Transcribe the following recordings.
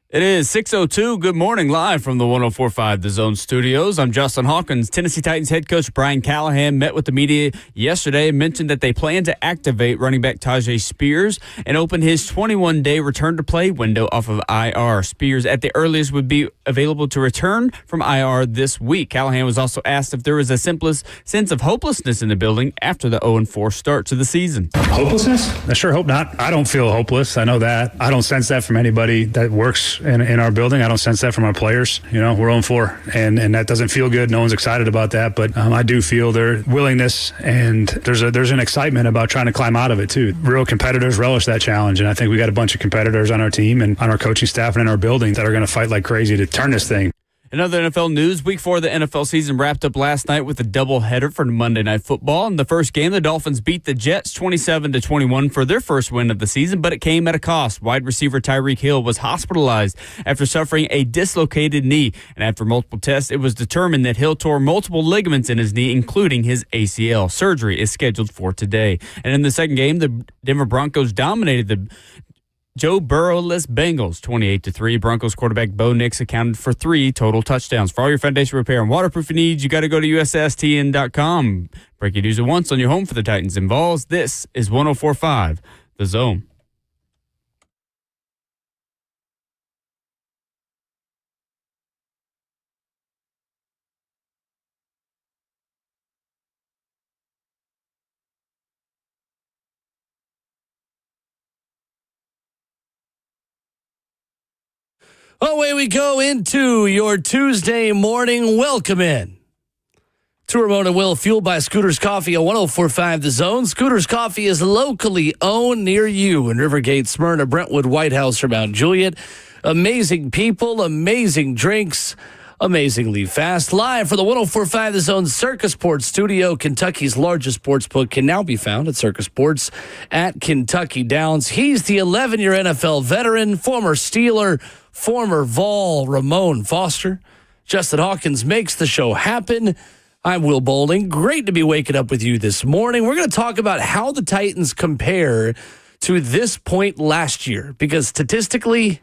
It is 6:02. Good morning, live from the 104.5 The Zone studios. I'm Justin Hawkins. Tennessee Titans head coach Brian Callahan met with the media yesterday and mentioned that they plan to activate running back Tajay Spears and open his 21-day return to play window off of IR. Spears, at the earliest, would be available to return from IR this week. Callahan was also asked if there was a simplest sense of hopelessness in the building after the 0-4 start to the season. Hopelessness? I sure hope not. I don't feel hopeless. I know that. I don't sense that from anybody that works in our building. I don't sense that from our players. You know, we're 0-4, and that doesn't feel good. No one's excited about that, but I do feel their willingness, and there's an excitement about trying to climb out of it too. Real competitors relish that challenge, and I think we got a bunch of competitors on our team and on our coaching staff and in our building that are going to fight like crazy to turn this thing. In other NFL news, week 4 of the NFL season wrapped up last night with a doubleheader for Monday Night Football. In the first game, the Dolphins beat the Jets 27-21 for their first win of the season, but it came at a cost. Wide receiver Tyreek Hill was hospitalized after suffering a dislocated knee, and after multiple tests, it was determined that Hill tore multiple ligaments in his knee, including his ACL. Surgery is scheduled for today. And in the second game, the Denver Broncos dominated the Joe Burrow-less Bengals 28-3. Broncos quarterback Bo Nix accounted for 3 total touchdowns. For all your foundation repair and waterproofing needs, you got to go to USSTN.com. Break your news at once on your home for the Titans and Vols. This is 104.5 The Zone. Away we go into your Tuesday morning. Welcome in to Ramon and Will, fueled by Scooters Coffee on 104.5 The Zone. Scooters Coffee is locally owned near you in Rivergate, Smyrna, Brentwood, White House, or Mount Juliet. Amazing people, amazing drinks, amazingly fast. Live for the 104.5 The Zone Circus Sports Studio. Kentucky's largest sports book can now be found at Circus Sports at Kentucky Downs. He's the 11-year NFL veteran, former Steeler, former Vol, Ramon Foster. Justin Hawkins makes the show happen. I'm Will Bowling. Great to be waking up with you this morning. We're going to talk about how the Titans compare to this point last year, because statistically,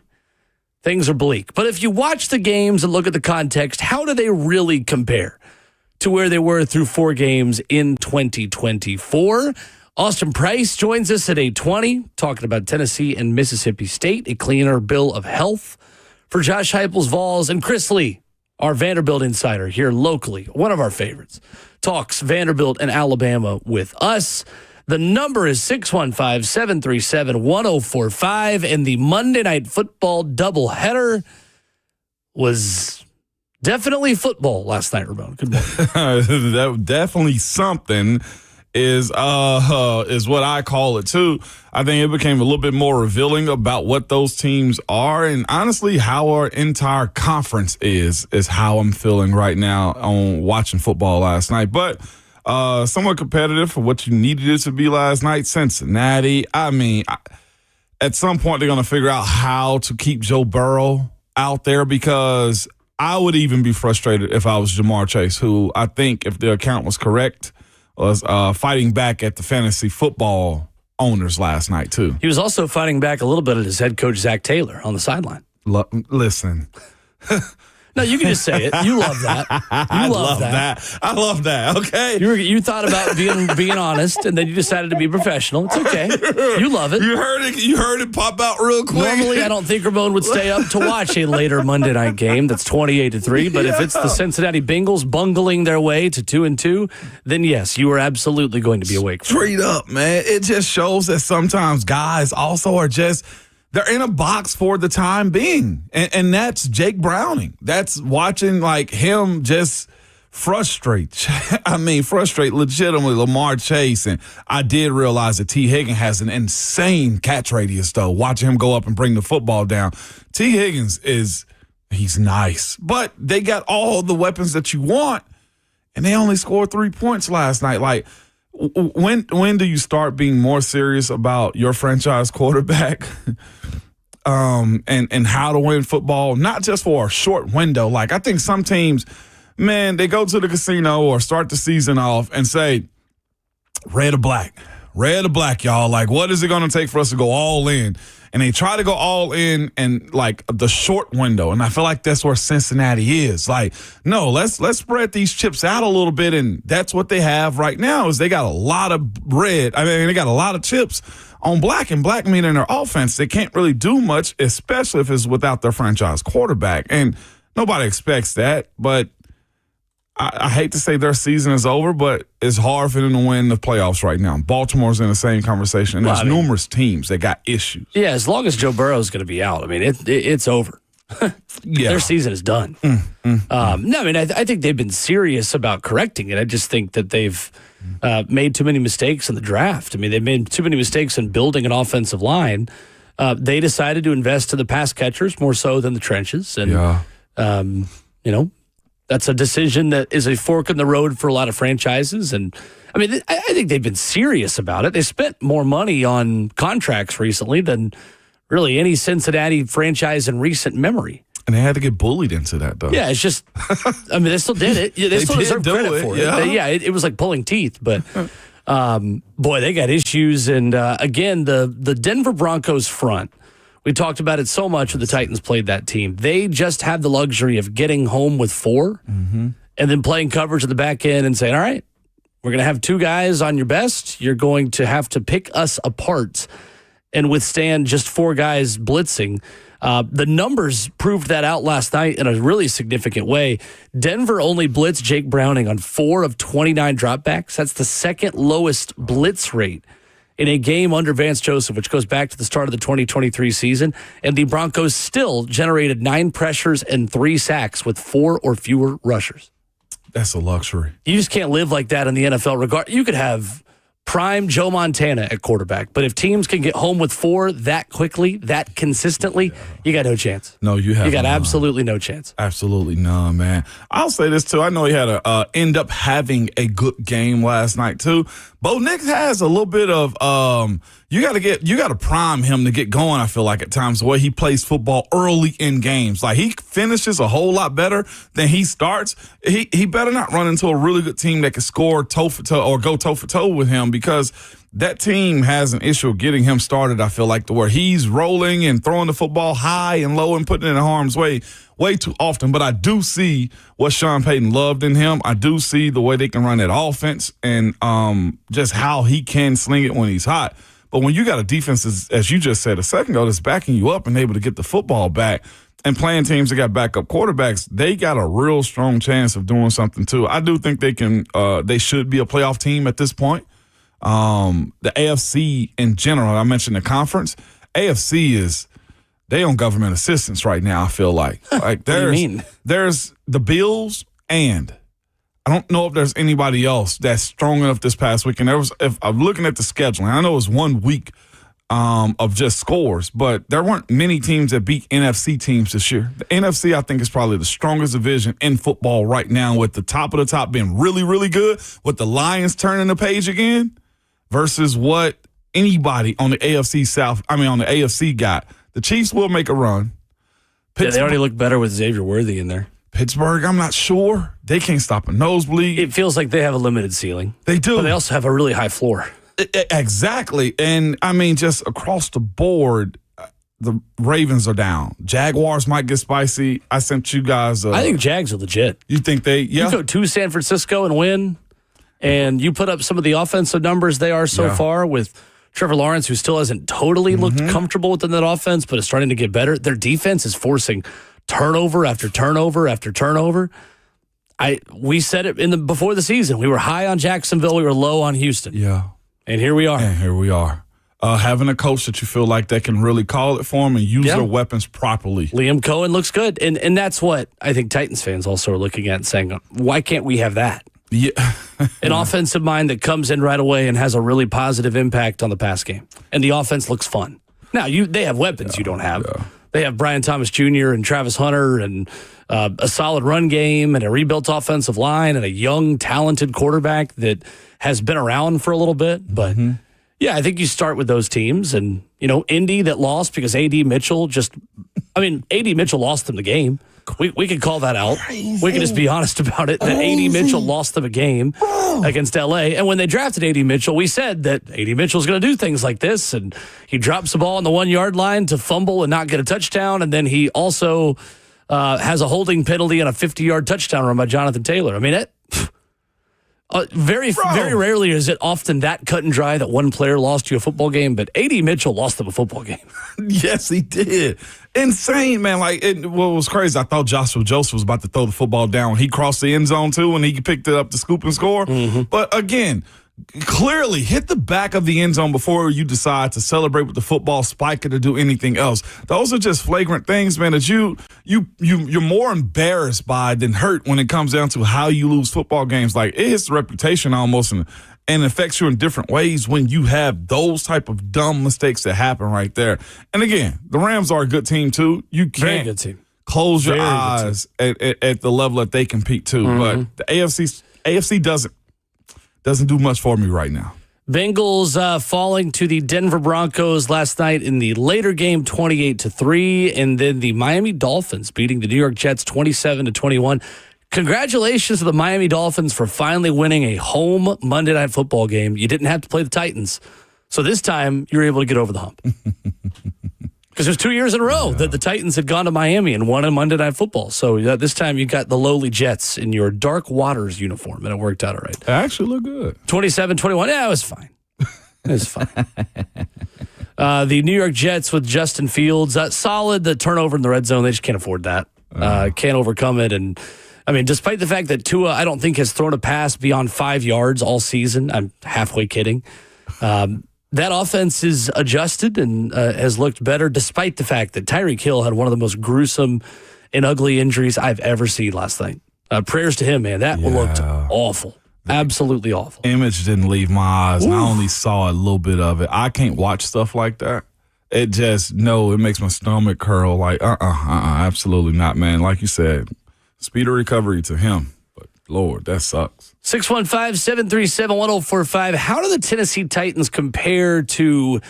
things are bleak. But if you watch the games and look at the context, how do they really compare to where they were through 4 games in 2024? Austin Price joins us at 8:20, talking about Tennessee and Mississippi State, a cleaner bill of health for Josh Heupel's Vols. And Chris Lee, our Vanderbilt insider here locally, one of our favorites, talks Vanderbilt and Alabama with us. The number is 615-737-1045, and the Monday Night Football doubleheader was definitely football last night, Ramon. Good morning. That definitely something is what I call it too. I think it became a little bit more revealing about what those teams are, and honestly how our entire conference is how I'm feeling right now on watching football last night. But somewhat competitive for what you needed it to be last night. Cincinnati, at some point they're going to figure out how to keep Joe Burrow out there, because I would even be frustrated if I was Jamar Chase, who I think, if the account was correct, was fighting back at the fantasy football owners last night, too. He was also fighting back a little bit at his head coach, Zach Taylor, on the sideline. Listen. No, you can just say it. You love that. I love that. Okay. You thought about being honest, and then you decided to be professional. It's okay. You love it. You heard it pop out real quick. Normally, I don't think Ramon would stay up to watch a later Monday night game that's 28-3. But if it's the Cincinnati Bengals bungling their way to 2-2, then yes, you are absolutely going to be awake. Straight up, man. It just shows that sometimes guys also are just, they're in a box for the time being. And that's Jake Browning. That's watching like him just frustrate legitimately Lamar Chase. And I did realize that T. Higgins has an insane catch radius, though, watching him go up and bring the football down. T. Higgins he's nice, but they got all the weapons that you want, and they only scored 3 points last night. Like, when do you start being more serious about your franchise quarterback and how to win football, not just for a short window? Like, I think some teams, man, they go to the casino or start the season off and say, red or black, red or black, y'all. Like, what is it going to take for us to go all in? And they try to go all in and like the short window. And I feel like that's where Cincinnati is. Like, no, let's spread these chips out a little bit. And that's what they have right now is they got a lot of red. I mean, they got a lot of chips on black, and black meaning their offense. They can't really do much, especially if it's without their franchise quarterback. And nobody expects that. But I hate to say their season is over, but it's hard for them to win the playoffs right now. Baltimore's in the same conversation. And there's numerous teams that got issues. Yeah, as long as Joe Burrow is going to be out, I mean, it's over. Yeah. Their season is done. No, I mean, I think they've been serious about correcting it. I just think that they've made too many mistakes in the draft. I mean, they've made too many mistakes in building an offensive line. They decided to invest in the pass catchers more so than the trenches. And, you know, that's a decision that is a fork in the road for a lot of franchises. And, I mean, I think they've been serious about it. They spent more money on contracts recently than really any Cincinnati franchise in recent memory. And they had to get bullied into that, though. Yeah, it's just, I mean, they still did it. They still deserve credit for it. Yeah, it was like pulling teeth. But, boy, they got issues. And, again, the Denver Broncos front, we talked about it so much when the Titans played that team. They just have the luxury of getting home with 4 and then playing coverage at the back end and saying, all right, we're going to have 2 guys on your best. You're going to have to pick us apart and withstand just 4 guys blitzing. The numbers proved that out last night in a really significant way. Denver only blitzed Jake Browning on 4 of 29 dropbacks. That's the second lowest blitz rate in a game under Vance Joseph, which goes back to the start of the 2023 season. And the Broncos still generated 9 pressures and 3 sacks with 4 or fewer rushers. That's a luxury. You just can't live like that in the NFL. You could have prime Joe Montana at quarterback, but if teams can get home with 4 that quickly, that consistently, you got no chance. No, you got absolutely no chance. Absolutely none, man. I'll say this too. I know he had to end up having a good game last night too. Bo Nix has a little bit of you got to prime him to get going. I feel like at times the way he plays football early in games, like he finishes a whole lot better than he starts. He better not run into a really good team that can score toe for toe or go toe for toe with him, because that team has an issue of getting him started. I feel like to where he's rolling and throwing the football high and low and putting it in harm's way too often. But I do see what Sean Payton loved in him. I do see the way they can run that offense and just how he can sling it when he's hot. But when you got a defense, as you just said a second ago, that's backing you up and able to get the football back and playing teams that got backup quarterbacks, they got a real strong chance of doing something too. I do think they should be a playoff team at this point. The AFC in general, I mentioned the conference. AFC is they on government assistance right now. I feel like what do you mean? There's the Bills, and I don't know if there's anybody else that's strong enough this past week. And if I'm looking at the scheduling, I know it was 1 week of just scores, but there weren't many teams that beat NFC teams this year. The NFC, I think, is probably the strongest division in football right now, with the top of the top being really, really good, with the Lions turning the page again, versus what anybody on the AFC got. The Chiefs will make a run. Yeah, they already look better with Xavier Worthy in there. Pittsburgh, I'm not sure. They can't stop a nosebleed. It feels like they have a limited ceiling. They do. But they also have a really high floor. Exactly. And, I mean, just across the board, the Ravens are down. Jaguars might get spicy. I sent you guys. I think Jags are legit. You think they, yeah? You go to San Francisco and win, and you put up some of the offensive numbers they are so far with Trevor Lawrence, who still hasn't totally looked comfortable within that offense, but is starting to get better. Their defense is forcing turnover after turnover after turnover. We said it before the season. We were high on Jacksonville. We were low on Houston. Yeah. And here we are. Having a coach that you feel like that can really call it for them and use their weapons properly. Liam Cohen looks good. And that's what I think Titans fans also are looking at and saying, why can't we have that? Yeah. An offensive mind that comes in right away and has a really positive impact on the pass game. And the offense looks fun. Now, they have weapons you don't have. Yeah. They have Brian Thomas Jr. and Travis Hunter and a solid run game and a rebuilt offensive line and a young, talented quarterback that has been around for a little bit. But, yeah, I think you start with those teams. And, Indy that lost because A.D. Mitchell lost them the game. We could call that out. We can just be honest about it. That A.D. Mitchell lost them a game against L.A. And when they drafted A.D. Mitchell, we said that A.D. Mitchell's going to do things like this. And he drops the ball on the 1 yard line to fumble and not get a touchdown. And then he also has a holding penalty and a 50-yard touchdown run by Jonathan Taylor. I mean, very rarely is it often that cut and dry that one player lost you a football game, but A.D. Mitchell lost them a football game. Yes, he did. Insane, man. What was crazy, I thought Joshua Joseph was about to throw the football down. He crossed the end zone, too, and he picked it up to scoop and score. Mm-hmm. But, again, clearly hit the back of the end zone before you decide to celebrate with the football, spike it, or do anything else. Those are just flagrant things, man, that you're more embarrassed by than hurt when it comes down to how you lose football games. Like, it hits the reputation almost and affects you in different ways when you have those type of dumb mistakes that happen right there. And again, the Rams are a good team too. You can't good team. Close your eyes at the level that they compete to. Mm-hmm. But the AFC doesn't do much for me right now. Bengals falling to the Denver Broncos last night in the later game, 28-3, and then the Miami Dolphins beating the New York Jets 27-21. Congratulations to the Miami Dolphins for finally winning a home Monday Night Football game. You didn't have to play the Titans. So this time, you were able to get over the hump. Because there's 2 years in a row that the Titans had gone to Miami and won a Monday Night Football. So this time you got the lowly Jets in your Dark Waters uniform, and it worked out all right. It actually looked good. 27-21. Yeah, it was fine. It was fine. The New York Jets with Justin Fields, solid. The turnover in the red zone, they just can't afford that. Can't overcome it. And I mean, despite the fact that Tua, I don't think, has thrown a pass beyond 5 yards all season. I'm halfway kidding. That offense is adjusted and has looked better, despite the fact that Tyreek Hill had one of the most gruesome and ugly injuries I've ever seen last night. Prayers to him, man. That looked awful. Absolutely awful. Image didn't leave my eyes, and I only saw a little bit of it. I can't watch stuff like that. It just, it makes my stomach curl. Like, absolutely not, man. Like you said, speed of recovery to him. But, Lord, that sucks. 615-737-1045. How do the Tennessee Titans compare to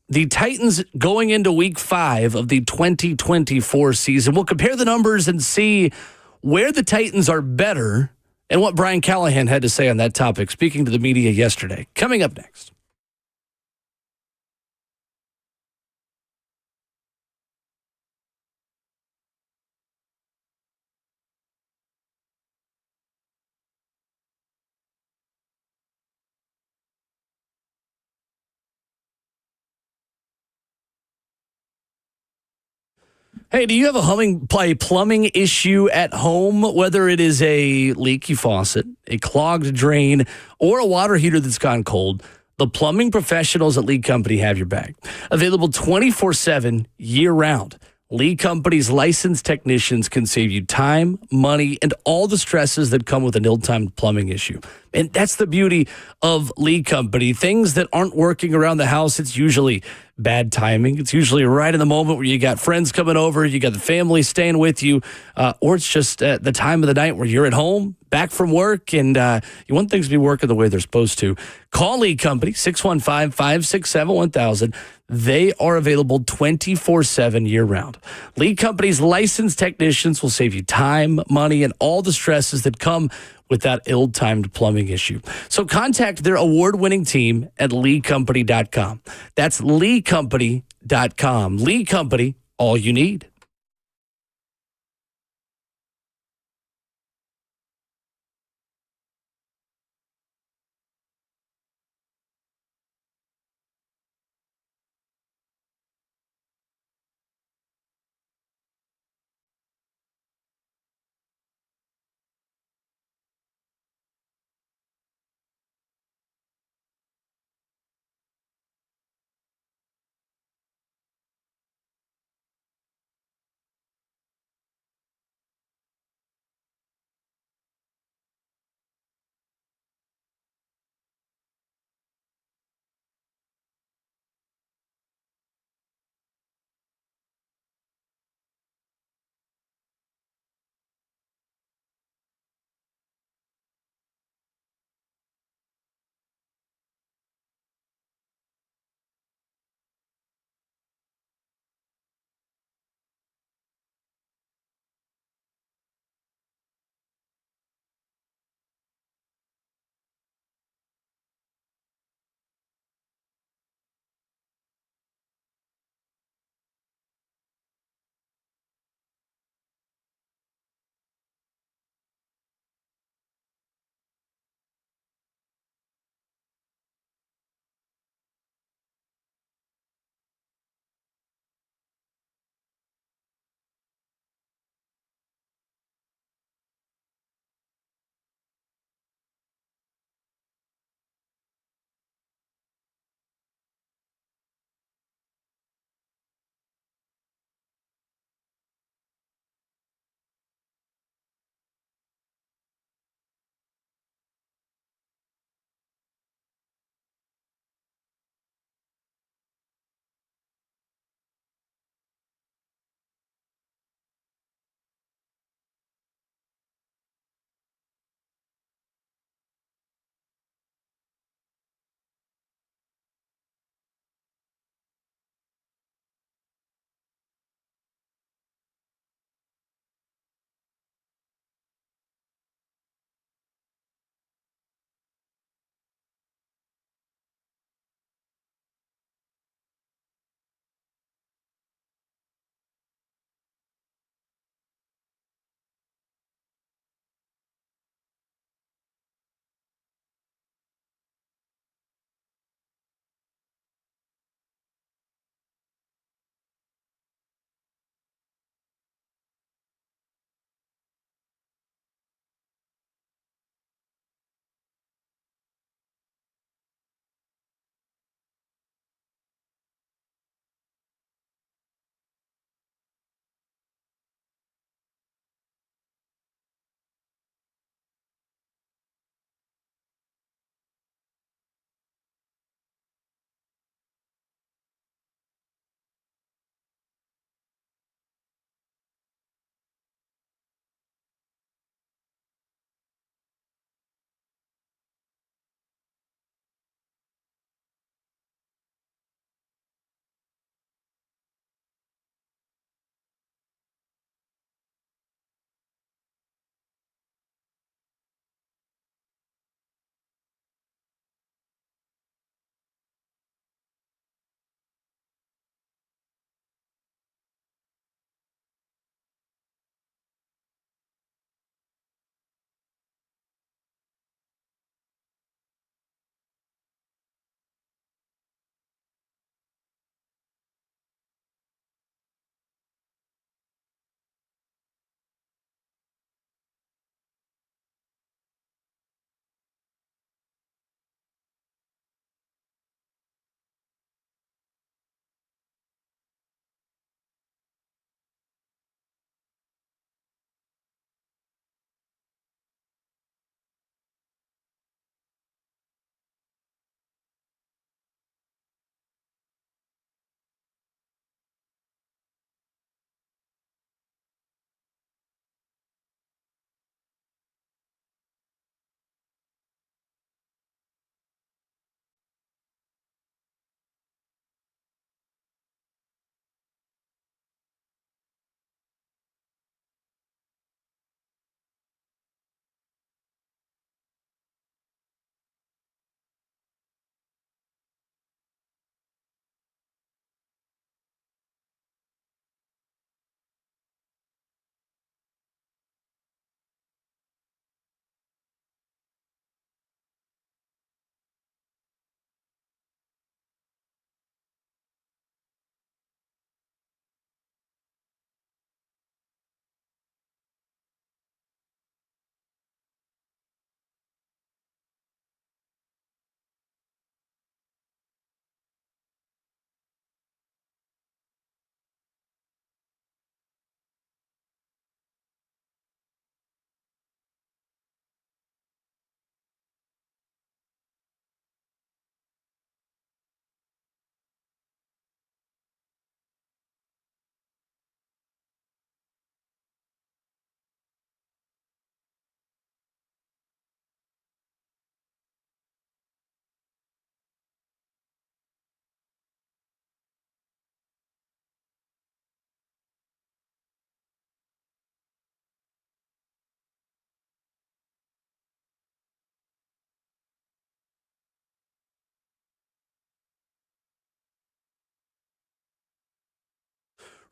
the Titans going into Week 5 of the 2024 season? We'll compare the numbers and see where the Titans are better and what Brian Callahan had to say on that topic, speaking to the media yesterday. Coming up next. Hey, do you have a plumbing issue at home, whether it is a leaky faucet, a clogged drain, or a water heater that's gone cold? The plumbing professionals at Lee Company have your back. Available 24/7 year-round. Lee Company's licensed technicians can save you time, money, and all the stresses that come with an ill-timed plumbing issue. And that's the beauty of Lee Company. Things that aren't working around the house, it's usually bad timing. It's usually right in the moment where you got friends coming over, you got the family staying with you, or it's just at the time of the night where you're at home, back from work, and you want things to be working the way they're supposed to. Call Lee Company, 615-567-1000. They are available 24/7 year-round. Lee Company's licensed technicians will save you time, money, and all the stresses that come with that ill-timed plumbing issue. So contact their award-winning team at leecompany.com. That's leecompany.com. Lee Company, all you need.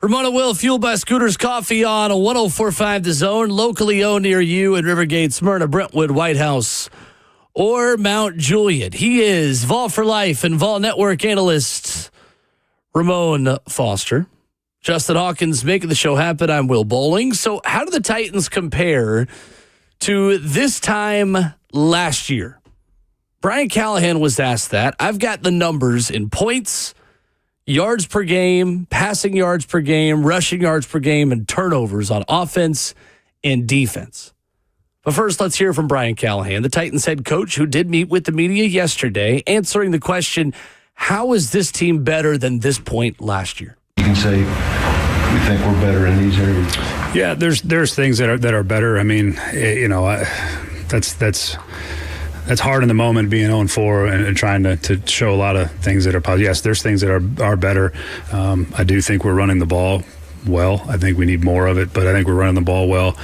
Ramon and Will, fueled by Scooters Coffee on a 104.5 The Zone, locally owned near you in Rivergate, Smyrna, Brentwood, White House, or Mount Juliet. He is Vol for Life and Vol Network analyst Ramon Foster. Justin Hawkins making the show happen. I'm Will Bowling. So how do the Titans compare to this time last year? Brian Callahan was asked that. I've got the numbers in points, yards per game, passing yards per game, rushing yards per game, and turnovers on offense and defense. But first, let's hear from Brian Callahan, the Titans head coach, who did meet with the media yesterday, answering the question, how is this team better than this point last year? You can say we think we're better in these areas. Yeah, there's things that are better. I mean, that's hard in the moment, being 0-4 and trying to show a lot of things that are positive. Yes, there's things that are better. I do think we're running the ball well. I think we need more of it, but I think we're running the ball well.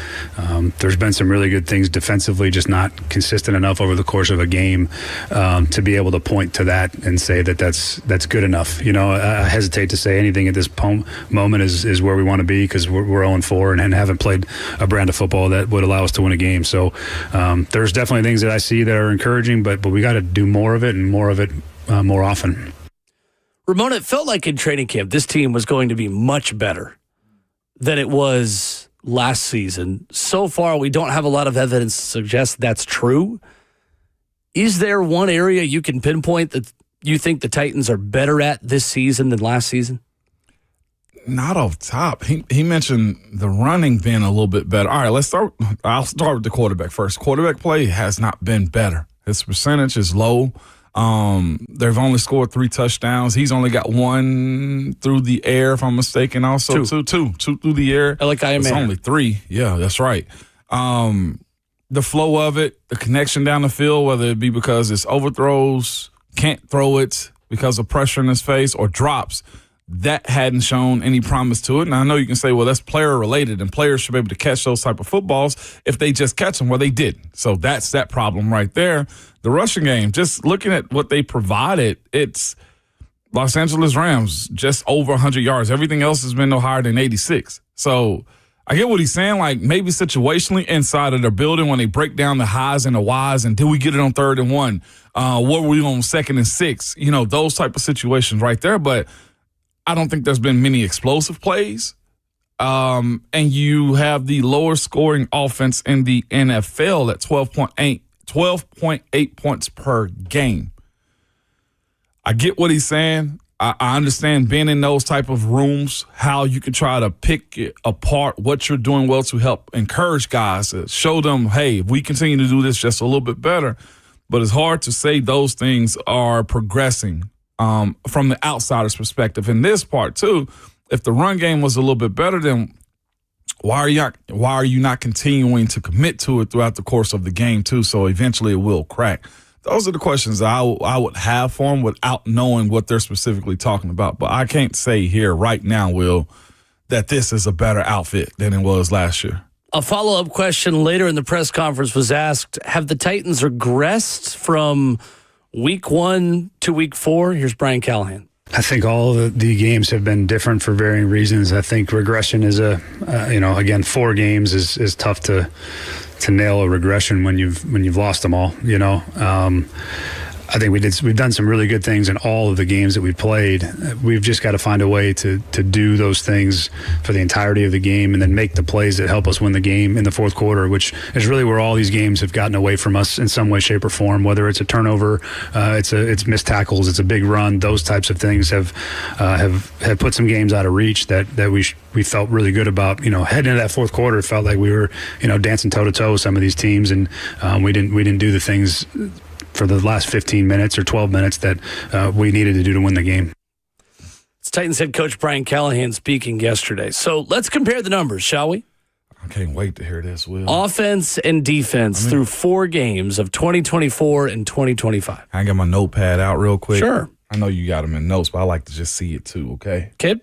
There's been some really good things defensively, just not consistent enough over the course of a game to be able to point to that and say that's good enough. You know, I hesitate to say anything at this moment is where we want to be, because we're 0-4 and haven't played a brand of football that would allow us to win a game. So there's definitely things that I see that are encouraging, but we got to do more of it and more of it more often. Ramon, it felt like in training camp this team was going to be much better than it was last season. So far, we don't have a lot of evidence to suggest that's true. Is there one area you can pinpoint that you think the Titans are better at this season than last season? Not off top. He mentioned the running being a little bit better. All right, I'll start with the quarterback first. Quarterback play has not been better. His percentage is low. They've only scored 3 touchdowns. He's only got 1 through the air, if I'm mistaken. Also, two through the air. It's only 3. Yeah, that's right. The flow of it, the connection down the field, whether it be because it's overthrows, can't throw it because of pressure in his face, or drops, that hadn't shown any promise to it. And I know you can say, well, that's player related, and players should be able to catch those type of footballs if they just catch them. Well, they didn't. So that's that problem right there. The rushing game, just looking at what they provided, it's Los Angeles Rams, just over 100 yards. Everything else has been no higher than 86. So I get what he's saying, like maybe situationally inside of their building when they break down the highs and the whys, and did we get it on 3rd and 1? What were we on 2nd and 6? You know, those type of situations right there. But I don't think there's been many explosive plays. And you have the lower scoring offense in the NFL at 12.8 points per game. I get what he's saying. I understand being in those type of rooms, how you can try to pick apart what you're doing well to help encourage guys, to show them, hey, if we continue to do this just a little bit better. But it's hard to say those things are progressing from the outsider's perspective. In this part, too, if the run game was a little bit better, then why are you not continuing to commit to it throughout the course of the game, too, so eventually it will crack? Those are the questions I would have for them without knowing what they're specifically talking about. But I can't say here right now, Will, that this is a better outfit than it was last year. A follow-up question later in the press conference was asked, have the Titans regressed from week 1 to week 4? Here's Brian Callahan. I think all of the games have been different for varying reasons. I think regression is again, 4 games is tough to nail a regression when you've lost them all. I think we've done some really good things in all of the games that we've played. We've just got to find a way to do those things for the entirety of the game, and then make the plays that help us win the game in the fourth quarter, which is really where all these games have gotten away from us in some way, shape, or form. Whether it's a turnover, it's missed tackles, it's a big run. Those types of things have put some games out of reach that we felt really good about. Heading into that fourth quarter, it felt like we were dancing toe to toe with some of these teams, and we didn't do the things for the last 15 minutes or 12 minutes that we needed to do to win the game. It's Titans head coach Brian Callahan speaking yesterday. So let's compare the numbers, shall we? I can't wait to hear this, Will. Offense and defense through 4 games of 2024 and 2025. I got my notepad out real quick. Sure. I know you got them in notes, but I like to just see it too, okay? Kid?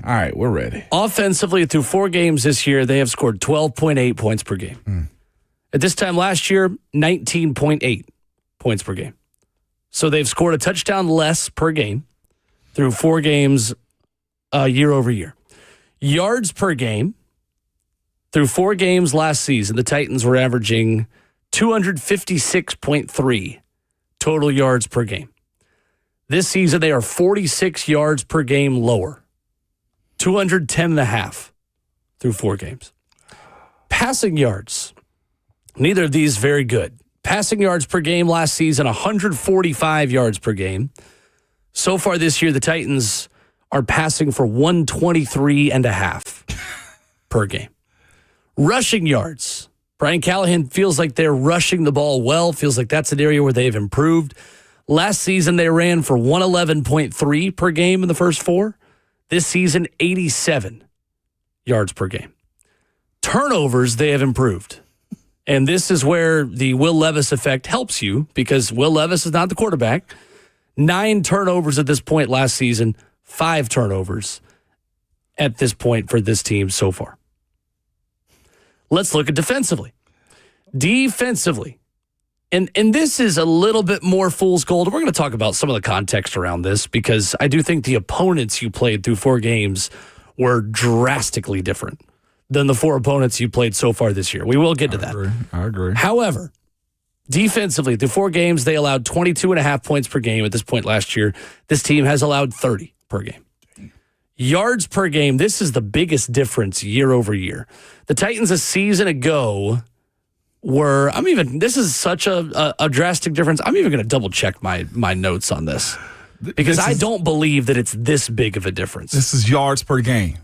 All right, we're ready. Offensively, through 4 games this year, they have scored 12.8 points per game. At this time last year, 19.8 points per game. So they've scored a touchdown less per game through 4 games year over year. Yards per game. Through 4 games last season, the Titans were averaging 256.3 total yards per game. This season, they are 46 yards per game lower. 210.5 through 4 games. Passing yards. Neither of these very good. Passing yards per game last season, 145 yards per game. So far this year, the Titans are passing for 123.5 per game. Rushing yards. Brian Callahan feels like they're rushing the ball well, feels like that's an area where they've improved. Last season, they ran for 111.3 per game in the first 4. This season, 87 yards per game. Turnovers, they have improved. And this is where the Will Levis effect helps you because Will Levis is not the quarterback. 9 turnovers at this point last season, 5 turnovers at this point for this team so far. Let's look at defensively. Defensively. And this is a little bit more fool's gold. We're going to talk about some of the context around this because I do think the opponents you played through 4 games were drastically different than the 4 opponents you played so far this year. We will get to that. I agree. However, defensively, through 4 games, they allowed 22.5 points per game at this point last year. This team has allowed 30 per game. Yards per game, this is the biggest difference year over year. The Titans a season ago were, this is such a drastic difference. I'm even going to double check my notes on this because I don't believe that it's this big of a difference. This is yards per game.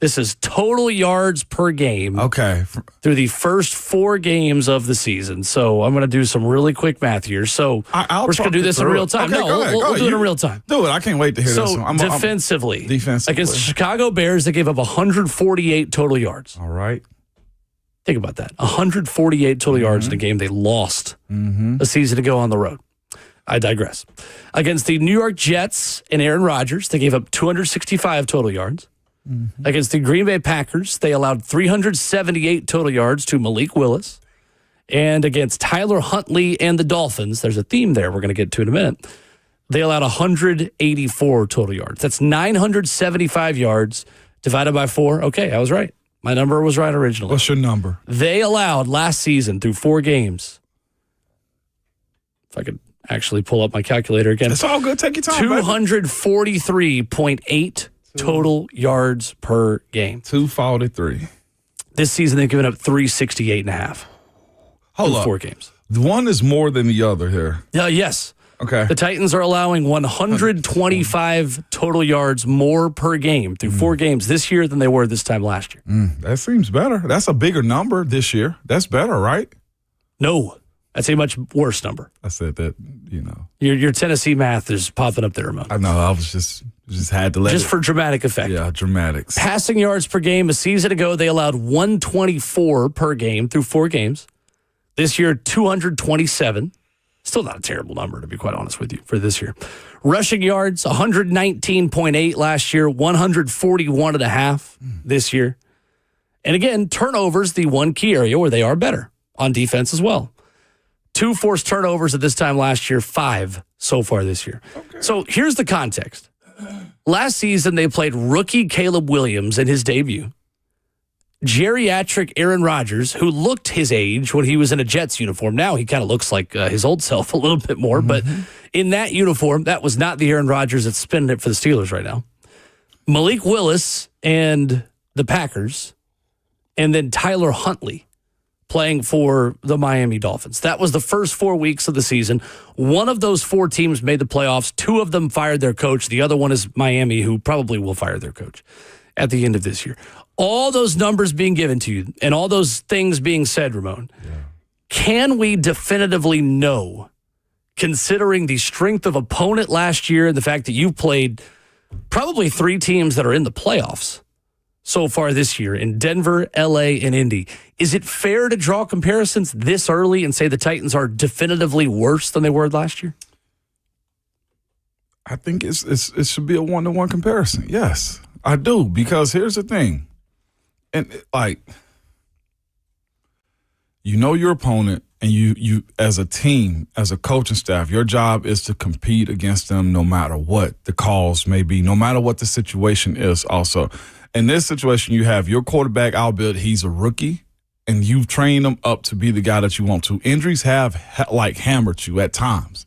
This is total yards per game. Okay. Through the first 4 games of the season. So I'm going to do some really quick math here. So we're just going to do this in real time. Okay, no, we'll do it in real time. Do it. I can't wait to hear this So one. defensively, against the Chicago Bears, they gave up 148 total yards. All right. Think about that. 148 total yards in a game they lost a season ago on the road. I digress. Against the New York Jets and Aaron Rodgers, they gave up 265 total yards. Against the Green Bay Packers, they allowed 378 total yards to Malik Willis. And against Tyler Huntley and the Dolphins, there's a theme there we're going to get to in a minute. They allowed 184 total yards. That's 975 yards divided by 4. Okay, I was right. My number was right originally. What's your number? They allowed last season through 4 games. If I could actually pull up my calculator again. It's all good. Take your time. 243.8 total yards per game. 243. This season, they've given up 368.5. Hold up. 4 games. The one is more than the other here. Yes. Okay. The Titans are allowing 125 total yards more per game through 4 games this year than they were this time last year. That seems better. That's a bigger number this year. That's better, right? No. That's a much worse number. I said that, Your Tennessee math is popping up there, Ramon. I know. I was just had to let Just for dramatic effect. Yeah, dramatics. Passing yards per game. A season ago, they allowed 124 per game through 4 games. This year, 227. Still not a terrible number, to be quite honest with you, for this year. Rushing yards, 119.8 last year, 141.5 this year. And again, turnovers, the one key area where they are better on defense as well. 2 forced turnovers at this time last year, 5 so far this year. Okay. So here's the context. Last season, they played rookie Caleb Williams in his debut. Geriatric Aaron Rodgers, who looked his age when he was in a Jets uniform. Now he kind of looks like his old self a little bit more, but in that uniform, that was not the Aaron Rodgers that's spinning it for the Steelers right now. Malik Willis and the Packers, and then Tyler Huntley playing for the Miami Dolphins. That was the first 4 weeks of the season. One of those 4 teams made the playoffs. 2 of them fired their coach. The other one is Miami, who probably will fire their coach at the end of this year. All those numbers being given to you and all those things being said, Ramon, can we definitively know, considering the strength of opponent last year and the fact that you've played probably 3 teams that are in the playoffs so far this year in Denver, LA, and Indy, is it fair to draw comparisons this early and say the Titans are definitively worse than they were last year? I think it should be a 1-to-1 comparison. Yes, I do, because here's the thing. And your opponent, and you as a team, as a coaching staff, your job is to compete against them no matter what the cause may be, no matter what the situation is also. In this situation, you have your quarterback, albeit he's a rookie, and you've trained him up to be the guy that you want to. Injuries have hammered you at times.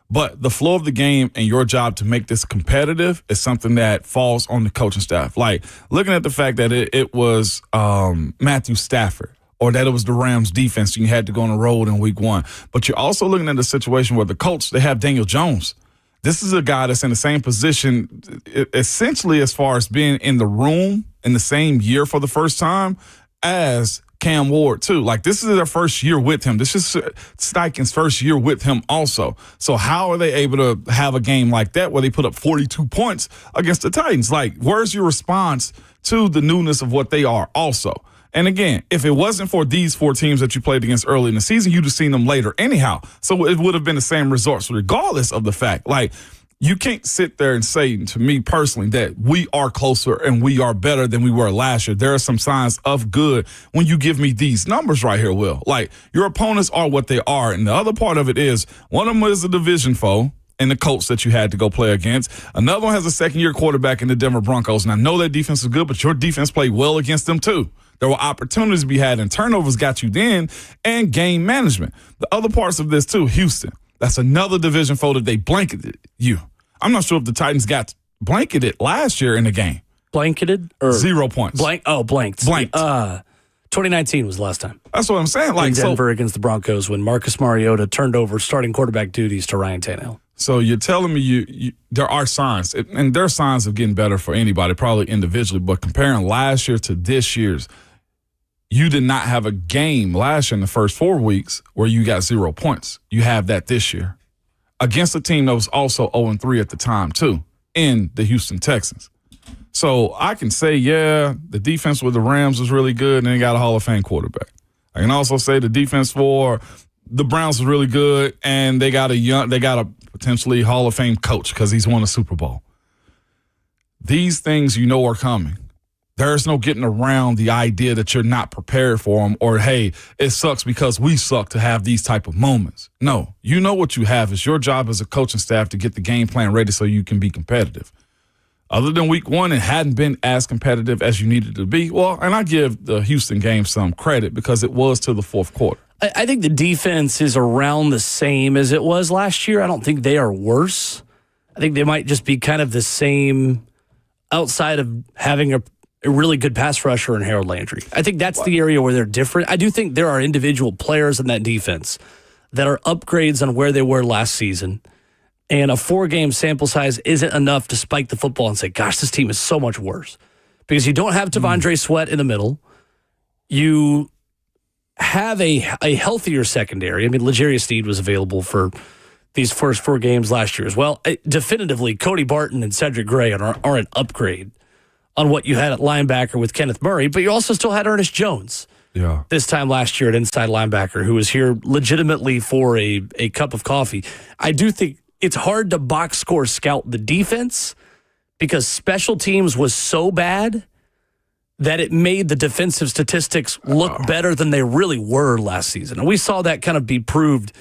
But the flow of the game and your job to make this competitive is something that falls on the coaching staff. Like, looking at the fact that it was Matthew Stafford, or that it was the Rams defense and you had to go on the road in week 1. But you're also looking at a situation where the coach, they have Daniel Jones. This is a guy that's in the same position, essentially, as far as being in the room in the same year for the first time as Cam Ward, too. Like, this is their first year with him. This is Steichen's first year with him also. So how are they able to have a game like that where they put up 42 points against the Titans? Like, where's your response to the newness of what they are also? And again, if it wasn't for these 4 teams that you played against early in the season, you'd have seen them later anyhow. So it would have been the same results regardless of the fact. Like, you can't sit there and say, to me personally, that we are closer and we are better than we were last year. There are some signs of good when you give me these numbers right here, Will. Like, your opponents are what they are. And the other part of it is, one of them is a division foe and the Colts that you had to go play against. Another one has a second-year quarterback in the Denver Broncos. And I know their defense is good, but your defense played well against them too. There were opportunities to be had, and turnovers got you then, and game management. The other parts of this too, Houston. That's another division foe that they blanketed you. I'm not sure if the Titans got blanketed last year in the game. Blanketed? Or 0 points. Blanked. 2019 was the last time. That's what I'm saying. Like, in Denver against the Broncos when Marcus Mariota turned over starting quarterback duties to Ryan Tannehill. So you're telling me you there are signs, and there are signs of getting better for anybody, probably individually, but comparing last year to this year's, you did not have a game last year in the first 4 weeks where you got 0 points. You have that this year against a team that was also 0-3 at the time, too, in the Houston Texans. So I can say, yeah, the defense with the Rams was really good, and they got a Hall of Fame quarterback. I can also say the defense for the Browns was really good, and they got a potentially Hall of Fame coach because he's won a Super Bowl. These things are coming. There's no getting around the idea that you're not prepared for them or, hey, it sucks because we suck to have these type of moments. No, you know what you have. It's your job as a coaching staff to get the game plan ready so you can be competitive. Other than week 1, it hadn't been as competitive as you needed to be. Well, and I give the Houston game some credit because it was to the fourth quarter. I think the defense is around the same as it was last year. I don't think they are worse. I think they might just be kind of the same outside of having a really good pass rusher in Harold Landry. I think that's the area where they're different. I do think there are individual players in that defense that are upgrades on where they were last season. And a 4-game sample size isn't enough to spike the football and say, gosh, this team is so much worse. Because you don't have T'Vondre Sweat in the middle. You have a healthier secondary. I mean, L'Jarius Sneed was available for these first 4 games last year as well. Definitively, Cody Barton and Cedric Gray are an upgrade on what you had at linebacker with Kenneth Murray, but you also still had Ernest Jones this time last year at inside linebacker, who was here legitimately for a cup of coffee. I do think it's hard to box score scout the defense because special teams was so bad that it made the defensive statistics look better than they really were last season. And we saw that kind of be proved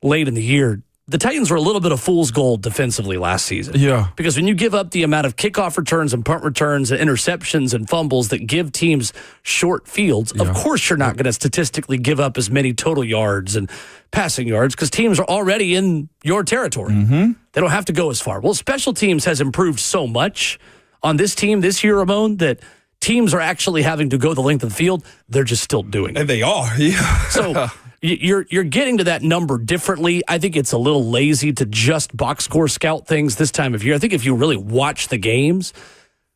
late in the year. The Titans were a little bit of fool's gold defensively last season. Yeah. Because when you give up the amount of kickoff returns and punt returns and interceptions and fumbles that give teams short fields, of course you're not going to statistically give up as many total yards and passing yards because teams are already in your territory. Mm-hmm. They don't have to go as far. Well, special teams has improved so much on this team this year, Ramon, that teams are actually having to go the length of the field. They're just still doing it. And they are, yeah. So you're getting to that number differently. I think it's a little lazy to just box score scout things this time of year. I think if you really watch the games,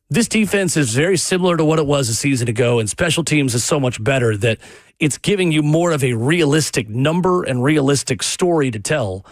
this defense is very similar to what it was a season ago, and special teams is so much better that it's giving you more of a realistic number and realistic story to tell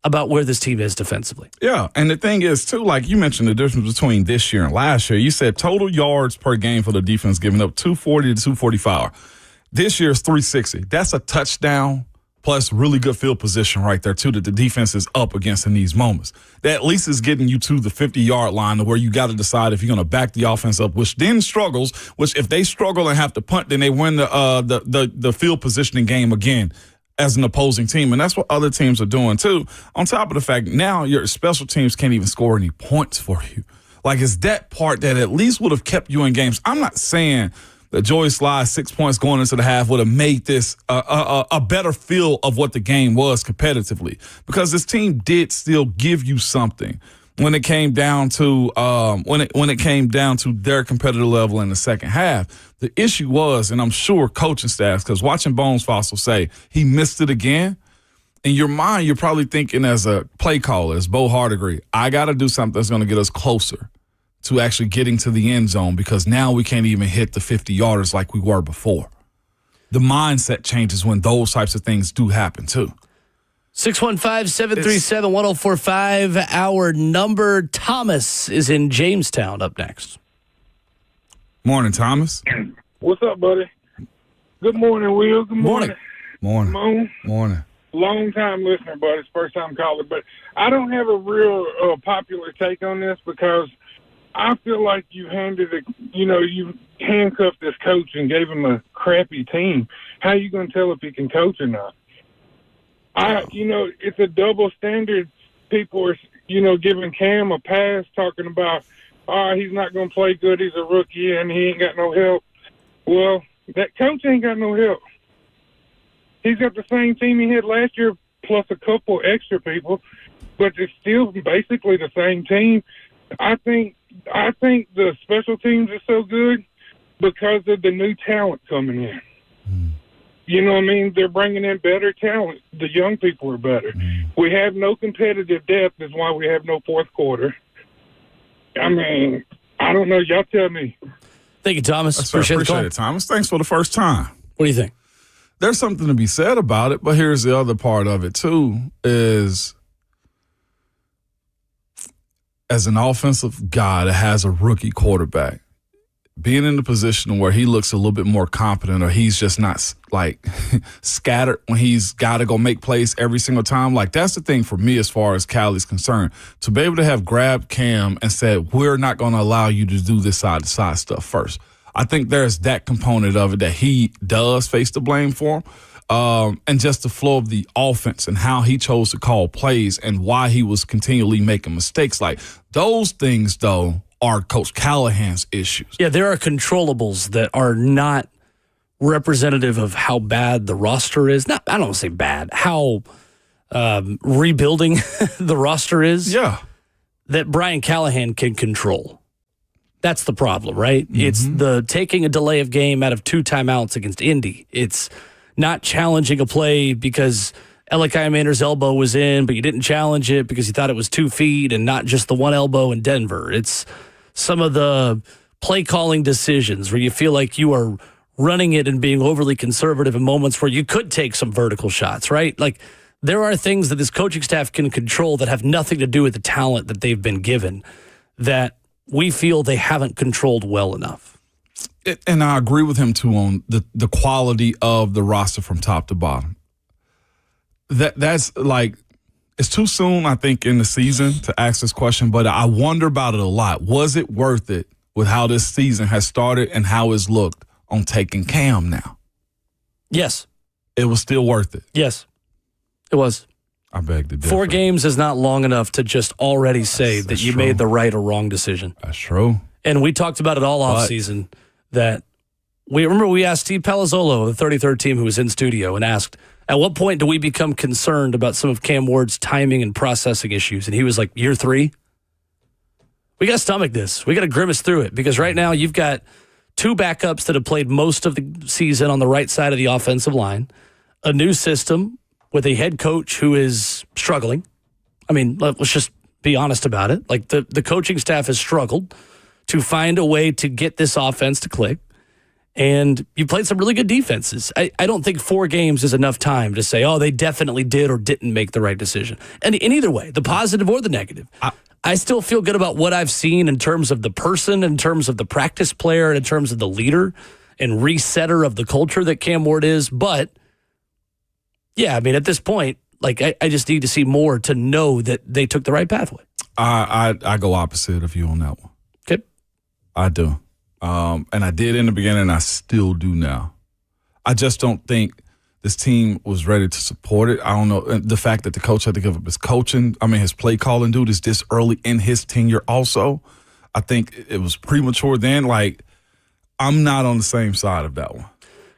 about where this team is defensively. Yeah, and the thing is, too, like you mentioned the difference between this year and last year. You said total yards per game for the defense giving up 240 to 245. This year's 360. That's a touchdown plus really good field position right there, too, that the defense is up against in these moments. That at least is getting you to the 50-yard line to where you got to decide if you're going to back the offense up, which then struggles, which if they struggle and have to punt, then they win the field positioning game again as an opposing team. And that's what other teams are doing, too. On top of the fact, now your special teams can't even score any points for you. Like, it's that part that at least would have kept you in games. I'm not saying that Joey Sly's 6 points going into the half would have made this a better feel of what the game was competitively, because this team did still give you something when it came down to when it came down to their competitive level in the second half. The issue was, and I'm sure coaching staffs, because watching Bones Fossil say he missed it again, in your mind you're probably thinking as a play caller, as Bo Hart agreed, I got to do something that's going to get us closer to actually getting to the end zone, because now we can't even hit the 50-yarders like we were before. The mindset changes when those types of things do happen too. 615-737-1045, our number. Thomas is in Jamestown up next. Morning, Thomas. What's up, buddy? Good morning, Will. Good morning. Morning. Morning. Long time listener, buddy. It's first time caller. But I don't have a real popular take on this, because I feel like you handcuffed this coach and gave him a crappy team. How are you going to tell if he can coach or not? It's a double standard. People are, giving Cam a pass, talking about, he's not going to play good. He's a rookie and he ain't got no help. Well, that coach ain't got no help. He's got the same team he had last year, plus a couple extra people, but it's still basically the same team. I think the special teams are so good because of the new talent coming in. You know what I mean? They're bringing in better talent. The young people are better. We have no competitive depth. Is why we have no fourth quarter. I mean, I don't know. Y'all tell me. Thank you, Thomas. Appreciate it, Thomas. Thanks for the first time. What do you think? There's something to be said about it, but here's the other part of it, too, is as an offensive guy that has a rookie quarterback, being in the position where he looks a little bit more competent, or he's just not like scattered when he's got to go make plays every single time. Like, that's the thing for me as far as Callie's concerned, to be able to have grabbed Cam and said, we're not going to allow you to do this side to side stuff first. I think there's that component of it that he does face the blame for. And just the flow of the offense and how he chose to call plays and why he was continually making mistakes. Like, those things, though, are Coach Callahan's issues. Yeah, there are controllables that are not representative of how bad the roster is. I don't want to say bad, how rebuilding the roster is. Yeah. That Brian Callahan can control. That's the problem, right? Mm-hmm. It's the taking a delay of game out of 2 timeouts against Indy. It's not challenging a play because Elikai Mander's elbow was in, but you didn't challenge it because you thought it was 2 feet and not just the one elbow in Denver. It's some of the play calling decisions where you feel like you are running it and being overly conservative in moments where you could take some vertical shots, right? Like, there are things that this coaching staff can control that have nothing to do with the talent that they've been given that we feel they haven't controlled well enough. And I agree with him, too, on the quality of the roster from top to bottom. That's like, it's too soon, I think, in the season to ask this question, but I wonder about it a lot. Was it worth it with how this season has started and how it's looked on taking Cam now? Yes. It was still worth it. Yes, it was. I beg to differ. 4 games is not long enough to just already say that you made the right or wrong decision. That's true. And we talked about it all offseason, that we asked Steve Palazzolo, the 33rd team who was in studio, and asked, at what point do we become concerned about some of Cam Ward's timing and processing issues? And he was like, year 3? We got to stomach this. We got to grimace through it, because right now you've got 2 backups that have played most of the season on the right side of the offensive line, a new system with a head coach who is struggling. I mean, let's just be honest about it. Like, the coaching staff has struggled to find a way to get this offense to click. And you played some really good defenses. I don't think 4 games is enough time to say, oh, they definitely did or didn't make the right decision. And in either way, the positive or the negative, I still feel good about what I've seen in terms of the person, in terms of the practice player, in terms of the leader and resetter of the culture that Cam Ward is. But, yeah, I mean, at this point, like, I just need to see more to know that they took the right pathway. I go opposite of you on that one. Okay. I do. And I did in the beginning, and I still do now. I just don't think this team was ready to support it. I don't know. The fact that the coach had to give up his play calling dude is this early in his tenure also. I think it was premature then. Like, I'm not on the same side of that one.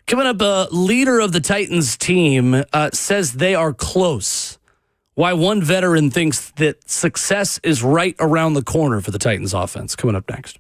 Coming up, a leader of the Titans team says they are close. Why one veteran thinks that success is right around the corner for the Titans offense. Coming up next.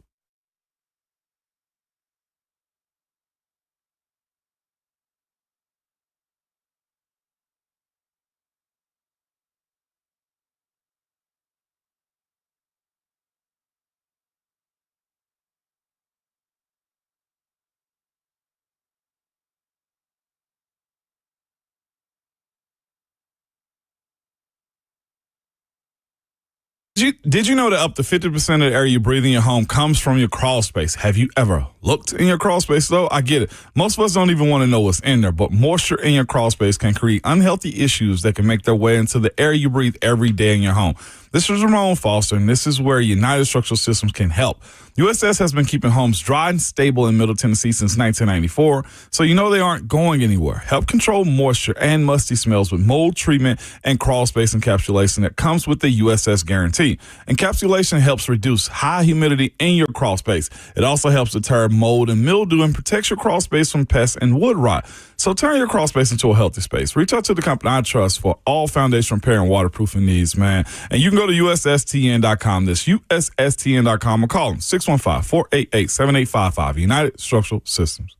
Did you know that up to 50% of the air you breathe in your home comes from your crawl space? Have you ever looked in your crawl space, though? I get it. Most of us don't even want to know what's in there, but moisture in your crawl space can create unhealthy issues that can make their way into the air you breathe every day in your home. This is Ramon Foster, and this is where United Structural Systems can help. USS has been keeping homes dry and stable in Middle Tennessee since 1994, so you know they aren't going anywhere. Help control moisture and musty smells with mold treatment and crawl space encapsulation that comes with the USS guarantee. Encapsulation helps reduce high humidity in your crawl space. It also helps deter mold and mildew and protects your crawl space from pests and wood rot. So turn your crawl space into a healthy space. Reach out to the company I trust for all foundation repair and waterproofing needs, man. And you can go to USSTN.com. That's USSTN.com or call them 615-488-7855. United Structural Systems.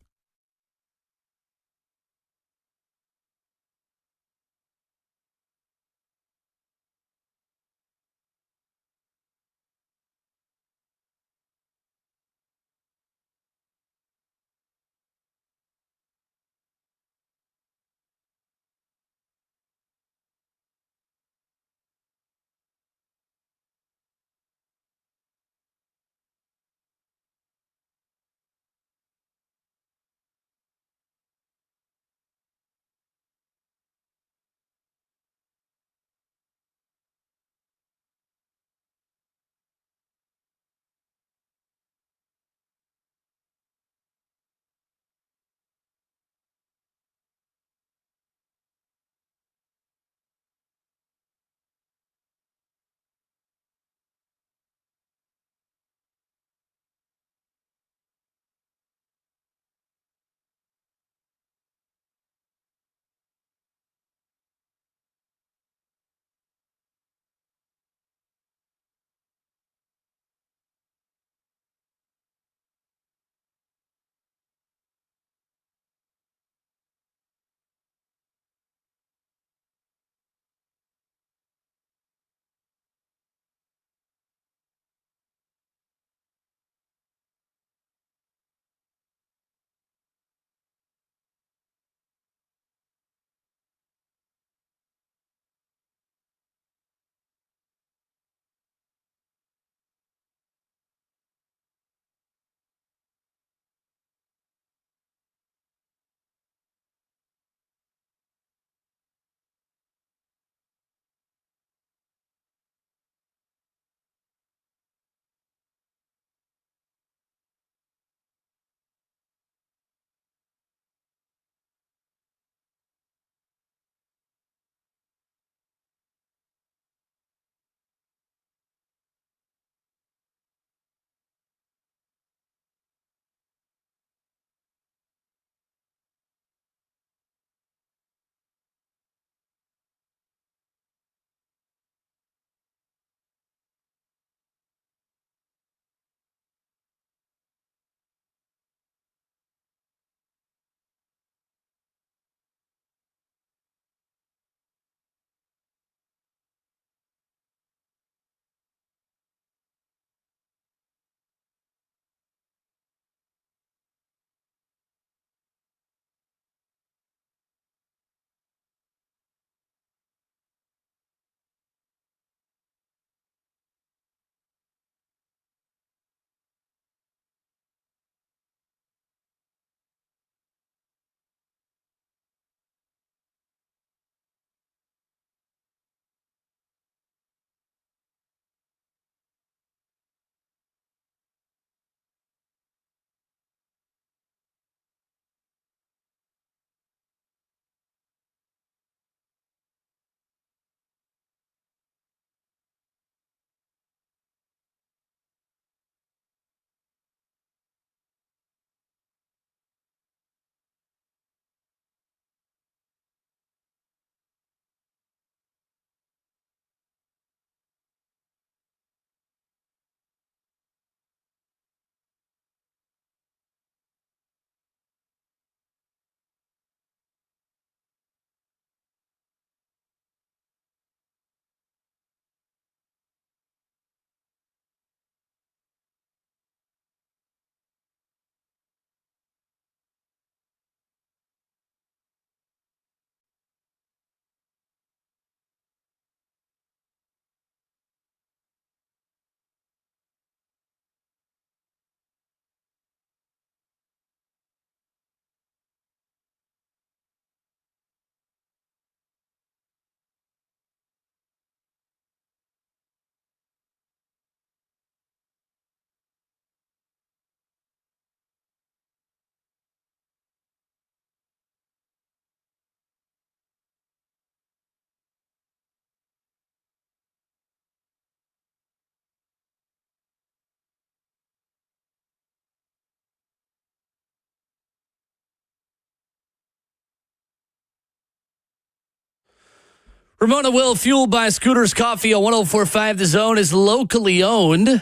Ramon and Will, fueled by Scooters Coffee on 104.5 The Zone, is locally owned.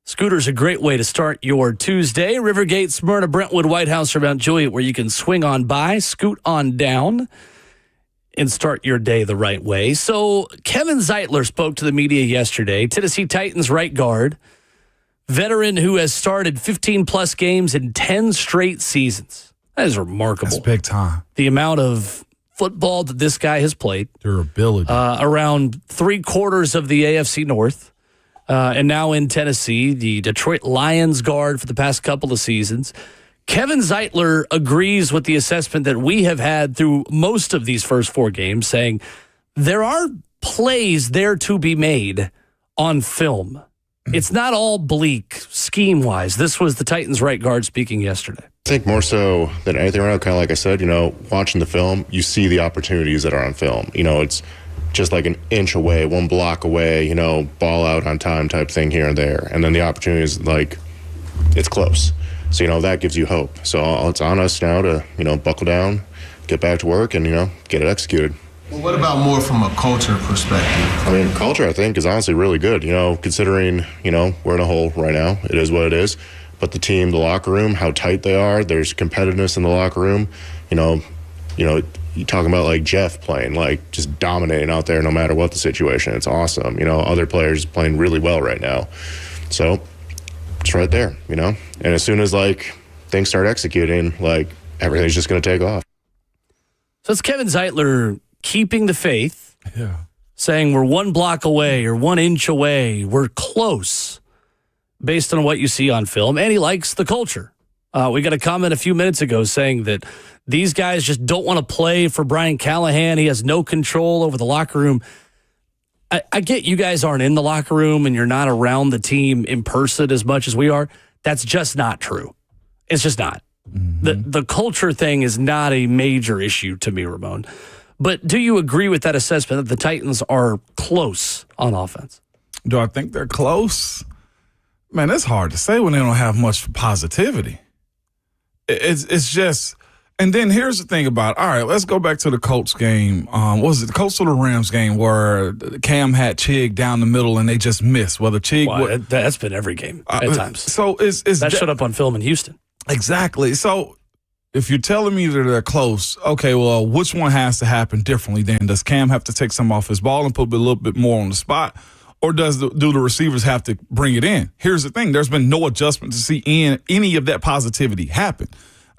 Scooter's a great way to start your Tuesday. Rivergate, Smyrna, Brentwood, White House, or Mount Juliet, where you can swing on by, scoot on down, and start your day the right way. So Kevin Zeitler spoke to the media yesterday. Tennessee Titans right guard, veteran who has started 15-plus games in 10 straight seasons. That is remarkable. That's big time. The amount of football that this guy has played. Durability. Around 3/4 of the AFC North. And now in Tennessee, the Detroit Lions guard for the past couple of seasons. Kevin Zeitler agrees with the assessment that we have had through most of these first 4 games, saying there are plays there to be made on film. It's not all bleak scheme-wise. This was the Titans right guard speaking yesterday. I think more so than anything right now, kind of like I said, watching the film, you see the opportunities that are on film. It's just like an inch away, 1 block away, ball out on time type thing here and there. And then the opportunity is like, it's close. So, that gives you hope. So it's on us now to, buckle down, get back to work and, get it executed. Well, what about more from a culture perspective? I mean, culture, I think, is honestly really good, considering, we're in a hole right now. It is what it is. But the team, the locker room, how tight they are, there's competitiveness in the locker room. You talking about like Jeff playing, like just dominating out there no matter what the situation. It's awesome. Other players playing really well right now. So it's right there, And as soon as like things start executing, like everything's just going to take off. So it's Kevin Zeitler keeping the faith, saying we're 1 block away or 1 inch away. We're close based on what you see on film. And he likes the culture. We got a comment a few minutes ago saying that these guys just don't want to play for Brian Callahan. He has no control over the locker room. I get you guys aren't in the locker room and you're not around the team in person as much as we are. That's just not true. It's just not. Mm-hmm. The culture thing is not a major issue to me, Ramon. But do you agree with that assessment that the Titans are close on offense? Do I think they're close? Man, it's hard to say when they don't have much positivity. It's just, and then here's the thing about, all right, let's go back to the Colts game. Was it the Colts or the Rams game where Cam had Chig down the middle and they just missed? Whether Chig, that's been every game at times. So that showed up on film in Houston. Exactly. So if you're telling me that they're close, okay, well, which one has to happen differently then? Does Cam have to take some off his ball and put a little bit more on the spot? Or do the receivers have to bring it in? Here's the thing. There's been no adjustment to see any of that positivity happen.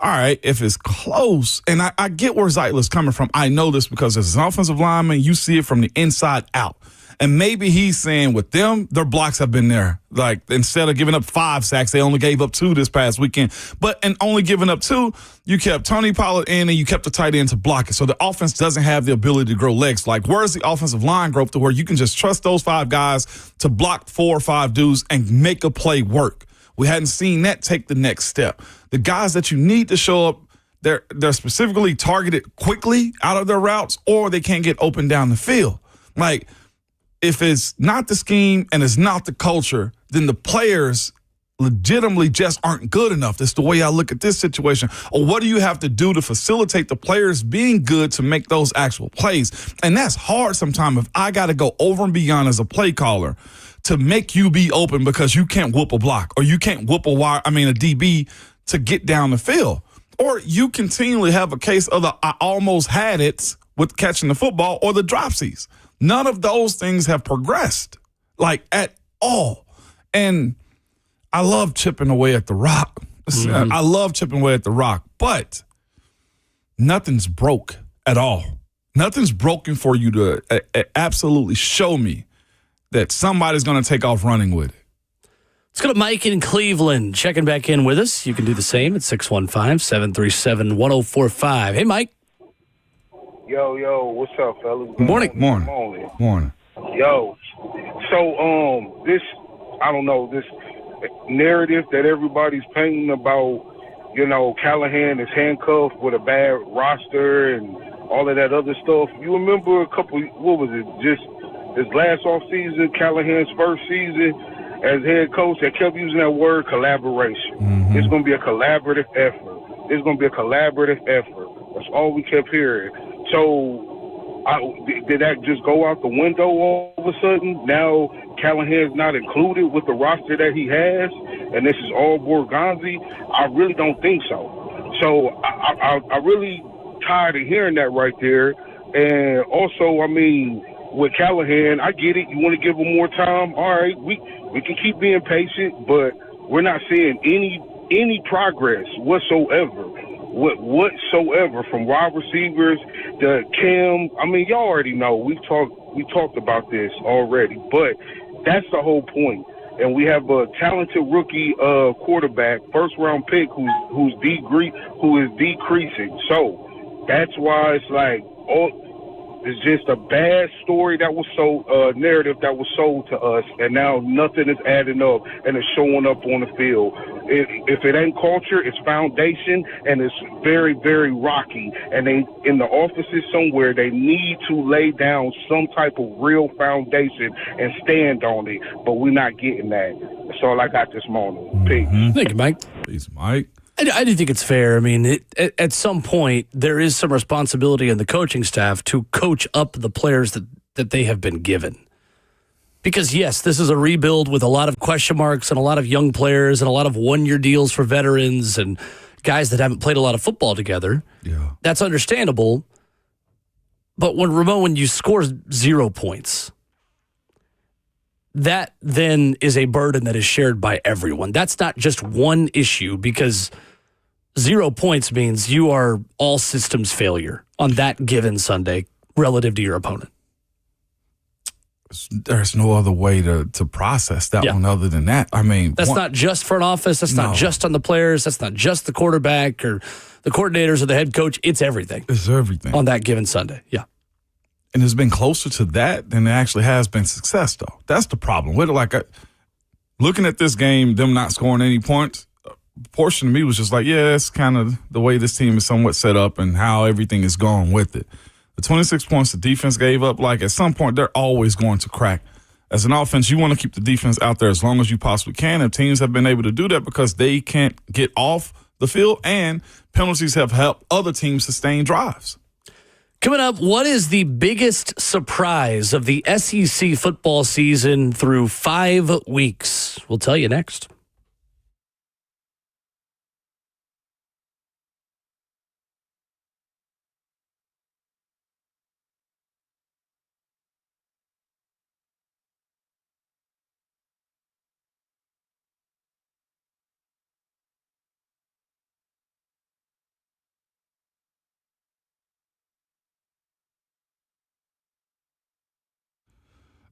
All right, if it's close, and I get where Zeitler's coming from. I know this because as an offensive lineman, you see it from the inside out. And maybe he's saying with them, their blocks have been there. Like instead of giving up 5 sacks, they only gave up 2 this past weekend. And only giving up 2, you kept Tony Pollard in and you kept the tight end to block it. So the offense doesn't have the ability to grow legs. Like where's the offensive line growth to where you can just trust those 5 guys to block 4 or 5 dudes and make a play work? We hadn't seen that take the next step. The guys that you need to show up, they're specifically targeted quickly out of their routes or they can't get open down the field. Like, if it's not the scheme and it's not the culture, then the players legitimately just aren't good enough. That's the way I look at this situation. Or what do you have to do to facilitate the players being good to make those actual plays? And that's hard sometimes if I got to go over and beyond as a play caller to make you be open because you can't whoop a block or you can't whoop a DB to get down the field. Or you continually have a case of the I almost had it with catching the football or the dropsies. None of those things have progressed, like at all. And I love chipping away at the rock. Mm-hmm. I love chipping away at the rock, but nothing's broke at all. Nothing's broken for you to absolutely show me that somebody's going to take off running with it. Let's go to Mike in Cleveland, checking back in with us. You can do the same at 615-737-1045. Hey, Mike. Yo, what's up, fellas? Morning. Yo, so this narrative that everybody's painting about, Callahan is handcuffed with a bad roster and all of that other stuff. You remember just this last offseason, Callahan's first season as head coach, they kept using that word collaboration. Mm-hmm. It's going to be a collaborative effort. That's all we kept hearing. So Did that just go out the window all of a sudden? Now Callahan's not included with the roster that he has, and this is all Borgonzi? I really don't think so. So I really tired of hearing that right there. And also, I mean, with Callahan, I get it. You want to give him more time? All right, we can keep being patient, but we're not seeing any progress whatsoever. Whatsoever from wide receivers to Cam. I mean, y'all already know. We talked about this already, but that's the whole point. And we have a talented rookie quarterback, first round pick, who is decreasing. So that's why it's like it's just a bad story that was sold, narrative that was sold to us, and now nothing is adding up and it's showing up on the field. If it ain't culture, it's foundation, and it's very, very rocky. And they, in the offices somewhere, they need to lay down some type of real foundation and stand on it. But we're not getting that. That's all I got this morning. Peace. Thank you, Mike. Peace, Mike. I do think it's fair. I mean, at some point, there is some responsibility in the coaching staff to coach up the players that they have been given. Because, yes, this is a rebuild with a lot of question marks and a lot of young players and a lot of one-year deals for veterans and guys that haven't played a lot of football together. Yeah. That's understandable. But when you score 0 points, that then is a burden that is shared by everyone. That's not just one issue, because 0 points means you are all systems failure on that given Sunday relative to your opponent. There's no other way to process that one other than that. I mean, that's not just front office. That's not just on the players. That's not just the quarterback or the coordinators or the head coach. It's everything. It's everything on that given Sunday. Yeah. And it's been closer to that than it actually has been success, though. That's the problem with it. Looking at this game, them not scoring any points, a portion of me was just like, yeah, that's kind of the way this team is somewhat set up and how everything is going with it. The 26 points the defense gave up, at some point, they're always going to crack. As an offense, you want to keep the defense out there as long as you possibly can, and teams have been able to do that because they can't get off the field, and penalties have helped other teams sustain drives. Coming up, what is the biggest surprise of the SEC football season through 5 weeks? We'll tell you next.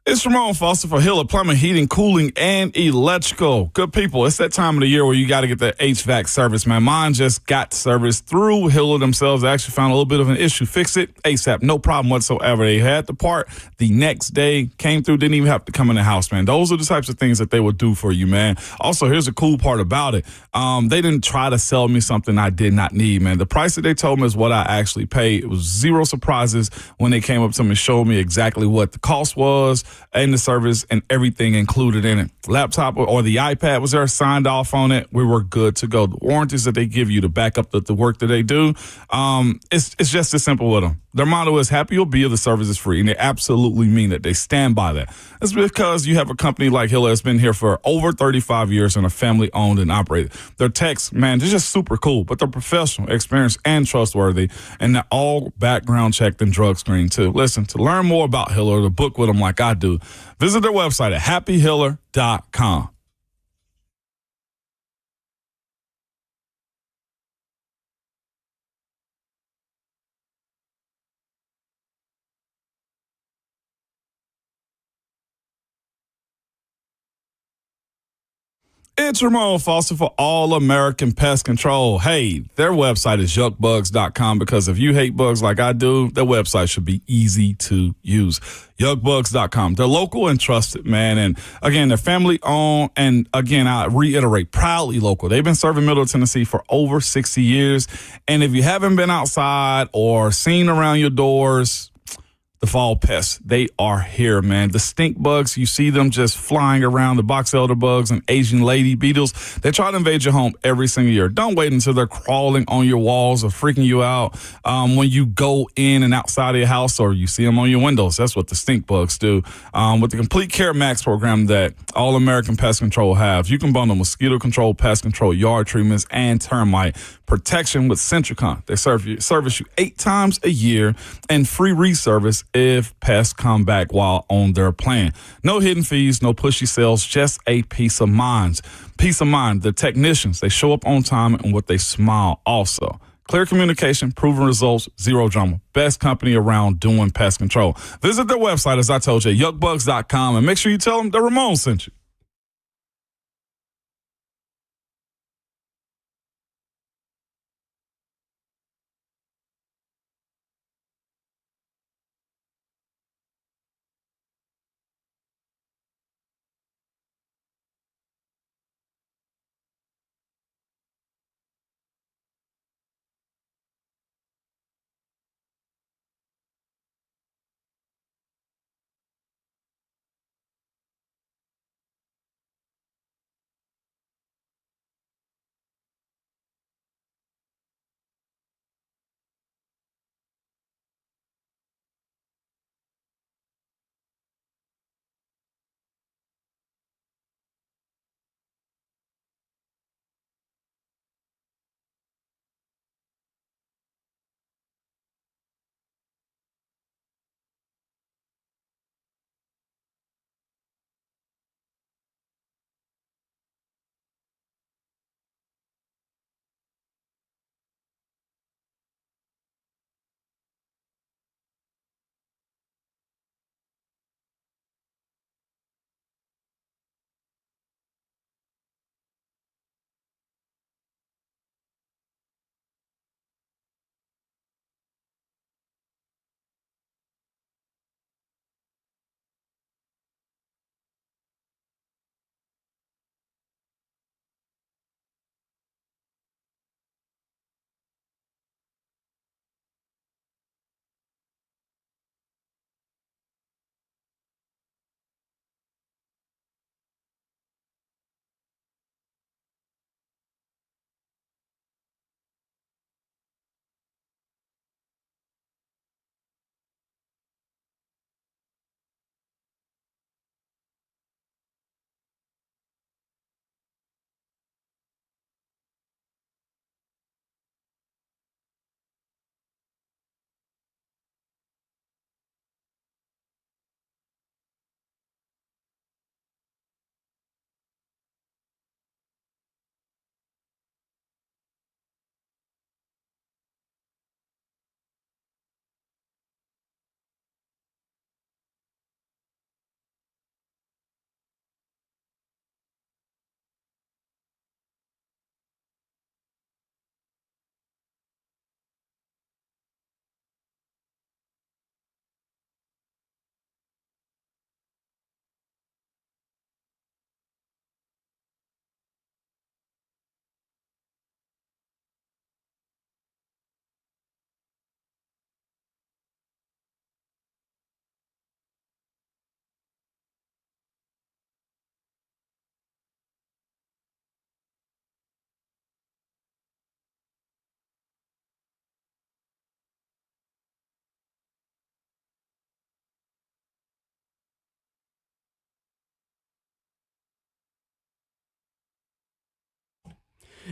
It's Ramon Foster for Hiller Plumbing, Heating, Cooling, and Electrical. Good people, it's that time of the year where you got to get that HVAC service, man. Mine just got service through Hiller themselves. They actually found a little bit of an issue. Fix it ASAP. No problem whatsoever. They had the part the next day, came through, didn't even have to come in the house, man. Those are the types of things that they would do for you, man. Also, here's the cool part about it. They didn't try to sell me something I did not need, man. The price that they told me is what I actually paid. It was zero surprises when they came up to me and showed me exactly what the cost was and the service and everything included in it. Laptop or the iPad was there, signed off on it. We were good to go. The warranties that they give you to back up the work that they do, it's just as simple with them. Their motto is happy you'll be, the service is free, and they absolutely mean it. They stand by that. It's because you have a company like Hiller that's been here for over 35 years and a family owned and operated. Their techs, man, they're just super cool, but they're professional, experienced, and trustworthy, and they're all background checked and drug screened too. Listen, to learn more about Hiller, to book with them like I do, visit their website at happyhiller.com. It's Ramon Foster for All American Pest Control. Hey, their website is yuckbugs.com because if you hate bugs like I do, their website should be easy to use. Yuckbugs.com. They're local and trusted, man. And again, they're family owned. And again, I reiterate, proudly local. They've been serving Middle Tennessee for over 60 years. And if you haven't been outside or seen around your doors, The fall pests, they are here, man. The stink bugs, you see them just flying around, the box elder bugs and Asian lady beetles. They try to invade your home every single year. Don't wait until they're crawling on your walls or freaking you out when you go in and outside of your house, or you see them on your windows. That's what the stink bugs do. With the Complete Care Max program that All American Pest Control have, you can bundle mosquito control, pest control, yard treatments, and termite protection with Centricon. They service you 8 times a year and free reservice if pests come back while on their plan. No hidden fees, no pushy sales, just a peace of mind. Peace of mind. The technicians, they show up on time and with a smile also. Clear communication, proven results, zero drama. Best company around doing pest control. Visit their website, as I told you, yuckbugs.com, and make sure you tell them that Ramon sent you.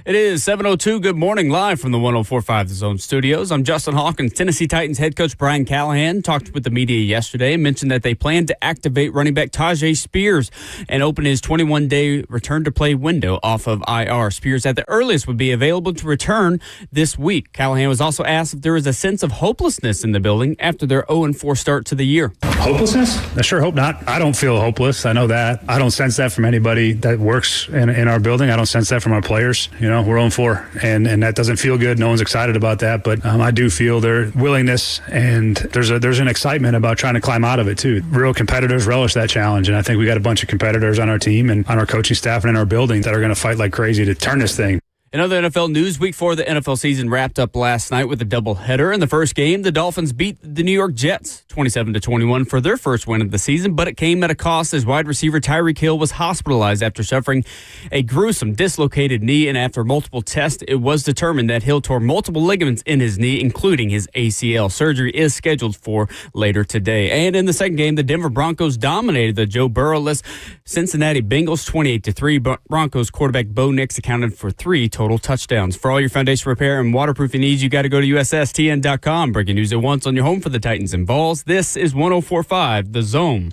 It is 7:02. Good morning, live from the 104.5 The Zone studios. I'm Justin Hawkins. Tennessee Titans head coach Brian Callahan talked with the media yesterday and mentioned that they plan to activate running back Tajay Spears and open his 21-day return-to-play window off of IR. Spears, at the earliest, would be available to return this week. Callahan was also asked if there is a sense of hopelessness in the building after their 0-4 start to the year. Hopelessness? I sure hope not. I don't feel hopeless. I know that. I don't sense that from anybody that works in our building. I don't sense that from our players. You know, we're 0-4, and that doesn't feel good. No one's excited about that, but I do feel their willingness, and there's an excitement about trying to climb out of it too. Real competitors relish that challenge, and I think we got a bunch of competitors on our team and on our coaching staff and in our building that are going to fight like crazy to turn this thing. In other NFL news, week 4 of the NFL season wrapped up last night with a doubleheader. In the first game, the Dolphins beat the New York Jets 27-21 for their first win of the season, but it came at a cost as wide receiver Tyreek Hill was hospitalized after suffering a gruesome dislocated knee, and after multiple tests, it was determined that Hill tore multiple ligaments in his knee, including his ACL. Surgery is scheduled for later today. And in the second game, the Denver Broncos dominated the Joe Burrow-less Cincinnati Bengals 28-3. Broncos quarterback Bo Nix accounted for 3 total touchdowns. For all your foundation repair and waterproofing needs, you got to go to USSTN.com. Breaking news at once on your home for the Titans and Vols. This is 104.5 The Zone.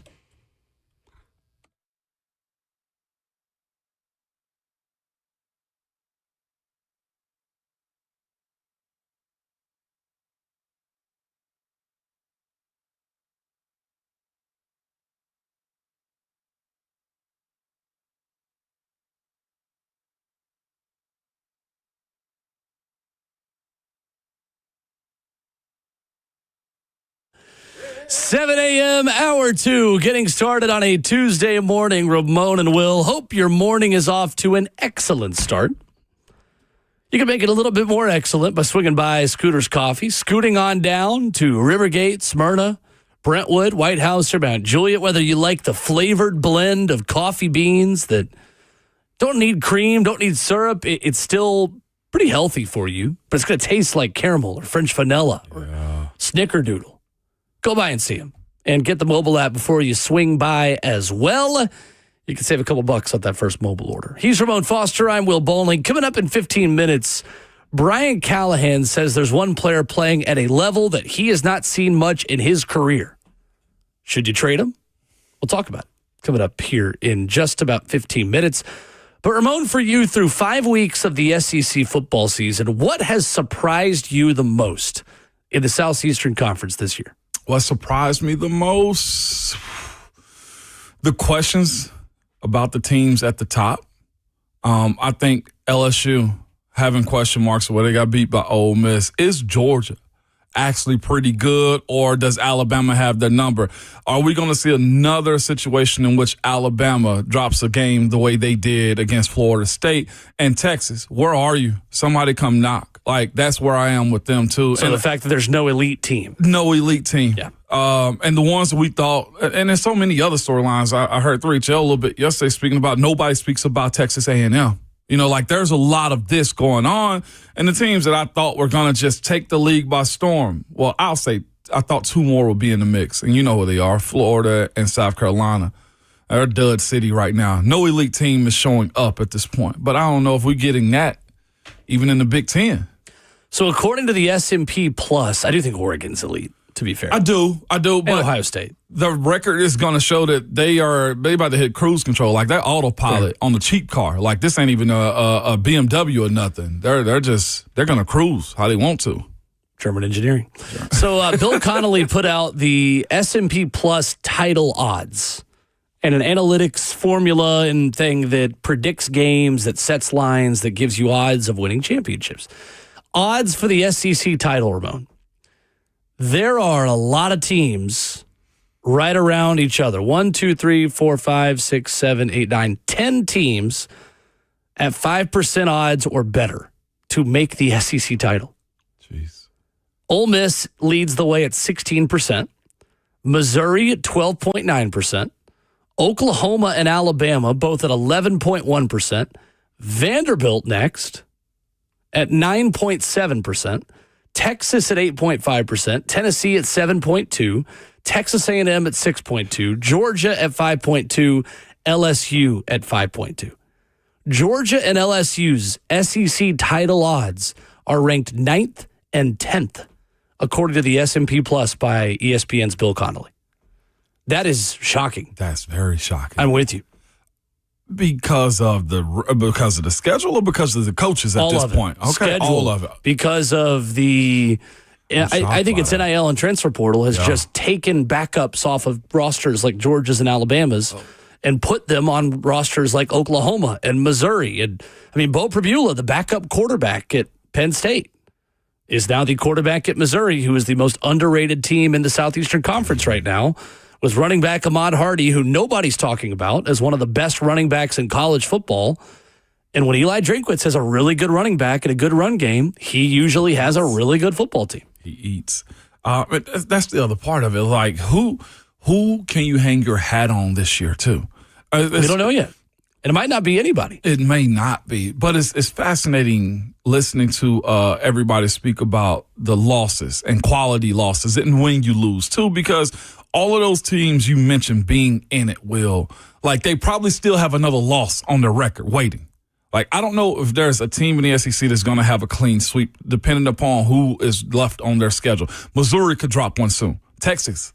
Seven a.m. hour 2, getting started on a Tuesday morning. Ramon and Will, hope your morning is off to an excellent start. You can make it a little bit more excellent by swinging by Scooter's Coffee, scooting on down to Rivergate, Smyrna, Brentwood, White House, or Mount Juliet. Whether you like the flavored blend of coffee beans that don't need cream, don't need syrup, it's still pretty healthy for you, but it's going to taste like caramel or French vanilla or snickerdoodle. Go by and see him and get the mobile app before you swing by as well. You can save a couple bucks on that first mobile order. He's Ramon Foster. I'm Will Bowling. Coming up in 15 minutes, Brian Callahan says there's one player playing at a level that he has not seen much in his career. Should you trade him? We'll talk about it coming up here in just about 15 minutes. But Ramon, for you, through 5 weeks of the SEC football season, what has surprised you the most in the Southeastern Conference this year? What surprised me the most? The questions about the teams at the top. I think LSU having question marks where they got beat by Ole Miss. Is Georgia actually pretty good, or does Alabama have their number? Are we going to see another situation in which Alabama drops a game the way they did against Florida State? And Texas, where are you? Somebody come knock. Like, that's where I am with them, too. So and the fact that there's no elite team. No elite team. Yeah. And the ones that we thought, and there's so many other storylines. I heard 3HL a little bit yesterday speaking about, nobody speaks about Texas A&M. You know, like, there's a lot of this going on. And the teams that I thought were going to just take the league by storm, well, I'll say I thought 2 more would be in the mix. And you know who they are, Florida and South Carolina. They're a dud city right now. No elite team is showing up at this point. But I don't know if we're getting that even in the Big Ten. So according to the S&P Plus, I do think Oregon's elite, to be fair. I do. But and Ohio State. The record is going to show that they about to hit cruise control. Like, that autopilot on the cheap car. Like, this ain't even a BMW or nothing. They're going to cruise how they want to. German engineering. So Bill Connolly put out the S&P Plus title odds and an analytics formula and thing that predicts games, that sets lines, that gives you odds of winning championships. Odds for the SEC title, Ramon. There are a lot of teams right around each other. 1, 2, 3, 4, 5, 6, 7, 8, 9, 10 teams at 5% odds or better to make the SEC title. Jeez. Ole Miss leads the way at 16%. Missouri at 12.9%. Oklahoma and Alabama both at 11.1%. Vanderbilt next at 9.7%. Texas at 8.5%, Tennessee at 7.2%, Texas A&M at 6.2%, Georgia at 5.2%, LSU at 5.2%. Georgia and LSU's SEC title odds are ranked 9th and 10th, according to the S&P Plus by ESPN's Bill Connolly. That is shocking. That's very shocking. I'm with you. Because of the schedule or because of the coaches at all this point? Okay, schedule, all of it. Because of the, I think it's NIL and transfer portal has just taken backups off of rosters like Georgia's and Alabama's and put them on rosters like Oklahoma and Missouri. And I mean, Bo Pribula, the backup quarterback at Penn State, is now the quarterback at Missouri, who is the most underrated team in the Southeastern Conference right now. Was running back Ahmad Hardy, who nobody's talking about as one of the best running backs in college football, And when Eli Drinkwitz has a really good running back and a good run game, he usually has a really good football team. He eats. That's the other part of it. Like, who can you hang your hat on this year, too? We don't know yet. And it might not be anybody. It may not be. But it's fascinating listening to everybody speak about the losses and quality losses and when you lose, too, because all of those teams you mentioned being in it, Will, like they probably still have another loss on their record waiting. Like, I don't know if there's a team in the SEC that's going to have a clean sweep, depending upon who is left on their schedule. Missouri could drop one soon. Texas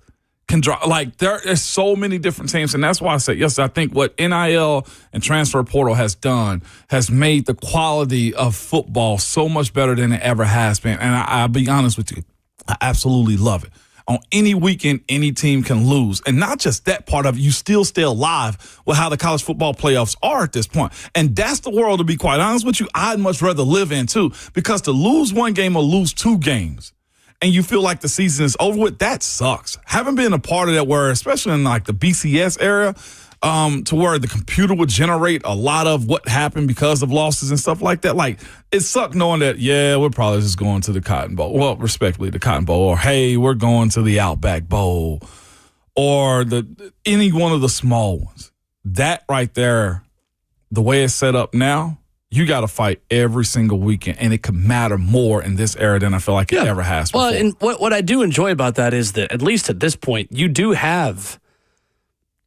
can drop. Like, there's so many different teams, and that's why I said, yes, I think what NIL and transfer portal has done has made the quality of football so much better than it ever has been. And I'll be honest with you, I absolutely love it. On any weekend, any team can lose. And not just that part of it, you still stay alive with how the college football playoffs are at this point. And that's the world, to be quite honest with you, I'd much rather live in, too. Because to lose one game or lose two games and you feel like the season is over with, that sucks. Having been a part of that where, especially in like the BCS era, to where the computer would generate a lot of what happened because of losses and stuff like that. Like, it sucked knowing that, yeah, we're probably just going to the Cotton Bowl. Well, respectfully, the Cotton Bowl. Or, hey, we're going to the Outback Bowl. Or any one of the small ones. That right there, the way it's set up now, you got to fight every single weekend. And it could matter more in this era than I feel like it ever has before. Well, and what I do enjoy about that is that, at least at this point, you do have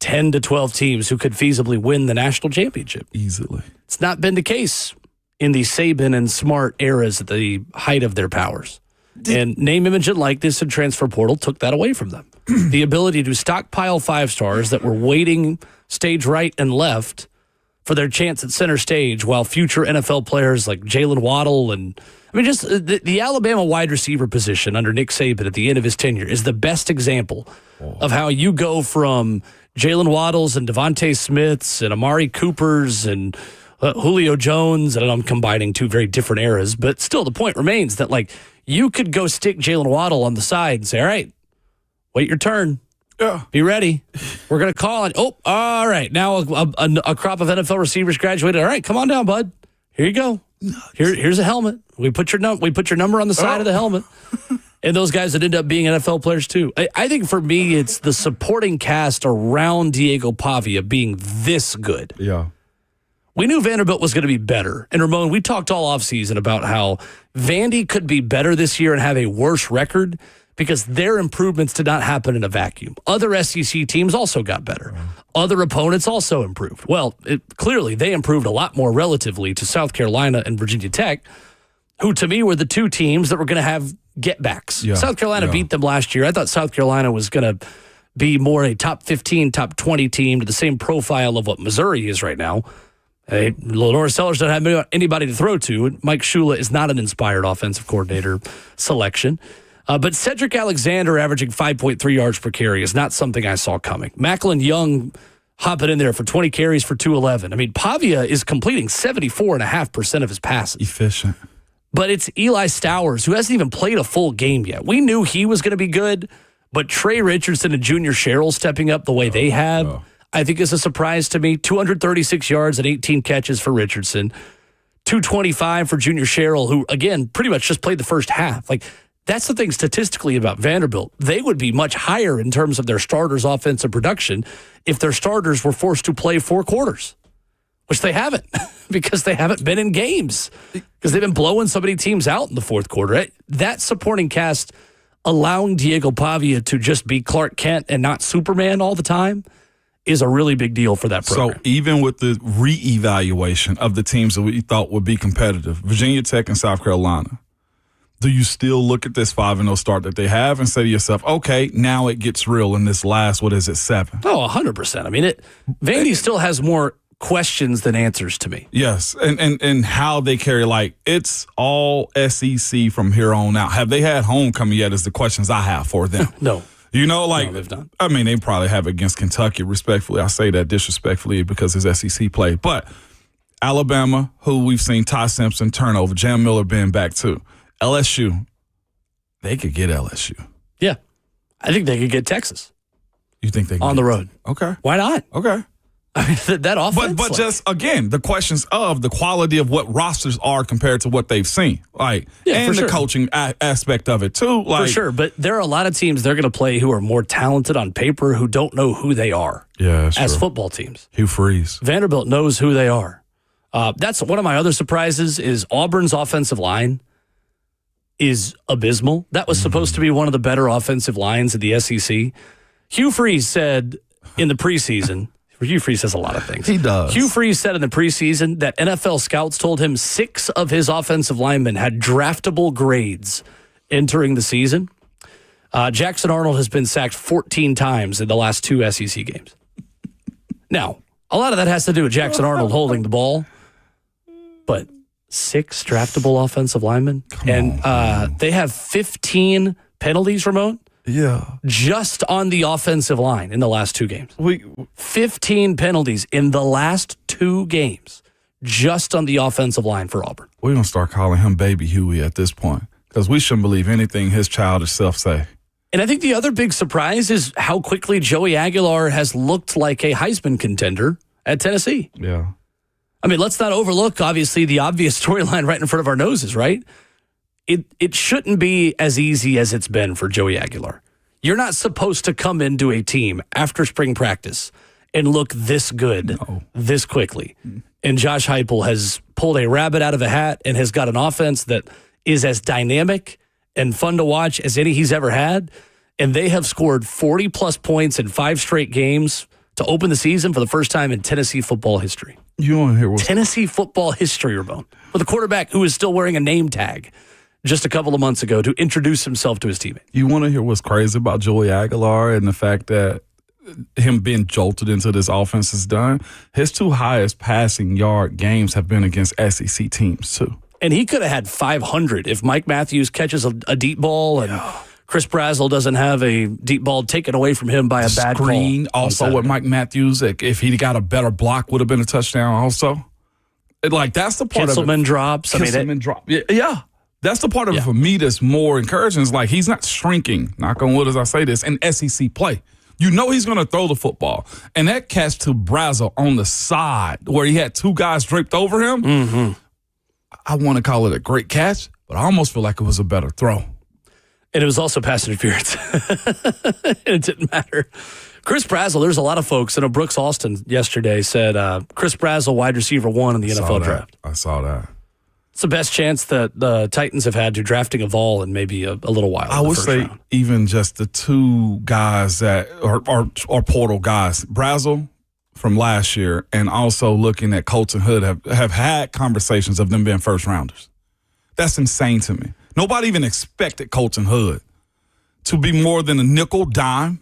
10 to 12 teams who could feasibly win the national championship. Easily. It's not been the case in the Saban and Smart eras at the height of their powers. And name, image, and likeness and transfer portal took that away from them. The ability to stockpile 5-stars that were waiting stage right and left for their chance at center stage, while future NFL players like Jalen Waddle and, I mean, just the Alabama wide receiver position under Nick Saban at the end of his tenure is the best example of how you go from Jalen Waddles and Devontae Smiths and Amari Coopers and Julio Jones, and I'm combining two very different eras, but still the point remains that, like, you could go stick Jalen Waddle on the side and say, all right, wait your turn. Yeah. Be ready. We're going to call it. Oh, all right. Now a crop of NFL receivers graduated. All right, come on down, bud. Here you go. Here's a helmet. We put your number on the side of the helmet. And those guys that end up being NFL players, too. I think for me, it's the supporting cast around Diego Pavia being this good. Yeah. We knew Vanderbilt was going to be better. And, Ramon, we talked all offseason about how Vandy could be better this year and have a worse record because their improvements did not happen in a vacuum. Other SEC teams also got better. Other opponents also improved. Well, clearly they improved a lot more relatively to South Carolina and Virginia Tech, who to me were the two teams that were going to have get-backs. Yeah, South Carolina beat them last year. I thought South Carolina was going to be more a top 15, top 20 team to the same profile of what Missouri is right now. Lenore Sellers doesn't have anybody to throw to. Mike Shula is not an inspired offensive coordinator selection. But Cedric Alexander averaging 5.3 yards per carry is not something I saw coming. Macklin Young hopping in there for 20 carries for 211. I mean, Pavia is completing 74.5% of his passes. Efficient. But it's Eli Stowers, who hasn't even played a full game yet. We knew he was going to be good, but Trey Richardson and Junior Sherrill stepping up the way they have, I think is a surprise to me. 236 yards and 18 catches for Richardson. 225 for Junior Sherrill, who, again, pretty much just played the first half. Like, that's the thing statistically about Vanderbilt. They would be much higher in terms of their starters' offensive production if their starters were forced to play 4 quarters, which they haven't because they haven't been in games because they've been blowing so many teams out in the fourth quarter. That supporting cast allowing Diego Pavia to just be Clark Kent and not Superman all the time is a really big deal for that program. So even with the reevaluation of the teams that we thought would be competitive, Virginia Tech and South Carolina, do you still look at this 5-0 start that they have and say to yourself, okay, now it gets real in this last, 7? Oh, 100%. I mean, Vandy still has more questions than answers to me. Yes, and how they carry, like, it's all SEC from here on out. Have they had homecoming yet is the questions I have for them. No. You know, like, no, they've not. I mean, they probably have against Kentucky, respectfully. I say that disrespectfully because it's SEC play. But Alabama, who we've seen Ty Simpson turnover, Jam Miller being back too. LSU, they could get LSU. Yeah. I think they could get Texas. You think they could on the road. Okay. Why not? Okay. That offense? But just, again, the questions of the quality of what rosters are compared to what they've seen. And the coaching aspect of it, too. For sure, but there are a lot of teams they're going to play who are more talented on paper who don't know who they are as football teams. Hugh Freeze. Vanderbilt knows who they are. That's one of my other surprises is Auburn's offensive line is abysmal. That was supposed to be one of the better offensive lines of the SEC. Hugh Freeze said in the preseason, Hugh Freeze says a lot of things. He does. Hugh Freeze said in the preseason that NFL scouts told him 6 of his offensive linemen had draftable grades entering the season. Jackson Arnold has been sacked 14 times in the last 2 SEC games. Now, a lot of that has to do with Jackson Arnold holding the ball, but 6 draftable offensive linemen. They have 15 penalties, Ramon. Yeah. Just on the offensive line in the last 2 games. 15 penalties in the last 2 games just on the offensive line for Auburn. We're going to start calling him Baby Huey at this point because we shouldn't believe anything his childish self say. And I think the other big surprise is how quickly Joey Aguilar has looked like a Heisman contender at Tennessee. Yeah. I mean, let's not overlook, obviously, the obvious storyline right in front of our noses, right? It shouldn't be as easy as it's been for Joey Aguilar. You're not supposed to come into a team after spring practice and look this good this quickly. And Josh Heupel has pulled a rabbit out of a hat and has got an offense that is as dynamic and fun to watch as any he's ever had. And they have scored 40-plus points in 5 straight games to open the season for the first time in Tennessee football history. You want to hear what Tennessee football history, Ramon, with a quarterback who is still wearing a name tag just a couple of months ago to introduce himself to his teammate. You want to hear what's crazy about Joey Aguilar and the fact that him being jolted into this offense is done? His 2 highest passing yard games have been against SEC teams, too. And he could have had 500 if Mike Matthews catches a deep ball and Chris Brazzell doesn't have a deep ball taken away from him by a bad screen. call. Also, with Mike Matthews, if he got a better block, would have been a touchdown also. That's the part Kinselman of it. drops. Kinselman drop. Yeah. That's the part of it for me that's more encouraging. Is like he's not shrinking, knock on wood as I say this, in SEC play. You know he's going to throw the football. And that catch to Brazzell on the side where he had 2 guys draped over him, I want to call it a great catch, but I almost feel like it was a better throw. And it was also pass interference. It didn't matter. Chris Brazzell, there's a lot of folks. I know Brooks Austin yesterday said Chris Brazzell, wide receiver 1 in the NFL draft. I saw that. It's the best chance that the Titans have had to drafting a Vol in maybe a little while. I would say round. Even just the 2 guys that are portal guys, Brazzell from last year, and also looking at Colton Hood have had conversations of them being first rounders. That's insane to me. Nobody even expected Colton Hood to be more than a nickel dime.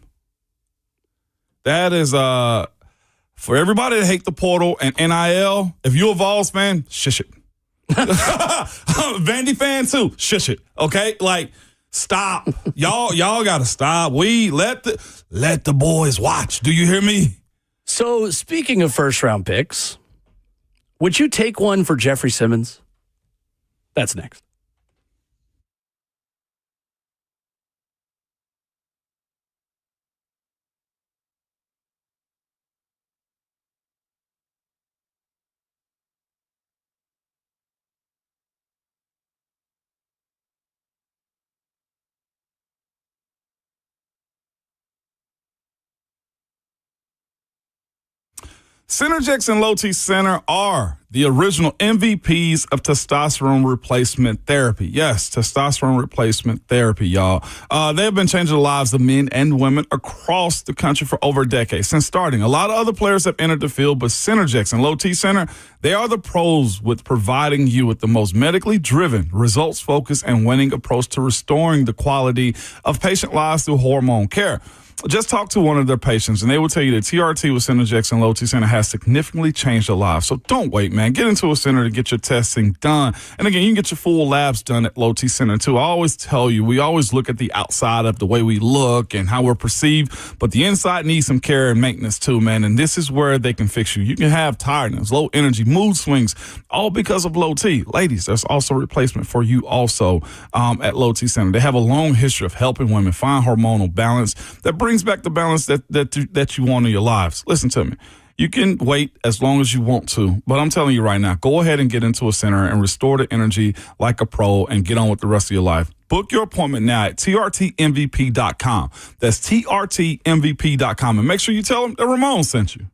That is for everybody that hate the portal and NIL. If you're a Vols fan, shush it. Vandy fan too, shush it. Okay, stop. y'all gotta stop. We let the boys watch. Do you hear me? So speaking of first round picks, would you take one for Jeffrey Simmons? That's next. Synergex and Low T Center are the original MVPs of testosterone replacement therapy. Yes, testosterone replacement therapy, y'all. They have been changing the lives of men and women across the country for over a decade since starting. A lot of other players have entered the field, but Synergex and Low T Center, they are the pros with providing you with the most medically driven, results-focused, and winning approach to restoring the quality of patient lives through hormone care. Just talk to one of their patients, and they will tell you that TRT with Synergex and Low T Center has significantly changed their lives. So don't wait, man. Get into a center to get your testing done. And again, you can get your full labs done at Low T Center, too. I always tell you, we always look at the outside of the way we look and how we're perceived, but the inside needs some care and maintenance, too, man. And this is where they can fix you. You can have tiredness, low energy, mood swings, all because of Low T. Ladies, there's also a replacement for you also at Low T Center. They have a long history of helping women find hormonal balance that brings back the balance that you want in your lives. Listen to me. You can wait as long as you want to, but I'm telling you right now, go ahead and get into a center and restore the energy like a pro and get on with the rest of your life. Book your appointment now at trtmvp.com. That's trtmvp.com. And make sure you tell them that Ramon sent you.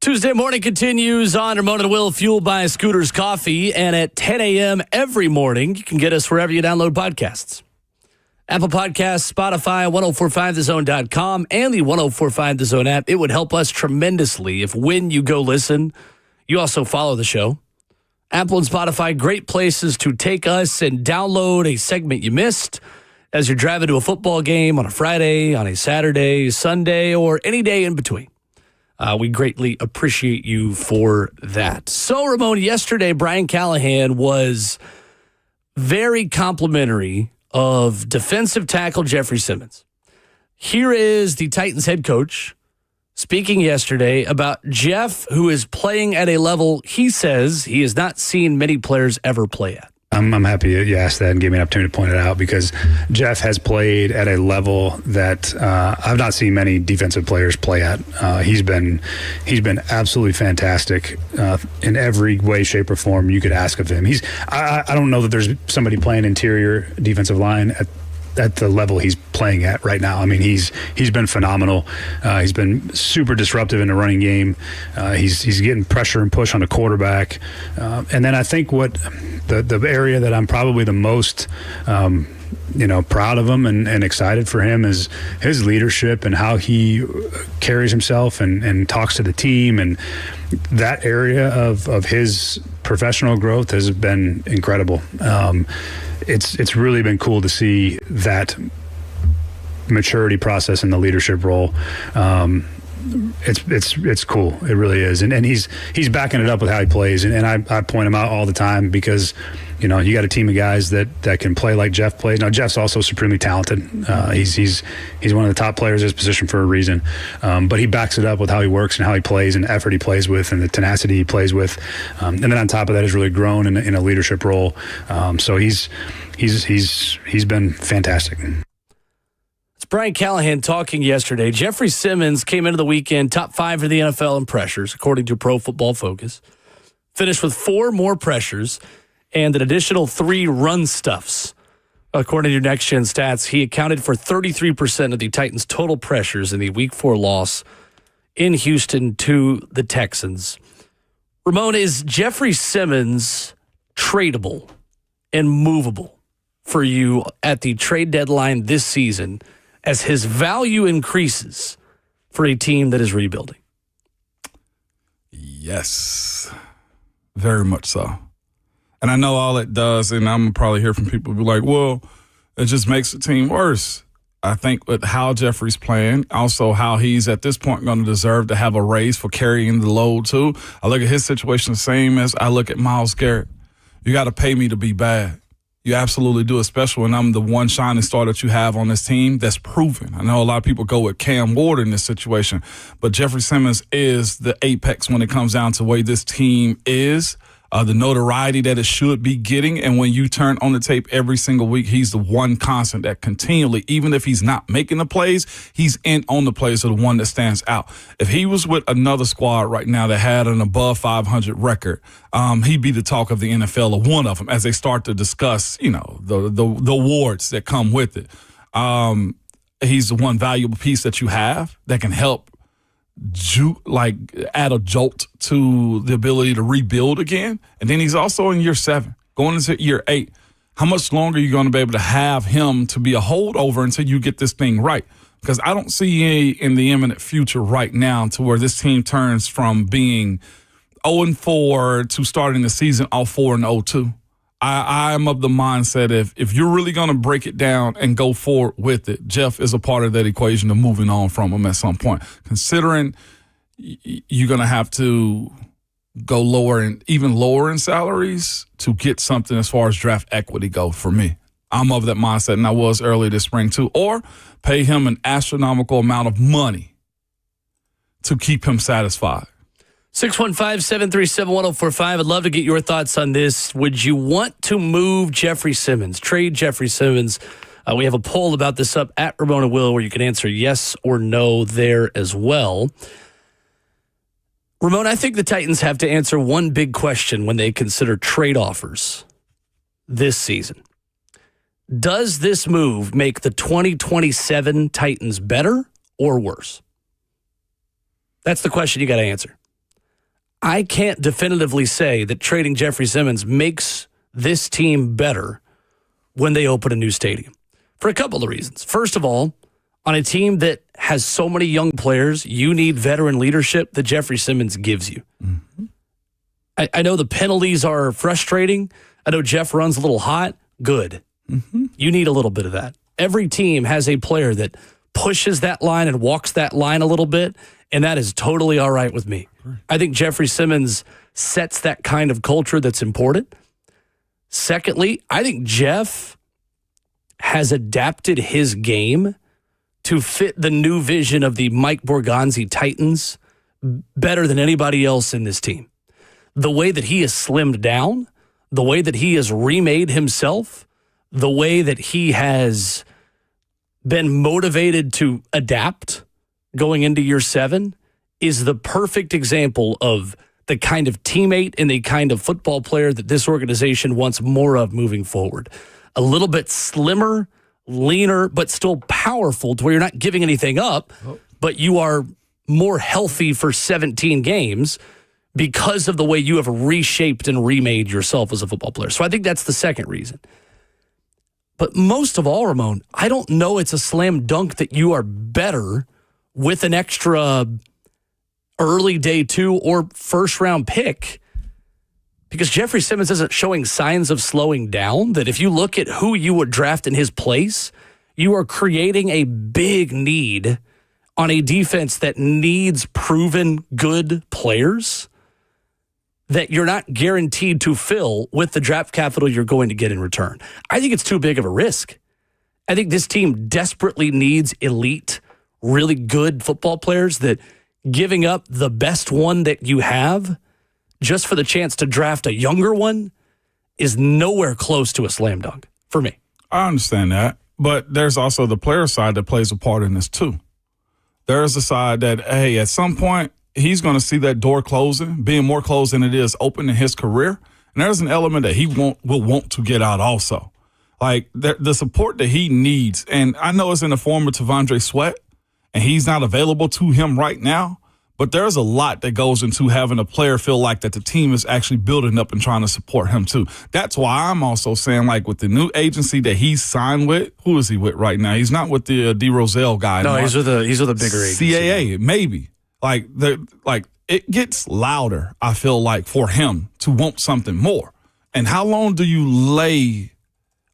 Tuesday morning continues on Ramon and Will, fueled by Scooter's Coffee. And at 10 a.m. every morning, you can get us wherever you download podcasts. Apple Podcasts, Spotify, 1045thezone.com, and the 1045 The Zone app. It would help us tremendously if when you go listen, you also follow the show. Apple and Spotify, great places to take us and download a segment you missed as you're driving to a football game on a Friday, on a Saturday, Sunday, or any day in between. We greatly appreciate you for that. So, Ramon, yesterday, Brian Callahan was very complimentary of defensive tackle Jeffrey Simmons. Here is the Titans head coach speaking yesterday about Jeff, who is playing at a level he says he has not seen many players ever play at. I'm happy you asked that and gave me an opportunity to point it out because Jeff has played at a level that I've not seen many defensive players play at. He's been absolutely fantastic in every way, shape, or form you could ask of him. I don't know that there's somebody playing interior defensive line at the level he's playing at right now. I mean, he's been phenomenal. He's been super disruptive in the running game. He's getting pressure and push on the quarterback. And then I think what the area that I'm probably the most proud of him and excited for him is his leadership and how he carries himself and talks to the team. And that area of his professional growth has been incredible. It's really been cool to see that maturity process in the leadership role. It's cool. It really is. And he's backing it up with how he plays. And I point him out all the time because, you got a team of guys that can play like Jeff plays. Now, Jeff's also supremely talented. He's one of the top players in his position for a reason. But he backs it up with how he works and how he plays and the effort he plays with and the tenacity he plays with. And then on top of that, he's really grown in a leadership role. So he's been fantastic. It's Brian Callahan talking yesterday. Jeffrey Simmons came into the weekend top 5 for the NFL in pressures, according to Pro Football Focus. Finished with 4 more pressures and an additional 3 run stuffs. According to Next Gen Stats, he accounted for 33% of the Titans' total pressures in the Week 4 loss in Houston to the Texans. Ramon, is Jeffrey Simmons tradable and movable for you at the trade deadline this season as his value increases for a team that is rebuilding? Yes, very much so. And I know all it does, and I'm probably hear from people who be like, well, it just makes the team worse. I think with how Jeffrey's playing, also how he's at this point going to deserve to have a raise for carrying the load too. I look at his situation the same as I look at Myles Garrett. You got to pay me to be bad. You absolutely do, especially when I'm the one shining star that you have on this team that's proven. I know a lot of people go with Cam Ward in this situation, but Jeffrey Simmons is the apex when it comes down to the way this team is, the notoriety that it should be getting. And when you turn on the tape every single week, he's the one constant that continually, even if he's not making the plays, he's in on the plays of the one that stands out. If he was with another squad right now that had an above 500 record, he'd be the talk of the NFL or one of them as they start to discuss, the awards that come with it. He's the one valuable piece that you have that can help add a jolt to the ability to rebuild again. And then he's also in year 7, going into year 8. How much longer are you going to be able to have him to be a holdover until you get this thing right? Because I don't see in the imminent future right now to where this team turns from being 0-4 to starting the season all 4-0-2. I'm of the mindset if you're really going to break it down and go forward with it, Jeff is a part of that equation of moving on from him at some point. Considering you're going to have to go even lower in salaries to get something as far as draft equity go for me. I'm of that mindset, and I was early this spring too. Or pay him an astronomical amount of money to keep him satisfied. 615-737-1045. I'd love to get your thoughts on this. Would you want to move Jeffrey Simmons, trade Jeffrey Simmons? We have a poll about this up at Ramon and Will where you can answer yes or no there as well. Ramon, I think the Titans have to answer one big question when they consider trade offers this season. Does this move make the 2027 Titans better or worse? That's the question you got to answer. I can't definitively say that trading Jeffrey Simmons makes this team better when they open a new stadium for a couple of reasons. First of all, on a team that has so many young players, you need veteran leadership that Jeffrey Simmons gives you. Mm-hmm. I know the penalties are frustrating. I know Jeff runs a little hot. Good. Mm-hmm. You need a little bit of that. Every team has a player that pushes that line and walks that line a little bit, and that is totally all right with me. I think Jeffrey Simmons sets that kind of culture that's important. Secondly, I think Jeff has adapted his game to fit the new vision of the Mike Borgonzi Titans better than anybody else in this team. The way that he has slimmed down, the way that he has remade himself, the way that he has been motivated to adapt going into year 7 is the perfect example of the kind of teammate and the kind of football player that this organization wants more of moving forward. A little bit slimmer, leaner, but still powerful to where you're not giving anything up, but you are more healthy for 17 games because of the way you have reshaped and remade yourself as a football player. So I think that's the second reason. But most of all, Ramon, I don't know it's a slam dunk that you are better with an extra early day 2 or first round pick, because Jeffrey Simmons isn't showing signs of slowing down. That if you look at who you would draft in his place, you are creating a big need on a defense that needs proven good players that you're not guaranteed to fill with the draft capital you're going to get in return. I think it's too big of a risk. I think this team desperately needs elite, really good football players that giving up the best one that you have just for the chance to draft a younger one is nowhere close to a slam dunk for me. I understand that, but there's also the player side that plays a part in this too. There's a side that, hey, at some point, he's going to see that door closing, being more closed than it is open in his career. And there's an element that he will want to get out also. Like the support that he needs. And I know it's in the form of T'Vondre Sweat, and he's not available to him right now. But there's a lot that goes into having a player feel like that the team is actually building up and trying to support him too. That's why I'm also saying, like, with the new agency that he's signed with, who is he with right now? He's not with the D. Roselle guy. No, he's with a bigger agency. CAA, maybe. Like it gets louder, I feel like, for him to want something more. And how long do you lay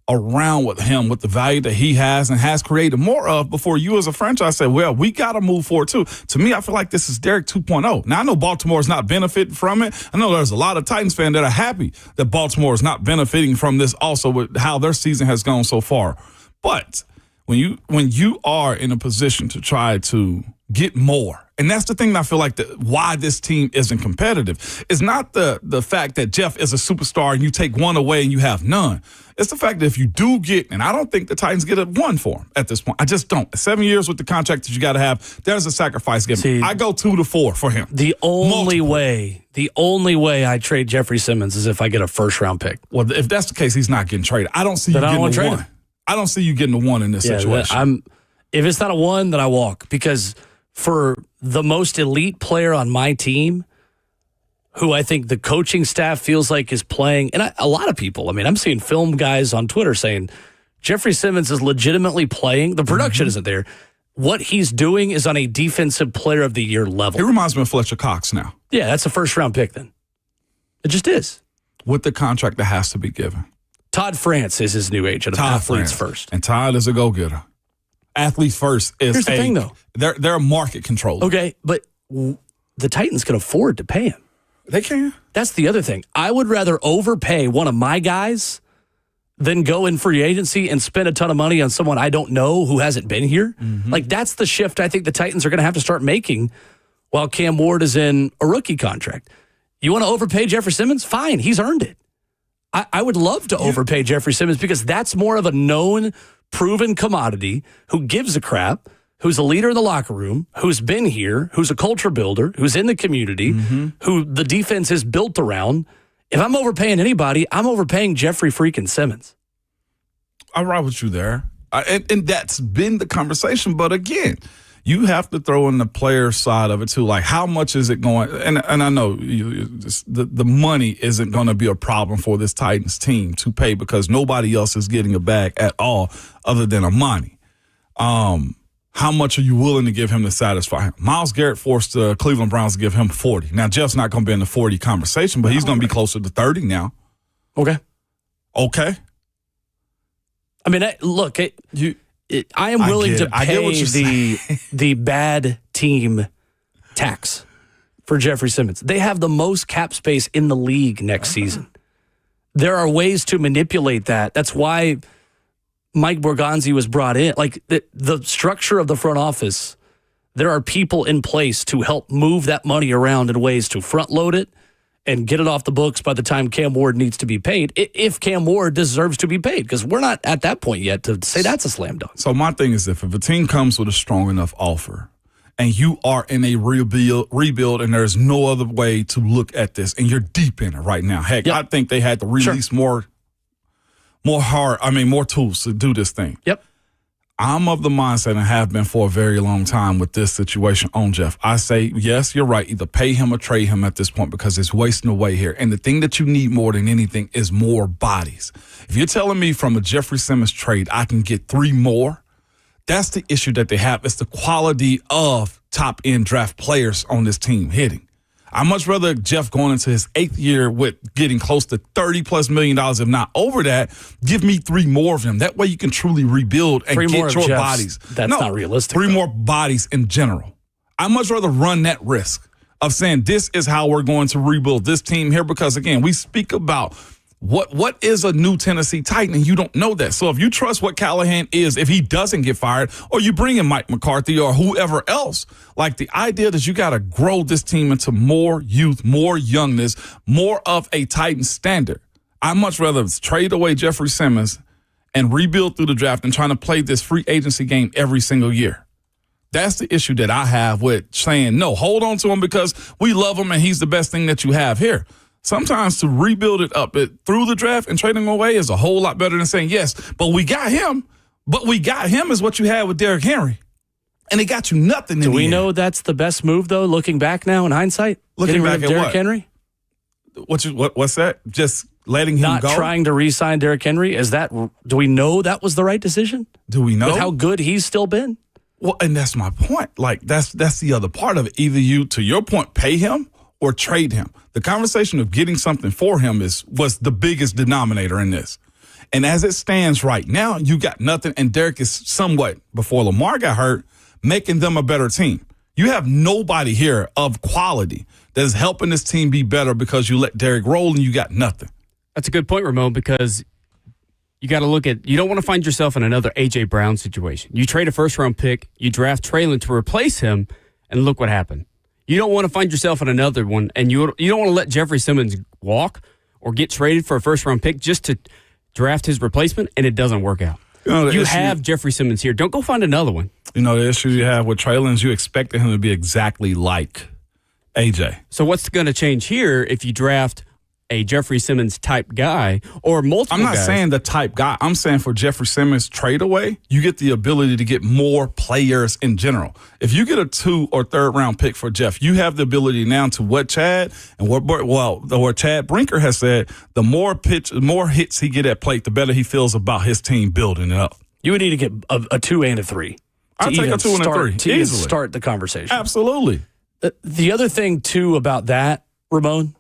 around with him with the value that he has and has created more of before you as a franchise say, well, we got to move forward too? To me, I feel like this is Derek 2.0. Now, I know Baltimore is not benefiting from it. I know there's a lot of Titans fans that are happy that Baltimore is not benefiting from this also with how their season has gone so far. But when you are in a position to try to get more, and that's the thing that I feel like why this team isn't competitive. It's not the fact that Jeff is a superstar and you take one away and you have none. It's the fact that if you do get, and I don't think the Titans get a one for him at this point. I just don't. 7 years with the contract that you got to have, there's a sacrifice given. See, I go 2 to 4 for him. The only way I trade Jeffrey Simmons is if I get a first-round pick. Well, if that's the case, he's not getting traded. I don't see you getting a one. I don't see you getting a one in this situation. If it's not a one, then I walk, because for the most elite player on my team, who I think the coaching staff feels like is playing, and a lot of people, I mean, I'm seeing film guys on Twitter saying Jeffrey Simmons is legitimately playing. The production isn't there. What he's doing is on a defensive player of the year level. He reminds me of Fletcher Cox now. Yeah, that's a first-round pick then. It just is. With the contract that has to be given. Todd France is his new agent of Athletes First. And Todd is a go-getter. Athletes First is Here's the thing, though. They're a market controller. Okay, but the Titans can afford to pay him. They can. That's the other thing. I would rather overpay one of my guys than go in free agency and spend a ton of money on someone I don't know who hasn't been here. Mm-hmm. Like, that's the shift I think the Titans are going to have to start making while Cam Ward is in a rookie contract. You want to overpay Jeffrey Simmons? Fine. He's earned it. I would love to overpay Jeffrey Simmons because that's more of a known, proven commodity who gives a crap, who's a leader in the locker room, who's been here, who's a culture builder, who's in the community, who the defense is built around. If I'm overpaying anybody, I'm overpaying Jeffrey freaking Simmons. I ride with you there. And that's been the conversation. But again, you have to throw in the player side of it too. Like, how much is it going? And I know the money isn't going to be a problem for this Titans team to pay because nobody else is getting a bag at all other than Amani. How much are you willing to give him to satisfy him? Myles Garrett forced the Cleveland Browns to give him 40. Now, Jeff's not going to be in the 40 conversation, but he's going to be closer to 30 now. Okay. I mean, look, I am willing to pay the bad team tax for Jeffrey Simmons. They have the most cap space in the league next season. There are ways to manipulate that. That's why Mike Borgonzi was brought in. Like the structure of the front office, there are people in place to help move that money around in ways to front load it and get it off the books by the time Cam Ward needs to be paid, if Cam Ward deserves to be paid, because we're not at that point yet to say that's a slam dunk. So my thing is, if a team comes with a strong enough offer and you are in a rebuild and there's no other way to look at this and you're deep in it right now, heck, I think they had to release more tools to do this thing. Yep. I'm of the mindset and have been for a very long time with this situation on Jeff. I say, yes, you're right. Either pay him or trade him at this point because it's wasting away here. And the thing that you need more than anything is more bodies. If you're telling me from a Jeffrey Simmons trade I can get 3 more, that's the issue that they have. It's the quality of top-end draft players on this team hitting. I'd much rather Jeff going into his 8th year with getting close to $30+ million, if not over that. Give me 3 more of them. That way you can truly rebuild and get your bodies. That's not realistic. 3 more bodies in general. I'd much rather run that risk of saying this is how we're going to rebuild this team here because, again, we speak about what is a new Tennessee Titan, and you don't know that. So if you trust what Callahan is, if he doesn't get fired, or you bring in Mike McCarthy or whoever else, like the idea that you got to grow this team into more youth, more youngness, more of a Titan standard. I'd much rather trade away Jeffrey Simmons and rebuild through the draft than trying to play this free agency game every single year. That's the issue that I have with saying, no, hold on to him because we love him and he's the best thing that you have here. Sometimes to rebuild it up through the draft and trading him away is a whole lot better than saying, yes, but we got him. But we got him is what you had with Derrick Henry. And it got you nothing. Do we know that's the best move, though, looking back now in hindsight? Looking back at Derrick Henry? What's that? Just letting him go? Not trying to re-sign Derrick Henry? Do we know that was the right decision? Do we know? With how good he's still been? Well, and that's my point. Like, that's the other part of it. Either you, to your point, pay him or trade him. The conversation of getting something for him was the biggest denominator in this. And as it stands right now, you got nothing. And Derek is somewhat, before Lamar got hurt, making them a better team. You have nobody here of quality that is helping this team be better because you let Derek roll and you got nothing. That's a good point, Ramon, because you got to look at, you don't want to find yourself in another A.J. Brown situation. You trade a first-round pick, you draft Traylon to replace him, and look what happened. You don't want to find yourself in another one, and you don't want to let Jeffrey Simmons walk or get traded for a first-round pick just to draft his replacement, and it doesn't work out. You have Jeffrey Simmons here. Don't go find another one. You know, the issue you have with Traylon is you expected him to be exactly like AJ. So what's going to change here if you draft a Jeffrey Simmons type guy or multiple I'm not guys? saying the type guy. I'm saying for Jeffrey Simmons trade away, you get the ability to get more players in general. If you get a 2 or 3rd round pick for Jeff, you have the ability now to what Chad Brinker has said, the more hits he get at plate, the better he feels about his team building it up. You would need to get a 2 and a 3. I'll take a 2 and a 3 to easily. start the conversation. Absolutely. The other thing, too, about that, Ramon,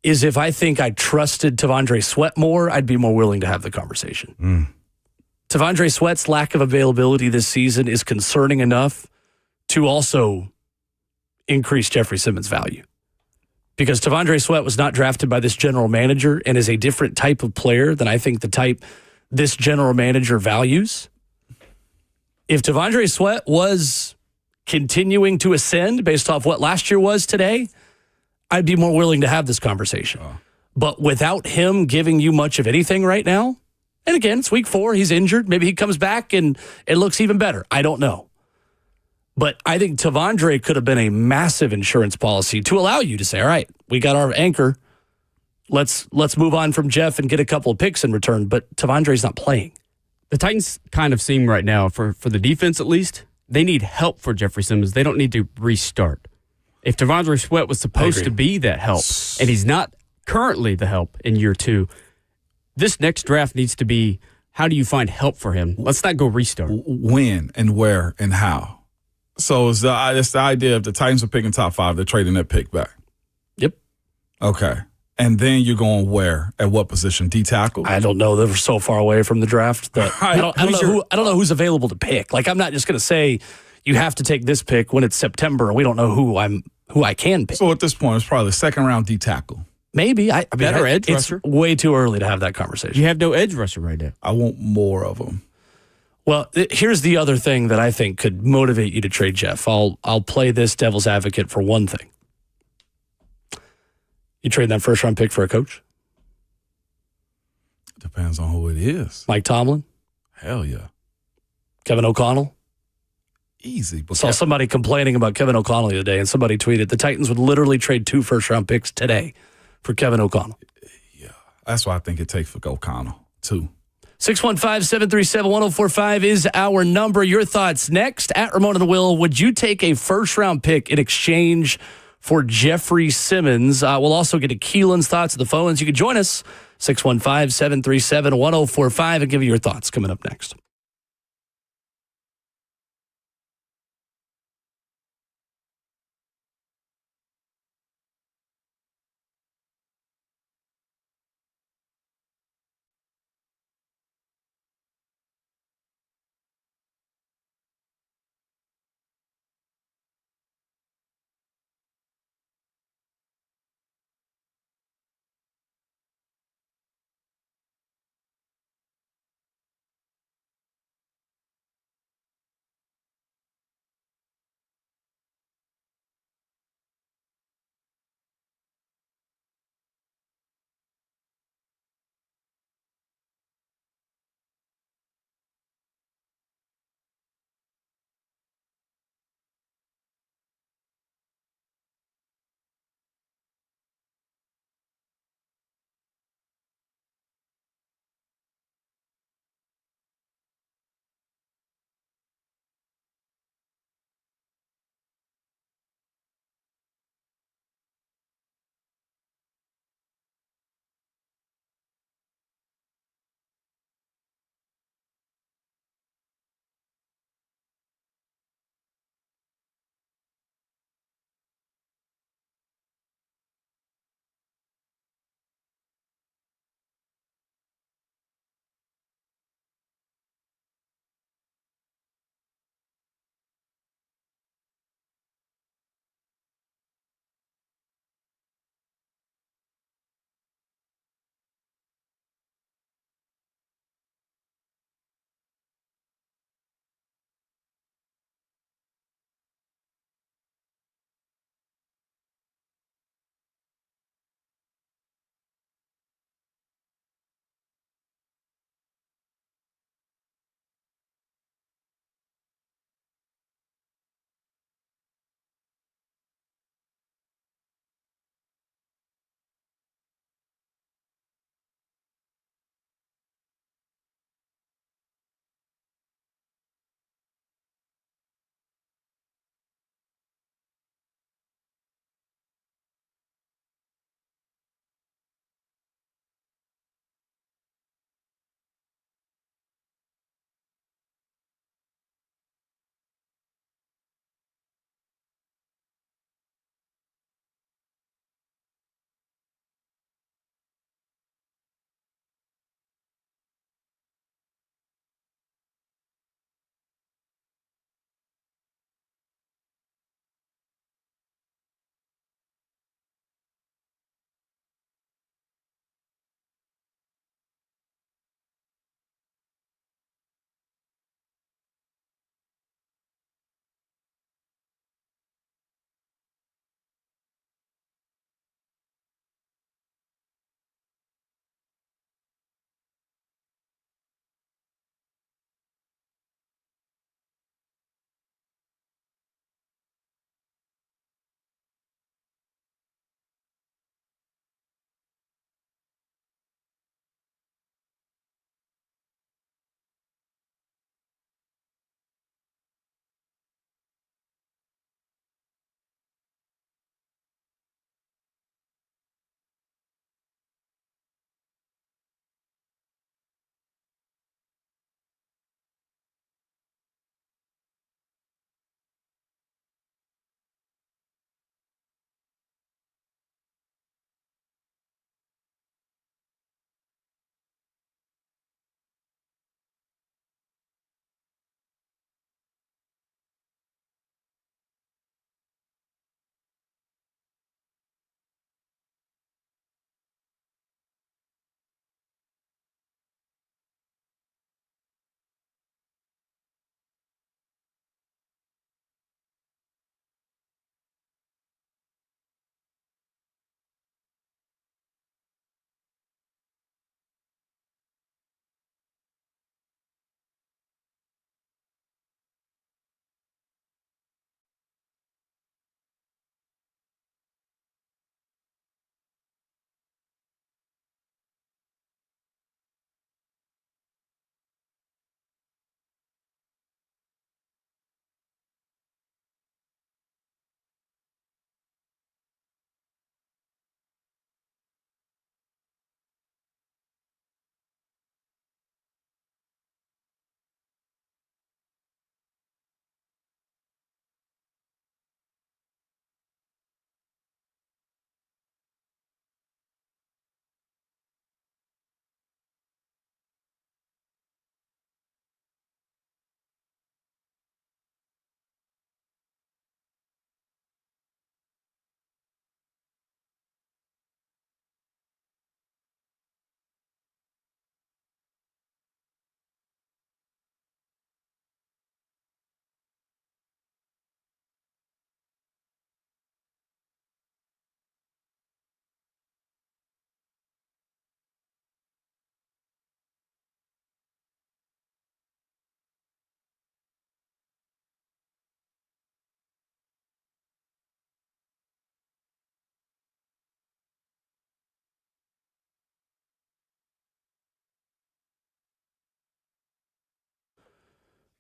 is if I think I trusted T'Vondre Sweat more, I'd be more willing to have the conversation. T'Vondre Sweat's lack of availability this season is concerning enough to also increase Jeffrey Simmons' value. Because T'Vondre Sweat was not drafted by this general manager and is a different type of player than I think the type this general manager values. If T'Vondre Sweat was continuing to ascend based off what last year was today, I'd be more willing to have this conversation. But without him giving you much of anything right now, and again, it's week 4, he's injured. Maybe he comes back and it looks even better. I don't know. But I think T'Vondre could have been a massive insurance policy to allow you to say, all right, we got our anchor. Let's move on from Jeff and get a couple of picks in return. But T'Vondre's not playing. The Titans kind of seem right now, for the defense at least, they need help for Jeffrey Simmons. They don't need to restart. If Devondre Sweat was supposed to be that help, and he's not currently the help in year 2, this next draft needs to be, how do you find help for him? Let's not go restart. When and where and how. So it's the idea if the Titans are picking top 5, they're trading that pick back. Yep. Okay. And then you're going where? At what position? D tackle? I don't know. They're so far away from the draft that I don't know who's available to pick. Like, I'm not just going to say you have to take this pick when it's September and we don't know who I can pick. So at this point, it's probably the second round D tackle. Maybe. I mean, Better edge it's rusher. way too early to have that conversation. You have no edge rusher right now. I want more of them. Well, here's the other thing that I think could motivate you to trade Jeff. I'll play this devil's advocate for one thing. You trade that first round pick for a coach? Depends on who it is. Mike Tomlin? Hell yeah. Kevin O'Connell? Easy. But Saw somebody complaining about Kevin O'Connell the other day, and somebody tweeted the Titans would literally trade 2 first-round picks today for Kevin O'Connell. Yeah, that's what I think it takes for O'Connell, too. 615-737-1045 is our number. Your thoughts next. At Ramon and Will, would you take a first-round pick in exchange for Jeffrey Simmons? We'll also get to Keelan's thoughts of the phones. You can join us, 615-737-1045, and give you your thoughts coming up next.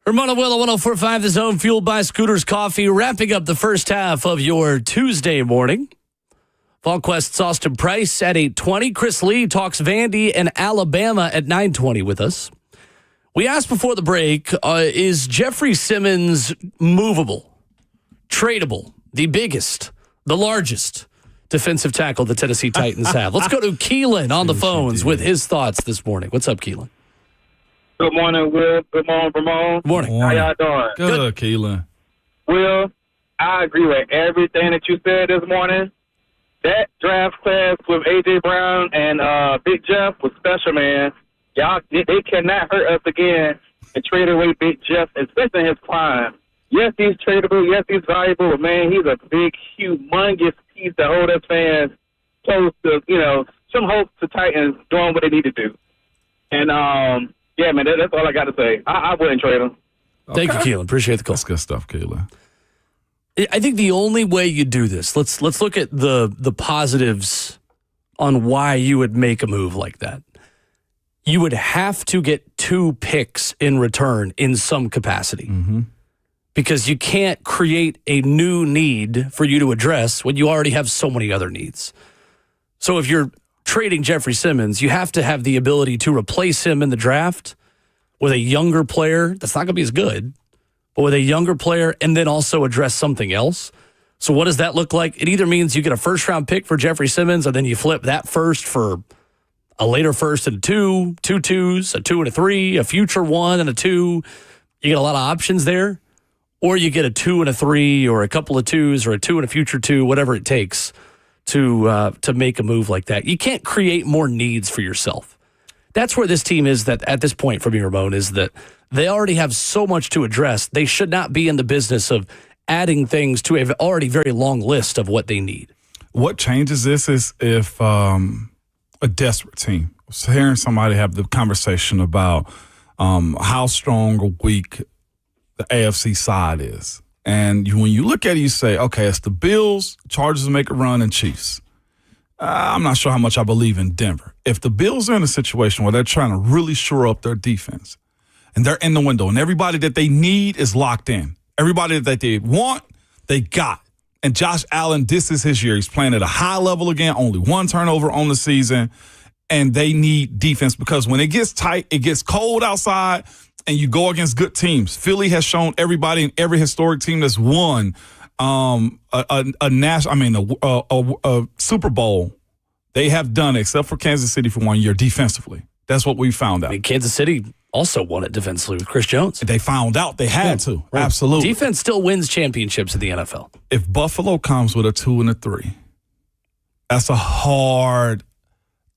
Ramon and Will at 104.5 The Zone, fueled by Scooters Coffee, wrapping up the first half of your Tuesday morning. VolQuest's Austin Price at 8:20. Chris Lee talks Vandy and Alabama at 9:20 with us. We asked before the break, is Jeffrey Simmons movable, tradable, the biggest, the largest defensive tackle the Tennessee Titans have? Let's go to Keelan on the phones with his thoughts this morning. What's up, Keelan? Good morning, Will. Good morning, Ramon. Good morning. How y'all doing? Good, Keelan. Will, I agree with everything that you said this morning. That draft class with A.J. Brown and Big Jeff was special, man. Y'all, they cannot hurt us again and trade away Big Jeff, especially in his prime. Yes, he's tradable. Yes, he's valuable. But, man, he's a big, humongous piece that hold us fans close to, some hope to Titans doing what they need to do. And, yeah, man, that's all I got to say. I wouldn't trade him. Thank you, Keelan. Appreciate the call. That's good stuff, Keelan. I think the only way you do this, let's look at the positives on why you would make a move like that. You would have to get 2 picks in return in some capacity. Mm-hmm. Because you can't create a new need for you to address when you already have so many other needs. So if you're trading Jeffrey Simmons, you have to have the ability to replace him in the draft with a younger player that's not going to be as good, but with a younger player and then also address something else. So what does that look like? It either means you get a first-round pick for Jeffrey Simmons and then you flip that first for a later first and a 2, 2 2s, a 2 and a 3, a future 1 and a 2. You get a lot of options there. Or you get a 2 and a 3 or a couple of 2s or a 2 and a future 2, whatever it takes to make a move like that. You can't create more needs for yourself. That's where this team is that at this point for me, Ramon, is that they already have so much to address. They should not be in the business of adding things to a already very long list of what they need. What changes this is if a desperate team. I was hearing somebody have the conversation about how strong or weak the AFC side is. And when you look at it, you say, okay, it's the Bills, Chargers make a run, and Chiefs. I'm not sure how much I believe in Denver. If the Bills are in a situation where they're trying to really shore up their defense and they're in the window and everybody that they need is locked in, everybody that they want, they got. And Josh Allen, this is his year. He's playing at a high level again, only 1 turnover on the season, and they need defense because when it gets tight, it gets cold outside, and you go against good teams. Philly has shown everybody in every historic team that's won a Super Bowl. They have done it, except for Kansas City for 1 year defensively. That's what we found out. I mean, Kansas City also won it defensively with Chris Jones. They found out they had to. Right. Absolutely. Defense still wins championships in the NFL. If Buffalo comes with a 2 and a 3, that's a hard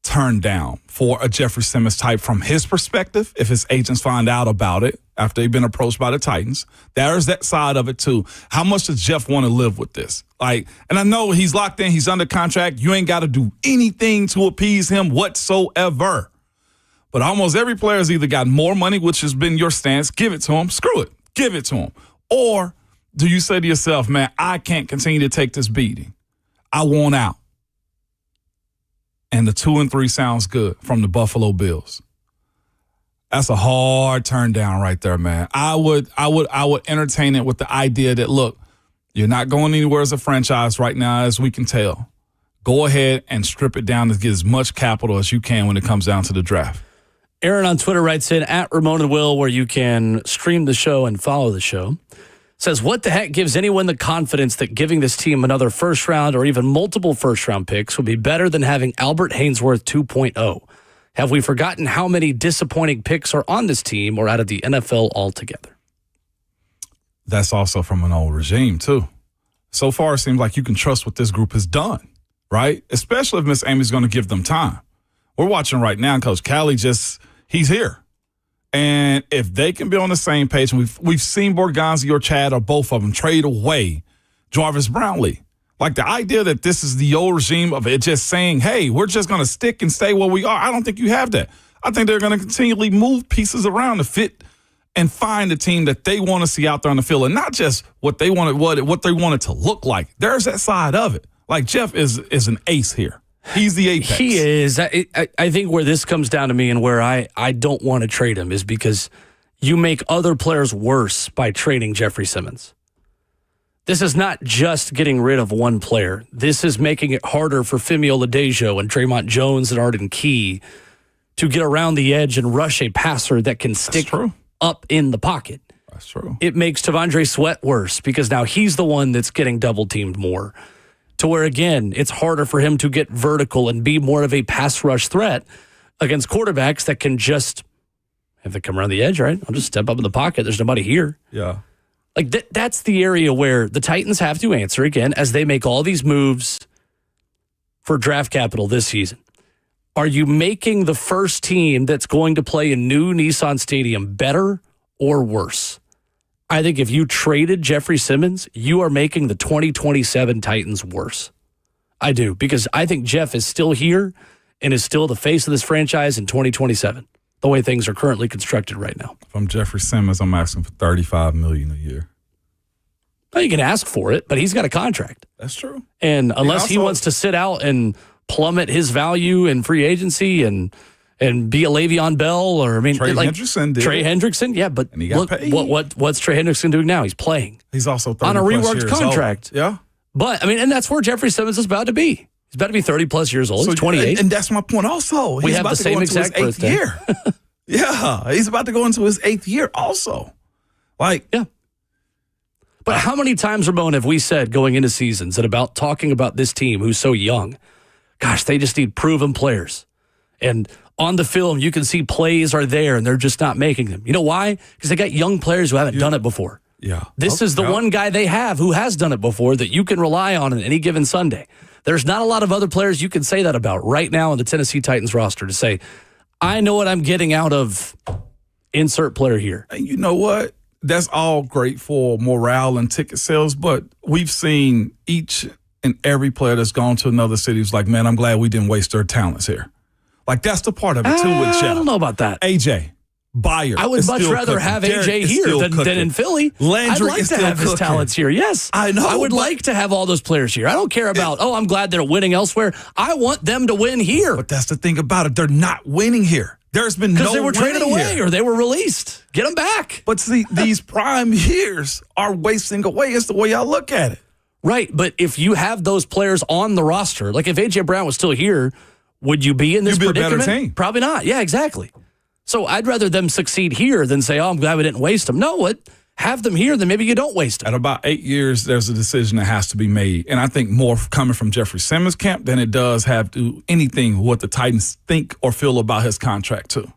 turn down for a Jeffrey Simmons type from his perspective. If his agents find out about it after they've been approached by the Titans, there's that side of it too. How much does Jeff want to live with this? And I know he's locked in, he's under contract. You ain't got to do anything to appease him whatsoever. But almost every player has either got more money, which has been your stance, give it to him, screw it, give it to him. Or do you say to yourself, man, I can't continue to take this beating. I want out. And the 2 and 3 sounds good from the Buffalo Bills. That's a hard turn down right there, man. I would entertain it with the idea that, look, you're not going anywhere as a franchise right now, as we can tell. Go ahead and strip it down to get as much capital as you can when it comes down to the draft. Aaron on Twitter writes in, at Ramon and Will, where you can stream the show and follow the show. Says, what the heck gives anyone the confidence that giving this team another first round or even multiple first round picks would be better than having Albert Haynesworth 2.0? Have we forgotten how many disappointing picks are on this team or out of the NFL altogether? That's also from an old regime, too. So far, it seems like you can trust what this group has done, right? Especially if Miss Amy's going to give them time. We're watching right now, Coach Callie he's here. And if they can be on the same page, and we've seen Borgonzi or Chad or both of them trade away Jarvis Brownlee. Like the idea that this is the old regime of it just saying, hey, we're just going to stick and stay where we are. I don't think you have that. I think they're going to continually move pieces around to fit and find the team that they want to see out there on the field, and not just what they wanted, what they wanted to look like. There's that side of it. Like Jeff is an ace here. He's the apex. He is. I think where this comes down to me and where I don't want to trade him is because you make other players worse by trading Jeffrey Simmons. This is not just getting rid of one player. This is making it harder for Femi Oladipo and Draymond Jones and Arden Key to get around the edge and rush a passer that can stick up in the pocket. That's true. It makes Tavondre Sweat worse because now he's the one that's getting double-teamed more. To where, again, it's harder for him to get vertical and be more of a pass rush threat against quarterbacks that can just, if they come around the edge, right, I'll just step up in the pocket. There's nobody here. Yeah. Like, that's the area where the Titans have to answer, again, as they make all these moves for draft capital this season. Are you making the first team that's going to play in new Nissan Stadium better or worse? I think if you traded Jeffrey Simmons, you are making the 2027 Titans worse. I do, because I think Jeff is still here and is still the face of this franchise in 2027, the way things are currently constructed right now. If I'm Jeffrey Simmons, I'm asking for $35 million a year. Well, you can ask for it, but he's got a contract. That's true. And unless he wants to sit out and plummet his value in free agency and be a Le'Veon Bell, or I mean, Trey Hendrickson did. Trey Hendrickson, yeah, but and he got paid. What's Trey Hendrickson doing now? He's playing. He's also 30 on a reworked contract. Old. Yeah, but I mean, and that's where Jeffrey Simmons is about to be. He's about to be 30 plus years old. He's 28, and that's my point. Also, we have the same exact birthday. Year. Yeah, he's about to go into his 8th year. Also, yeah. But how many times, Ramon, have we said going into seasons and about talking about this team who's so young? Gosh, they just need proven players. And on the film, you can see plays are there, and they're just not making them. You know why? Because they got young players who haven't done it before. Yeah. This is the one guy they have who has done it before that you can rely on any given Sunday. There's not a lot of other players you can say that about right now in the Tennessee Titans roster to say, I know what I'm getting out of insert player here. And you know what? That's all great for morale and ticket sales, but we've seen each and every player that's gone to another city who's like, man, I'm glad we didn't waste their talents here. Like, that's the part of it, too, with Jeff. I don't know about that. AJ, Bayer. I would much rather have AJ here than in Philly. Landry I'd like to have his talents here, yes. I know. I would like to have all those players here. I don't care about, I'm glad they're winning elsewhere. I want them to win here. But that's the thing about it. They're not winning here. There's been no because they were traded away here. Or they were released. Get them back. But see, these prime years are wasting away. It's the way I look at it. Right, but if you have those players on the roster, like if A.J. Brown was still here, would you be in this predicament? You'd be a better team. Probably not. Yeah, exactly. So I'd rather them succeed here than say, I'm glad we didn't waste them. No, what? Have them here, then maybe you don't waste them. At about 8 years, there's a decision that has to be made. And I think more coming from Jeffrey Simmons' camp than it does have to anything what the Titans think or feel about his contract, too.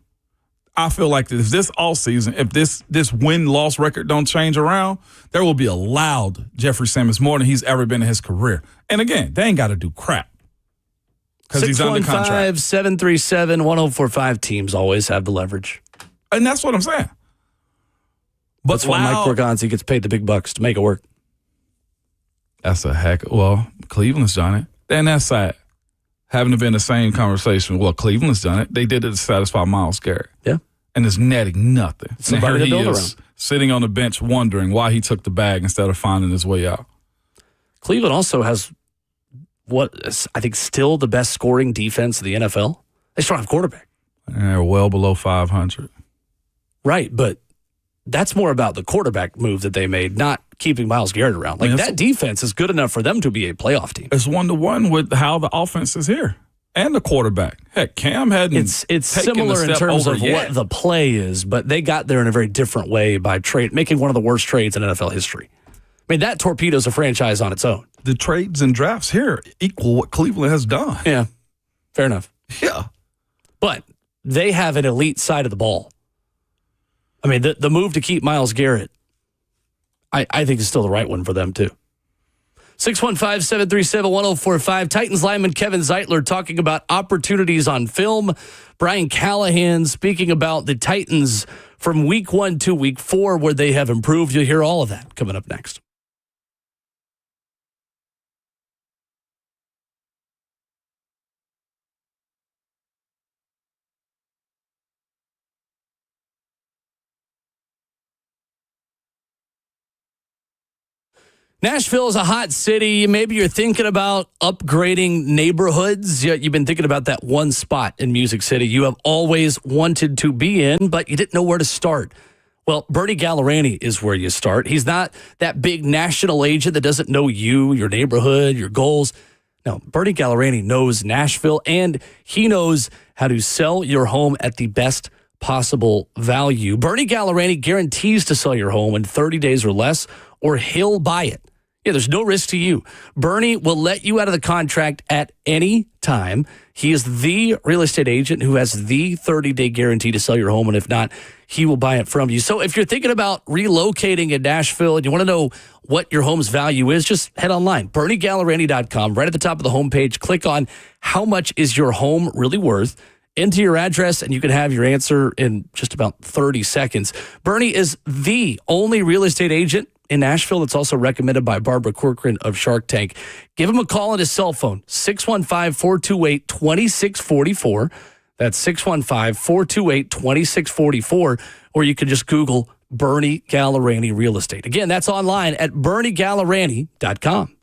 I feel like if this offseason, if this win-loss record don't change around, there will be a loud Jeffrey Simmons more than he's ever been in his career. And again, they ain't got to do crap because he's under contract. 615-737-1045 teams always have the leverage. And that's what I'm saying. But that's why Mike Borgonzi gets paid the big bucks to make it work. That's a heck. Well, Cleveland's done it. And that's sad. Having to be in the same conversation. Well, Cleveland's done it. They did it to satisfy Myles Garrett. Yeah. And it's netting nothing. Somebody to build around. Sitting on the bench wondering why he took the bag instead of finding his way out. Cleveland also has what is, I think, still the best scoring defense in the NFL. They still have quarterback. And they're well below 500. Right, but that's more about the quarterback move that they made, not keeping Myles Garrett around. Like, that defense is good enough for them to be a playoff team. It's 1-to-1 with how the offense is here and the quarterback. Heck, Cam hadn't. It's similar in terms of what the play is, but they got there in a very different way by making one of the worst trades in NFL history. I mean, that torpedoes a franchise on its own. The trades and drafts here equal what Cleveland has done. Yeah, fair enough. Yeah. But they have an elite side of the ball. I mean, the move to keep Myles Garrett, I think is still the right one for them, too. 615-737-1045. Titans lineman Kevin Zeitler talking about opportunities on film. Brian Callahan speaking about the Titans from week 1 to week 4, where they have improved. You'll hear all of that coming up next. Nashville is a hot city. Maybe you're thinking about upgrading neighborhoods. You've been thinking about that one spot in Music City you have always wanted to be in, but you didn't know where to start. Well, Bernie Gallerani is where you start. He's not that big national agent that doesn't know you, your neighborhood, your goals. No, Bernie Gallerani knows Nashville, and he knows how to sell your home at the best possible value. Bernie Gallerani guarantees to sell your home in 30 days or less, or he'll buy it. Yeah, there's no risk to you. Bernie will let you out of the contract at any time. He is the real estate agent who has the 30-day guarantee to sell your home, and if not, he will buy it from you. So if you're thinking about relocating in Nashville and you want to know what your home's value is, just head online, BernieGallerani.com. Right at the top of the homepage, click on how much is your home really worth. Enter your address, and you can have your answer in just about 30 seconds. Bernie is the only real estate agent in Nashville that's also recommended by Barbara Corcoran of Shark Tank. Give him a call on his cell phone, 615-428-2644. That's 615-428-2644. Or you can just Google Bernie Gallerani Real Estate. Again, that's online at BernieGallerani.com.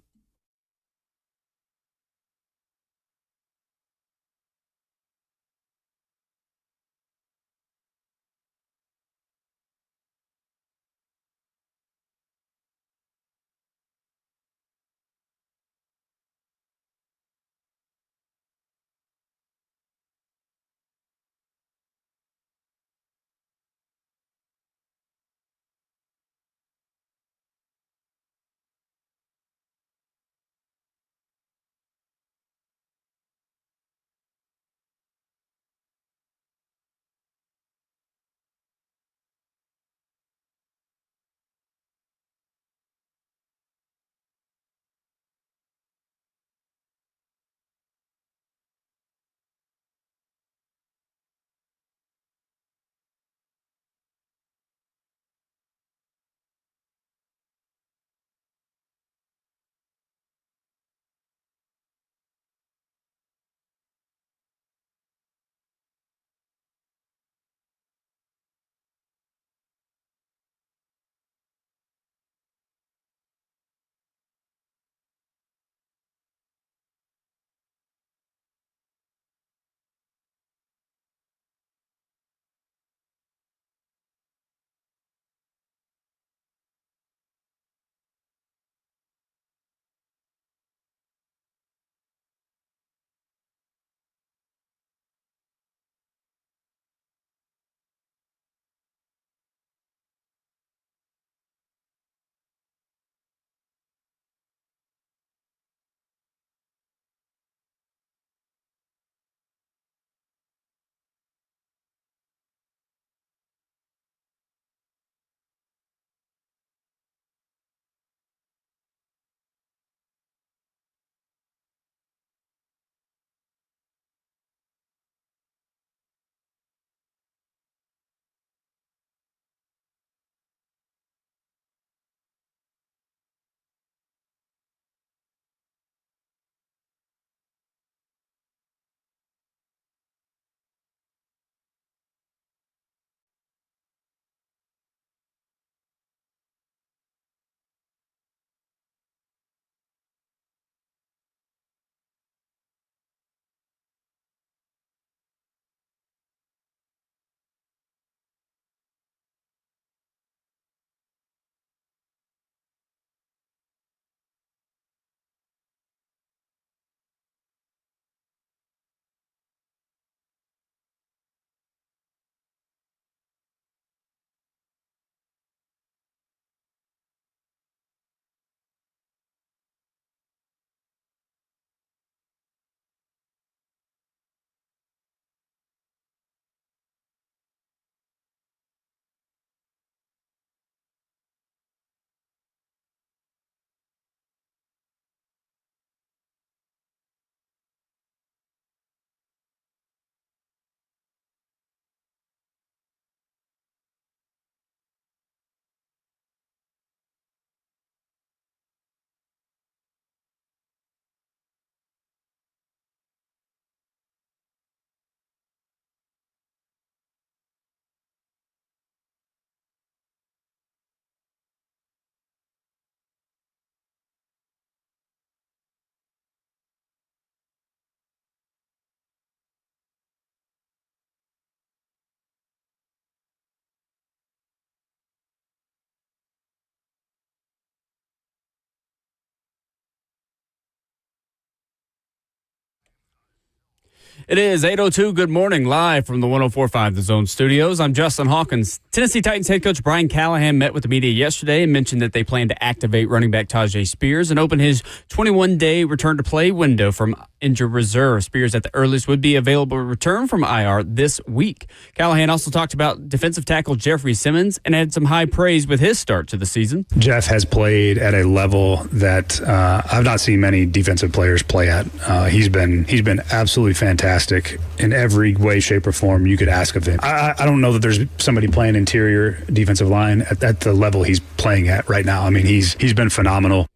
It is 8:02. Good morning, live from the 104.5 The Zone studios. I'm Justin Hawkins. Tennessee Titans head coach Brian Callahan met with the media yesterday and mentioned that they plan to activate running back Tajay Spears and open his 21-day return to play window from injured reserve. Spears at the earliest would be available to return from IR this week. Callahan also talked about defensive tackle Jeffrey Simmons and had some high praise with his start to the season. Jeff has played at a level that I've not seen many defensive players play at. He's been absolutely fantastic in every way, shape, or form you could ask of him. I don't know that there's somebody playing interior defensive line at the level he's playing at right now. I mean, he's been phenomenal.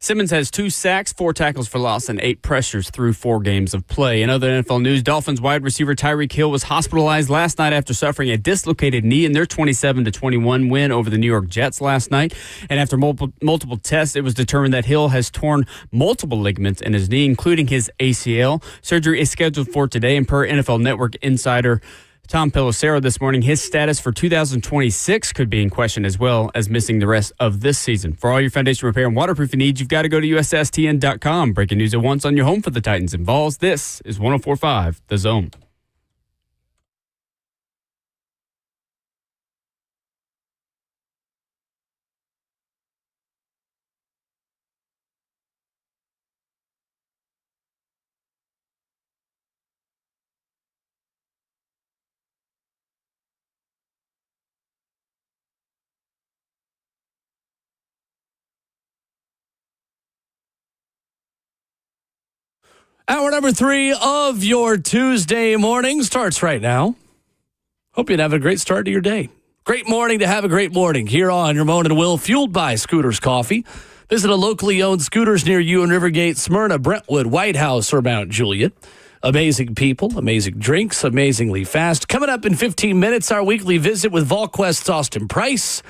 Simmons has 2 sacks, 4 tackles for loss, and 8 pressures through 4 games of play. In other NFL news, Dolphins wide receiver Tyreek Hill was hospitalized last night after suffering a dislocated knee in their 27-21 win over the New York Jets last night. And after multiple tests, it was determined that Hill has torn multiple ligaments in his knee, including his ACL. Surgery is scheduled for today, and per NFL Network insider Tom Pelissero this morning, his status for 2026 could be in question, as well as missing the rest of this season. For all your foundation repair and waterproofing needs, you've got to go to USSTN.com. Breaking news at once on your home for the Titans and Vols. This is 104.5 The Zone. Hour number 3 of your Tuesday morning starts right now. Hope you'd have a great start to your day. Great morning to have a great morning here on Ramon and Will, fueled by Scooters Coffee. Visit a locally owned Scooters near you in Rivergate, Smyrna, Brentwood, White House, or Mount Juliet. Amazing people, amazing drinks, amazingly fast. Coming up in 15 minutes, our weekly visit with VolQuest's Austin Price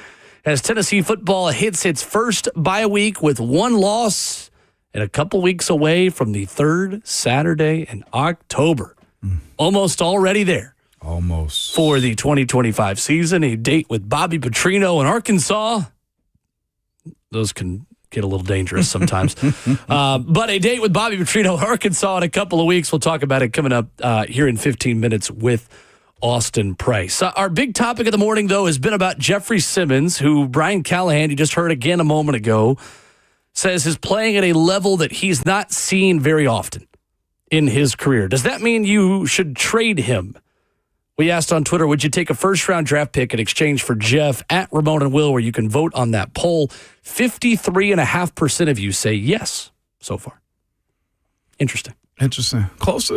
as Tennessee football hits its first bye week with 1 loss and a couple weeks away from the 3rd Saturday in October. Almost already there. Almost. For the 2025 season, a date with Bobby Petrino in Arkansas. Those can get a little dangerous sometimes. But a date with Bobby Petrino, Arkansas in a couple of weeks. We'll talk about it coming up here in 15 minutes with Austin Price. Our big topic of the morning, though, has been about Jeffrey Simmons, who Brian Callahan, you just heard again a moment ago, says is playing at a level that he's not seen very often in his career. Does that mean you should trade him? We asked on Twitter, would you take a first-round draft pick in exchange for Jeff at Ramon and Will, where you can vote on that poll? 53.5% of you say yes so far. Interesting. Close to,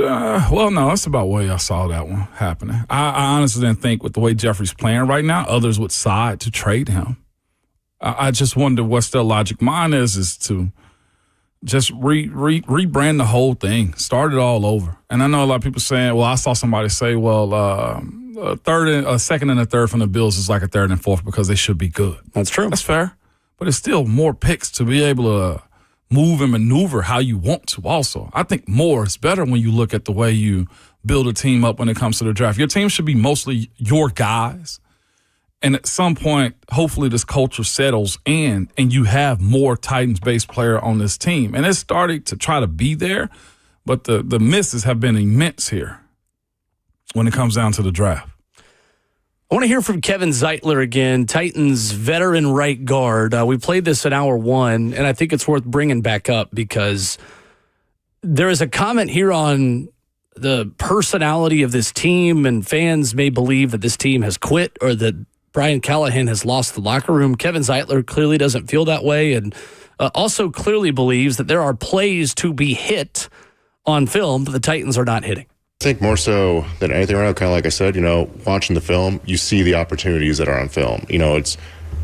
well, no, that's about where I saw that one happening. I honestly didn't think with the way Jeffrey's playing right now, others would side to trade him. I just wonder what's their logic. Mine is to just rebrand the whole thing, start it all over. And I know a lot of people saying, well, I saw somebody say, well, a second and a third from the Bills is like a third and fourth because they should be good. That's true. That's fair. But it's still more picks to be able to move and maneuver how you want to also. I think more is better when you look at the way you build a team up when it comes to the draft. Your team should be mostly your guys. And at some point, hopefully this culture settles in and you have more Titans-based player on this team. And it's starting to try to be there, but the misses have been immense here when it comes down to the draft. I want to hear from Kevin Zeitler again, Titans veteran right guard. We played this in hour 1, and I think it's worth bringing back up because there is a comment here on the personality of this team, and fans may believe that this team has quit or that Brian Callahan has lost the locker room. Kevin Zeitler clearly doesn't feel that way and also clearly believes that there are plays to be hit on film that the Titans are not hitting. I think more so than anything right now, kind of like I said, watching the film, you see the opportunities that are on film. It's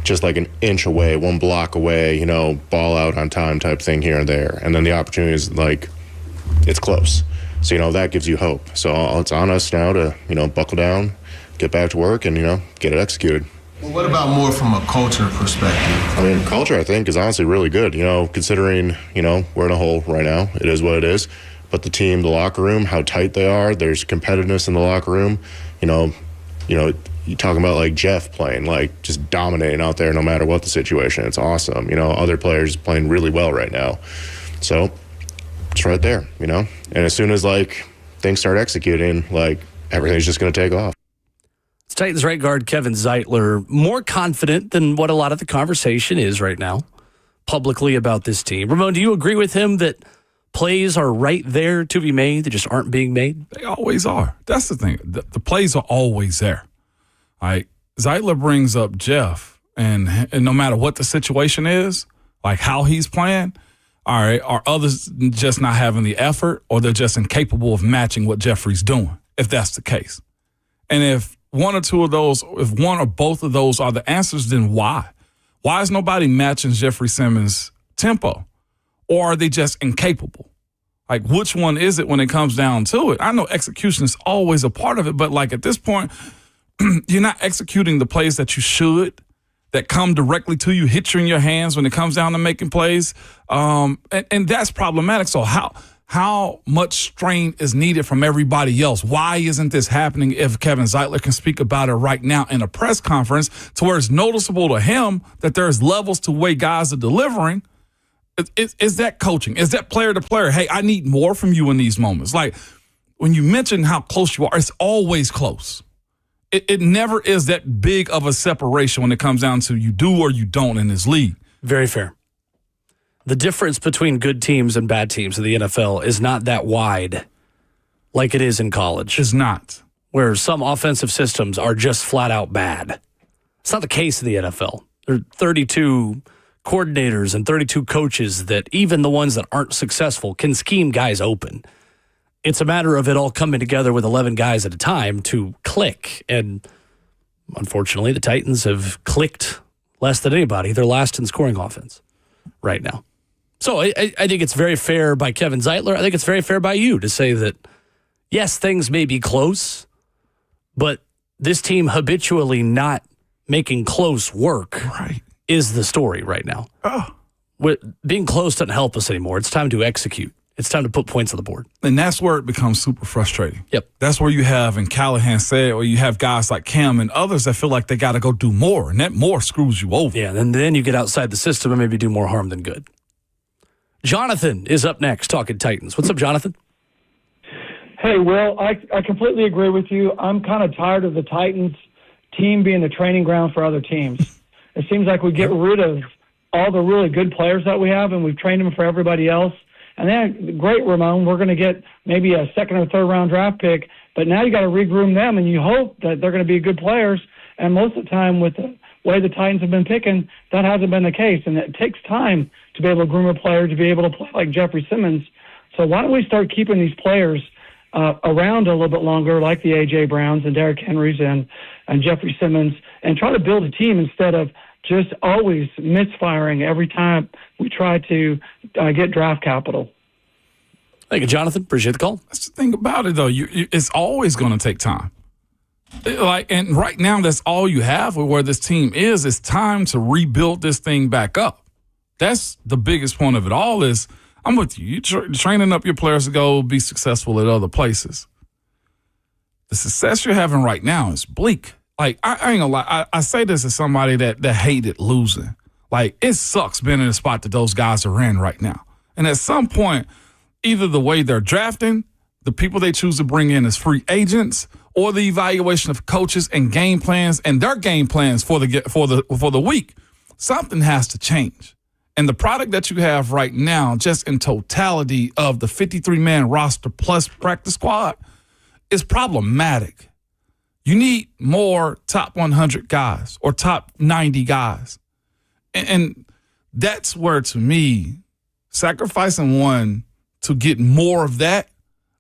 just like an inch away, 1 block away, ball out on time type thing here and there. And then the opportunity is like, it's close. So, that gives you hope. So it's on us now to, buckle down, get back to work and, get it executed. Well, what about more from a culture perspective? I mean, culture, I think, is honestly really good, considering, we're in a hole right now. It is what it is. But the team, the locker room, how tight they are, there's competitiveness in the locker room. You talking about like Jeff playing, like just dominating out there no matter what the situation. It's awesome. Other players playing really well right now. So it's right there, And as soon as like things start executing, like everything's just going to take off. It's Titans right guard Kevin Zeitler more confident than what a lot of the conversation is right now publicly about this team. Ramon, do you agree with him that plays are right there to be made? They just aren't being made? They always are. That's the thing. The plays are always there. Like Zeitler brings up Jeff, and no matter what the situation is, like how he's playing, all right, are others just not having the effort, or they're just incapable of matching what Jeffrey's doing, if that's the case? And if one or two of those, if one or both of those are the answers, then why? Why is nobody matching Jeffrey Simmons' tempo? Or are they just incapable? Like, which one is it when it comes down to it? I know execution is always a part of it, but like at this point, you're not executing the plays that you should, that come directly to you, hit you in your hands when it comes down to making plays. And that's problematic. So how much strain is needed from everybody else? Why isn't this happening if Kevin Zeitler can speak about it right now in a press conference to where it's noticeable to him that there's levels to the way guys are delivering? Is that coaching? Is that player to player? Hey, I need more from you in these moments. Like when you mention how close you are, it's always close. It never is that big of a separation when it comes down to you do or you don't in this league. Very fair. The difference between good teams and bad teams in the NFL is not that wide like it is in college. It's not. Where some offensive systems are just flat out bad. It's not the case in the NFL. There are 32 coordinators and 32 coaches that even the ones that aren't successful can scheme guys open. It's a matter of it all coming together with 11 guys at a time to click. And unfortunately, the Titans have clicked less than anybody. They're last in scoring offense right now. So I think it's very fair by Kevin Zeitler. I think it's very fair by you to say that, yes, things may be close, but this team habitually not making close work is the story right now. Being close doesn't help us anymore. It's time to execute. It's time to put points on the board. And that's where it becomes super frustrating. Yep. That's where you have, and Callahan said, or you have guys like Cam and others that feel like they got to go do more, and that more screws you over. Yeah, and then you get outside the system and maybe do more harm than good. Jonathan is up next talking Titans. What's up, Jonathan? Hey, Will, I completely agree with you. I'm kind of tired of the Titans team being the training ground for other teams. It seems like we get rid of all the really good players that we have, and we've trained them for everybody else. And then, great, Ramon, we're going to get maybe a second or third round draft pick, but now you got to regroom them, and you hope that they're going to be good players. And most of the time, with the way the Titans have been picking, that hasn't been the case. And it takes time to be able to groom a player to be able to play like Jeffrey Simmons. So why don't we start keeping these players around a little bit longer, like the A.J. Browns and Derrick Henrys and Jeffrey Simmons, and try to build a team instead of just always misfiring every time we try to get draft capital. Thank you, Jonathan. Appreciate the call. That's the thing about it, though. It's always going to take time. And right now, that's all you have with where this team is. It's time to rebuild this thing back up. That's the biggest point of it all is, I'm with you. You're training up your players to go be successful at other places. The success you're having right now is bleak. Like, I ain't gonna lie. I say this as somebody that hated losing. Like, it sucks being in the spot that those guys are in right now. And at some point, either the way they're drafting, the people they choose to bring in as free agents, or the evaluation of coaches and game plans and their game plans for the week, something has to change. And the product that you have right now, just in totality of the 53-man roster plus practice squad, is problematic. You need more top 100 guys or top 90 guys. And that's where, to me, sacrificing one to get more of that,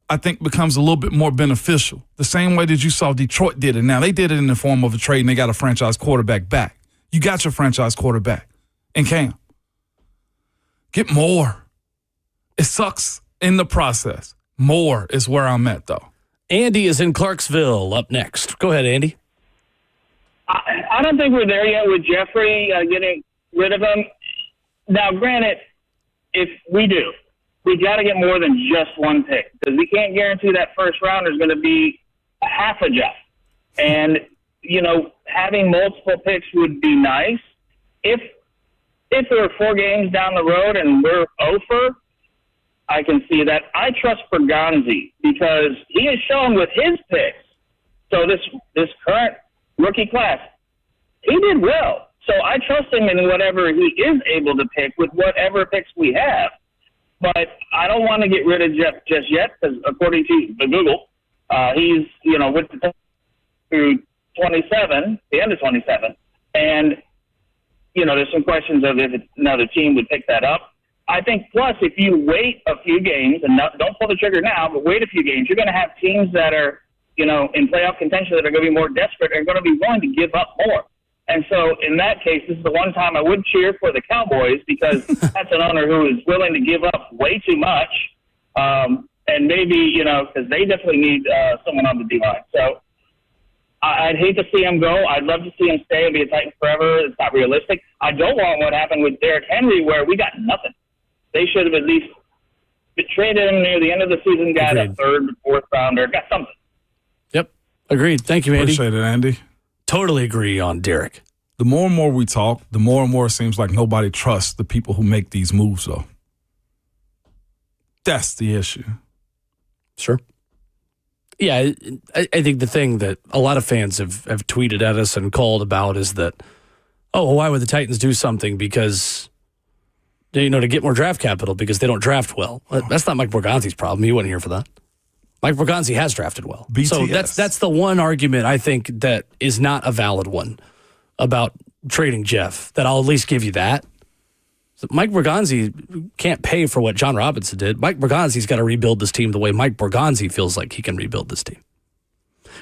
I think becomes a little bit more beneficial. The same way that you saw Detroit did it. Now, they did it in the form of a trade, and they got a franchise quarterback back. You got your franchise quarterback in Cam. Get more. It sucks in the process. More is where I'm at, though. Andy is in Clarksville up next. Go ahead, Andy. I don't think we're there yet with Jeffrey getting rid of him. Now, granted, if we do, we got to get more than just one pick because we can't guarantee that first rounder is going to be half a Jeff. And, having multiple picks would be nice. If there were 4 games down the road and we're over, I can see that. I trust Bergonzi because he has shown with his picks. So this current rookie class, he did well. So I trust him in whatever he is able to pick with whatever picks we have. But I don't want to get rid of Jeff just yet because according to the Google, he's, with the through 27, the end of 27. And, there's some questions of if another team would pick that up. I think, plus, if you wait a few games, and don't pull the trigger now, but wait a few games, you're going to have teams that are, in playoff contention that are going to be more desperate and are going to be willing to give up more. And so, in that case, this is the one time I would cheer for the Cowboys because that's an owner who is willing to give up way too much. And maybe, because they definitely need someone on the D-line. So, I'd hate to see him go. I'd love to see him stay and be a Titan forever. It's not realistic. I don't want what happened with Derrick Henry where we got nothing. They should have at least traded him near the end of the season, got a third, fourth rounder, got something. Yep. Agreed. Thank you, Andy. Appreciate it, Andy. Totally agree on Derrick. The more and more we talk, the more and more it seems like nobody trusts the people who make these moves, though. That's the issue. Sure. Yeah, I think the thing that a lot of fans have tweeted at us and called about is that, why would the Titans do something because, to get more draft capital because they don't draft well. That's not Mike Borgonzi's problem. He wasn't here for that. Mike Borgonzi has drafted well. BTS. So that's the one argument I think that is not a valid one about trading Jeff, that I'll at least give you that. So Mike Borgonzi can't pay for what John Robinson did. Mike Borgonzi's got to rebuild this team the way Mike Borgonzi feels like he can rebuild this team.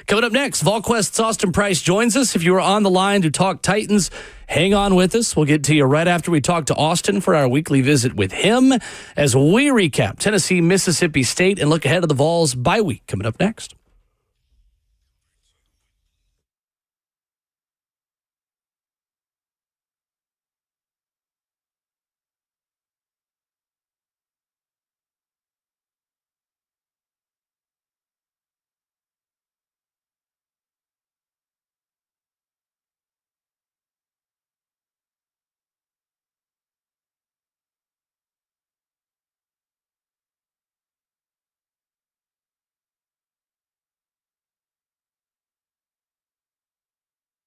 Coming up next, VolQuest's Austin Price joins us. If you are on the line to talk Titans, hang on with us. We'll get to you right after we talk to Austin for our weekly visit with him as we recap Tennessee, Mississippi State, and look ahead of the Vols bye week. Coming up next.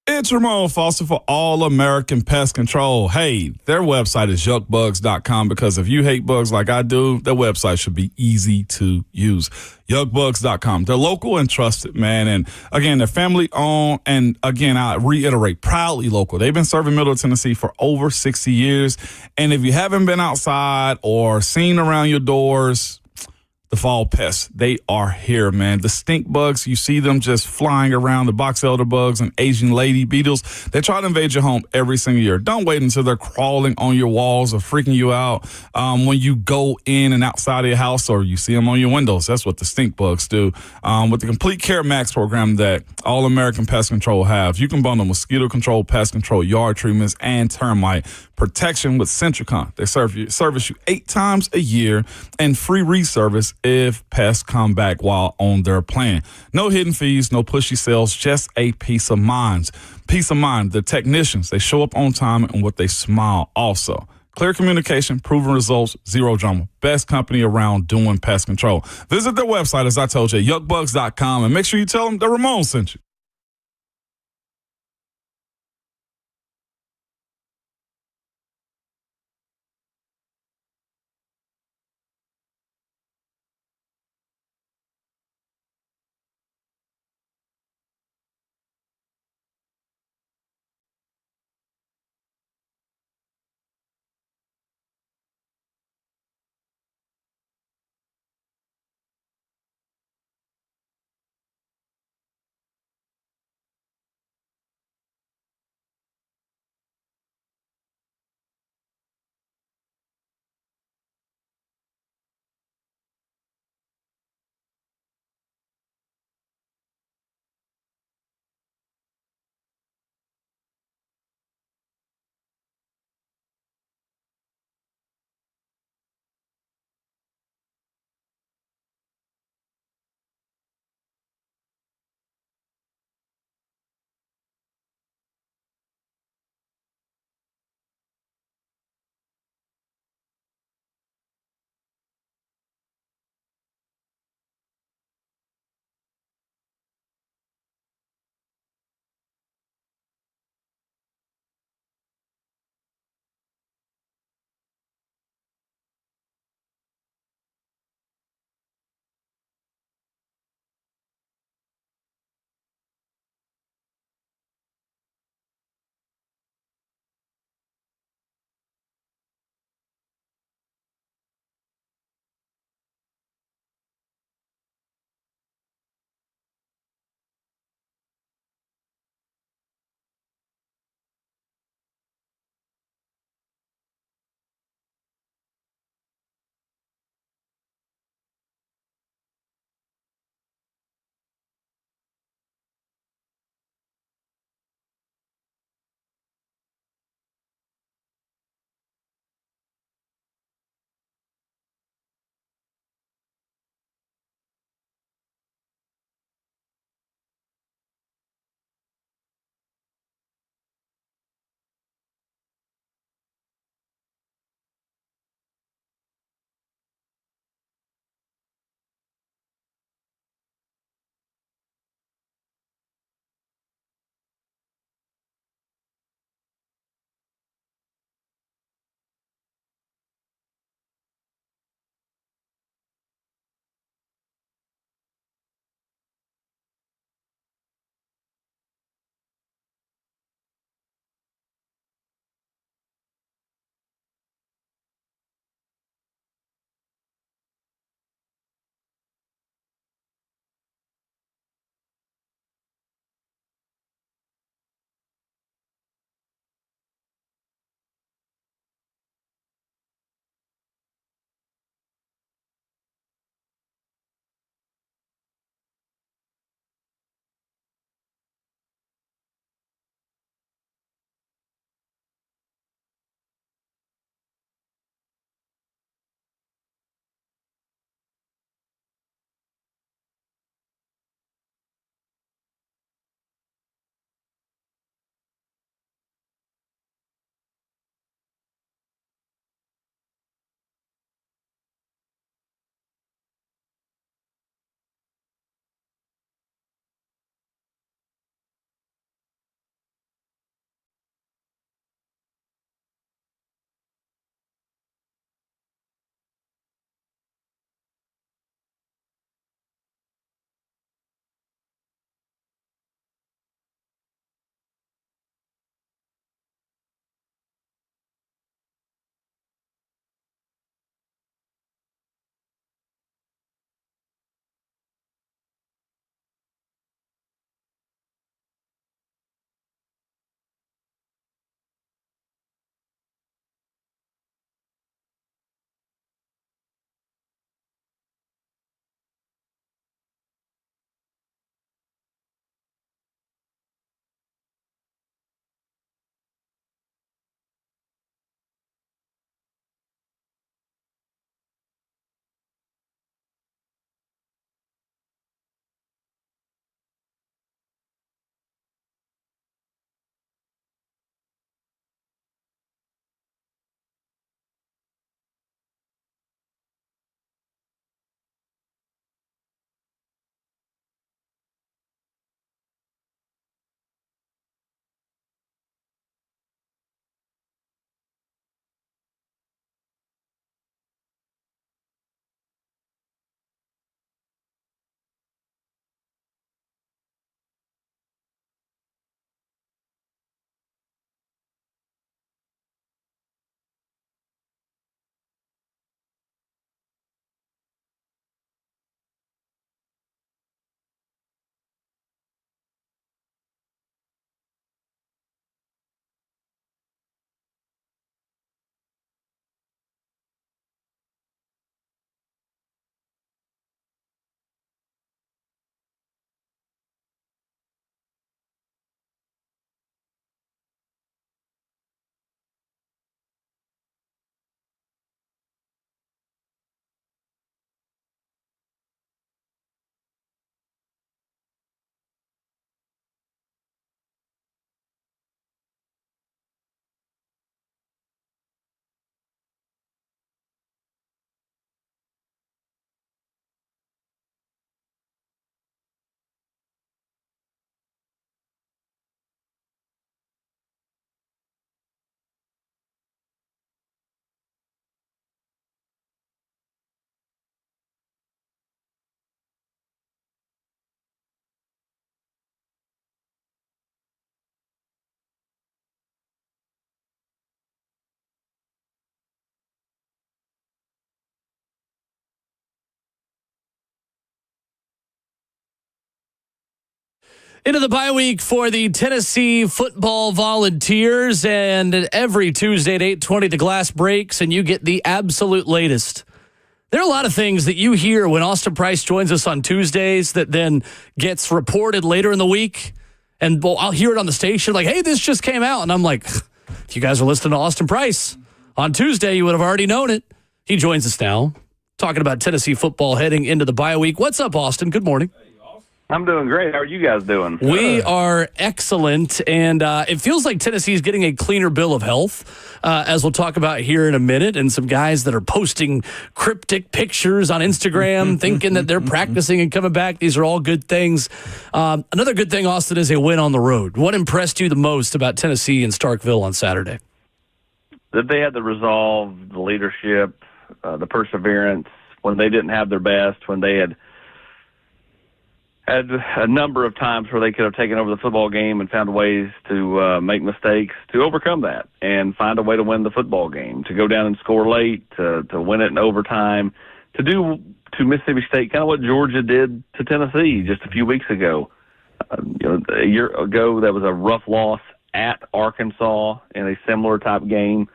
It's Ramon Foster for All American Pest Control. Hey, their website is yuckbugs.com because if you hate bugs like I do, their website should be easy to use. Yuckbugs.com. They're local and trusted, man. And again, they're family owned. And again, I reiterate, proudly local. They've been serving Middle Tennessee for over 60 years. And if you haven't been outside or seen around your doors, the fall pests, they are here, man. The stink bugs, you see them just flying around, the box elder bugs and Asian lady beetles. They try to invade your home every single year. Don't wait until they're crawling on your walls or freaking you out when you go in and outside of your house or you see them on your windows. That's what the stink bugs do. With the Complete Care Max program that All American Pest Control have, you can bundle mosquito control, pest control, yard treatments, and termite protection with Centricon. They service you 8 times a year and free reservice if pests come back while on their plan. No hidden fees, no pushy sales, just a peace of mind. Peace of mind. The technicians, they show up on time and what they smile also. Clear communication, proven results, zero drama. Best company around doing pest control. Visit their website, as I told you, yuckbugs.com, and make sure you tell them that Ramon sent you. Into the bye week for the Tennessee football Volunteers, and every Tuesday at 8:20 the glass breaks and you get the absolute latest. There are a lot of things that you hear when Austin Price joins us on Tuesdays that then gets reported later in the week, and I'll hear it on the station like, hey, this just came out, and I'm like, if you guys are listening to Austin Price on Tuesday, you would have already known it. He joins us now, talking about Tennessee football heading into the bye week. What's up, Austin? Good morning. I'm doing great. How are you guys doing? We are excellent, and it feels like Tennessee is getting a cleaner bill of health, as we'll talk about here in a minute, and some guys that are posting cryptic pictures on Instagram thinking that they're practicing and coming back. These are all good things. Another good thing, Austin, is a win on the road. What impressed you the most about Tennessee and Starkville on Saturday? That they had the resolve, the leadership, the perseverance when they didn't have their best, when they had a number of times where they could have taken over the football game and found ways to make mistakes to overcome that and find a way to win the football game, to go down and score late, to win it in overtime, to do to Mississippi State kind of what Georgia did to Tennessee just a few weeks ago. A year ago, that was a rough loss at Arkansas in a similar type game.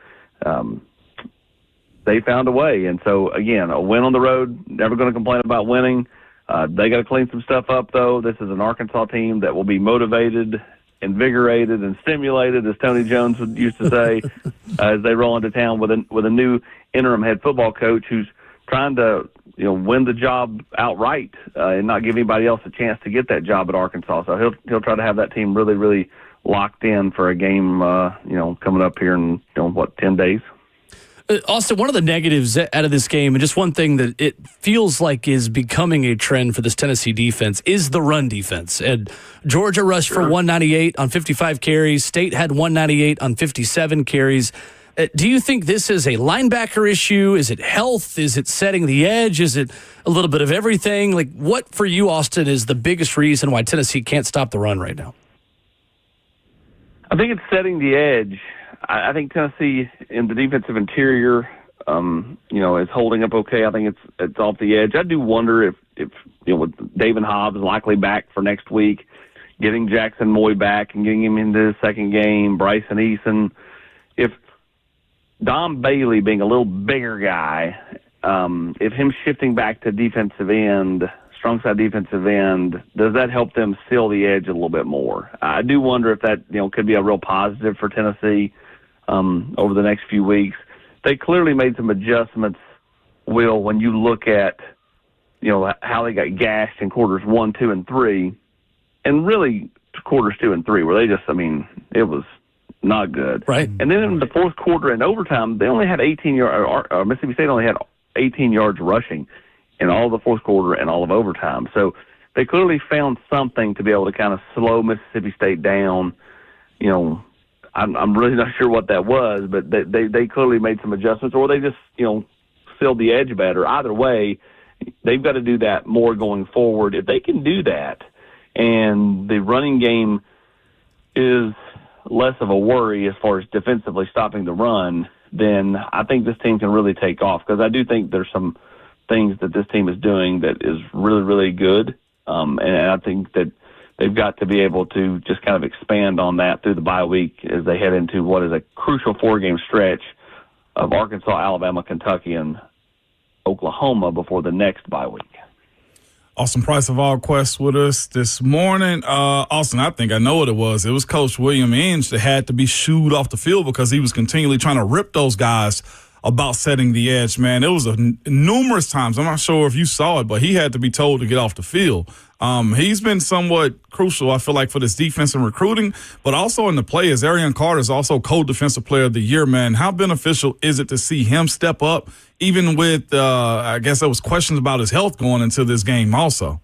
They found a way. And so, again, a win on the road, never going to complain about winning. They got to clean some stuff up, though. This is an Arkansas team that will be motivated, invigorated, and stimulated, as Tony Jones used to say, as they roll into town with a new interim head football coach who's trying to win the job outright and not give anybody else a chance to get that job at Arkansas. So he'll try to have that team really, really locked in for a game coming up here in 10 days. Austin, one of the negatives out of this game, and just one thing that it feels like is becoming a trend for this Tennessee defense, is the run defense. And Georgia rushed for 198 on 55 carries. State had 198 on 57 carries. Do you think this is a linebacker issue? Is it health? Is it setting the edge? Is it a little bit of everything? Like, what for you, Austin, is the biggest reason why Tennessee can't stop the run right now? I think it's setting the edge. I think Tennessee in the defensive interior, is holding up okay. I think it's off the edge. I do wonder if with David Hobbs likely back for next week, getting Jackson Moy back and getting him into his second game, Bryson Eason, if Dom Bailey being a little bigger guy, if him shifting back to defensive end, strong side defensive end, does that help them seal the edge a little bit more? I do wonder if that could be a real positive for Tennessee over the next few weeks. They clearly made some adjustments, Will, when you look at how they got gashed in quarters 1, 2, and 3, and really quarters 2 and 3, where they just, it was not good. Right. And then in the fourth quarter and overtime, they only had 18 yards. Mississippi State only had 18 yards rushing in all of the fourth quarter and all of overtime. So they clearly found something to be able to kind of slow Mississippi State down. I'm really not sure what that was, but they clearly made some adjustments, or they just, sealed the edge better. Either way, they've got to do that more going forward. If they can do that and the running game is less of a worry as far as defensively stopping the run, then I think this team can really take off, because I do think there's some things that this team is doing that is really, really good. And I think that they've got to be able to just kind of expand on that through the bye week as they head into what is a crucial 4-game stretch of Arkansas, Alabama, Kentucky, and Oklahoma before the next bye week. Austin Price of All Quest with us this morning. Austin, I think I know what it was. It was Coach William Inge that had to be shooed off the field because he was continually trying to rip those guys about setting the edge, man. It was numerous times. I'm not sure if you saw it, but he had to be told to get off the field. He's been somewhat crucial, I feel like, for this defense and recruiting, but also in the players. Arian Carter is also co-defensive player of the year, man. How beneficial is it to see him step up, even with, I guess there was questions about his health going into this game also?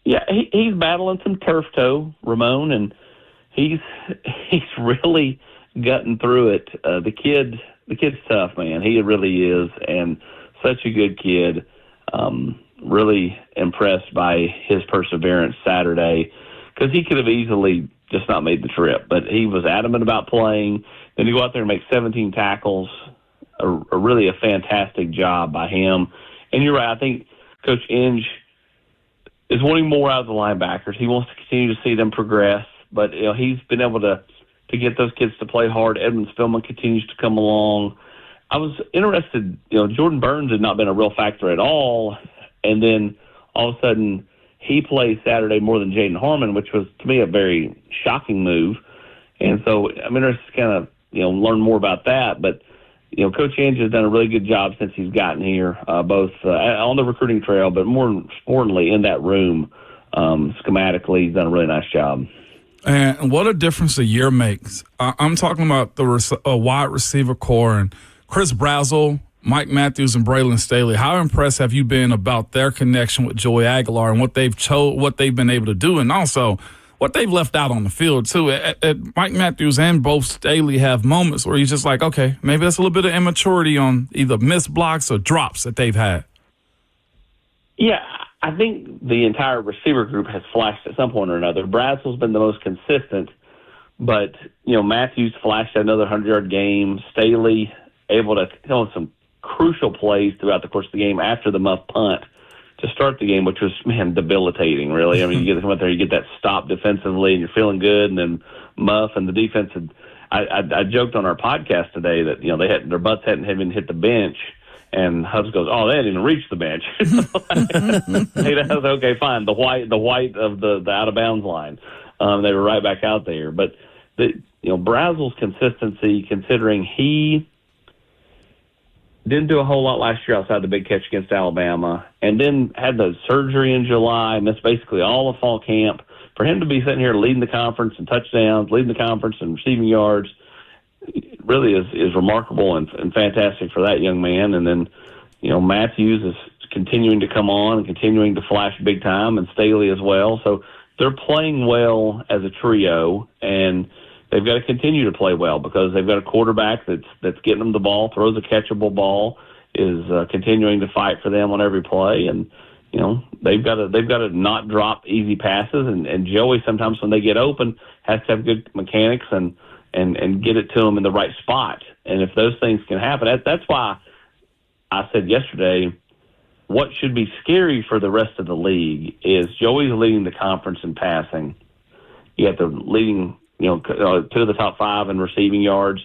Yeah, he's battling some turf toe, Ramon, and he's really gotten through it. The kid's tough, man. He really is, and such a good kid. Really impressed by his perseverance Saturday, because he could have easily just not made the trip, but he was adamant about playing. Then to go out there and make 17 tackles, really a fantastic job by him. And you're right, I think Coach Inge is wanting more out of the linebackers. He wants to continue to see them progress, but he's been able to get those kids to play hard. Edmund Spillman continues to come along. I was interested, Jordan Burns had not been a real factor at all, and then all of a sudden he plays Saturday more than Jaden Harmon, which was, to me, a very shocking move. And so I'm interested to kind of, learn more about that. But, Coach Ange has done a really good job since he's gotten here, both on the recruiting trail, but more importantly in that room, schematically, he's done a really nice job. And what a difference a year makes. I'm talking about the wide receiver core and Chris Brazzell, Mike Matthews, and Braylon Staley. How impressed have you been about their connection with Joey Aguilar and what they've been able to do, and also what they've left out on the field too? Mike Matthews and both Staley have moments where he's just like, okay, maybe that's a little bit of immaturity on either missed blocks or drops that they've had. Yeah, I think the entire receiver group has flashed at some point or another. Brazzell's been the most consistent, but Matthews flashed another 100-yard game. Staley able to tell some crucial plays throughout the course of the game after the muff punt to start the game, which was, debilitating, really. I mean, you get there, you get that stop defensively, and you're feeling good, and then muff, and the defense had I joked on our podcast today that, their butts hadn't even hit the bench, and Hubs goes, oh, they hadn't even reached the bench. Hey, that's okay, fine. The white of the out of bounds line. They were right back out there. But Brazzell's consistency, considering he didn't do a whole lot last year outside the big catch against Alabama, and then had the surgery in July, missed basically all of fall camp. For him to be sitting here leading the conference in touchdowns, leading the conference in receiving yards, really is remarkable and fantastic for that young man. And then, Matthews is continuing to come on and continuing to flash big time, and Staley as well. So they're playing well as a trio, and they've got to continue to play well because they've got a quarterback that's getting them the ball, throws a catchable ball, is continuing to fight for them on every play, and they've got to not drop easy passes. And Joey, sometimes when they get open, has to have good mechanics and get it to them in the right spot. And if those things can happen, that's why I said yesterday, what should be scary for the rest of the league is Joey's leading the conference in passing. You have the leading, two of the top five in receiving yards,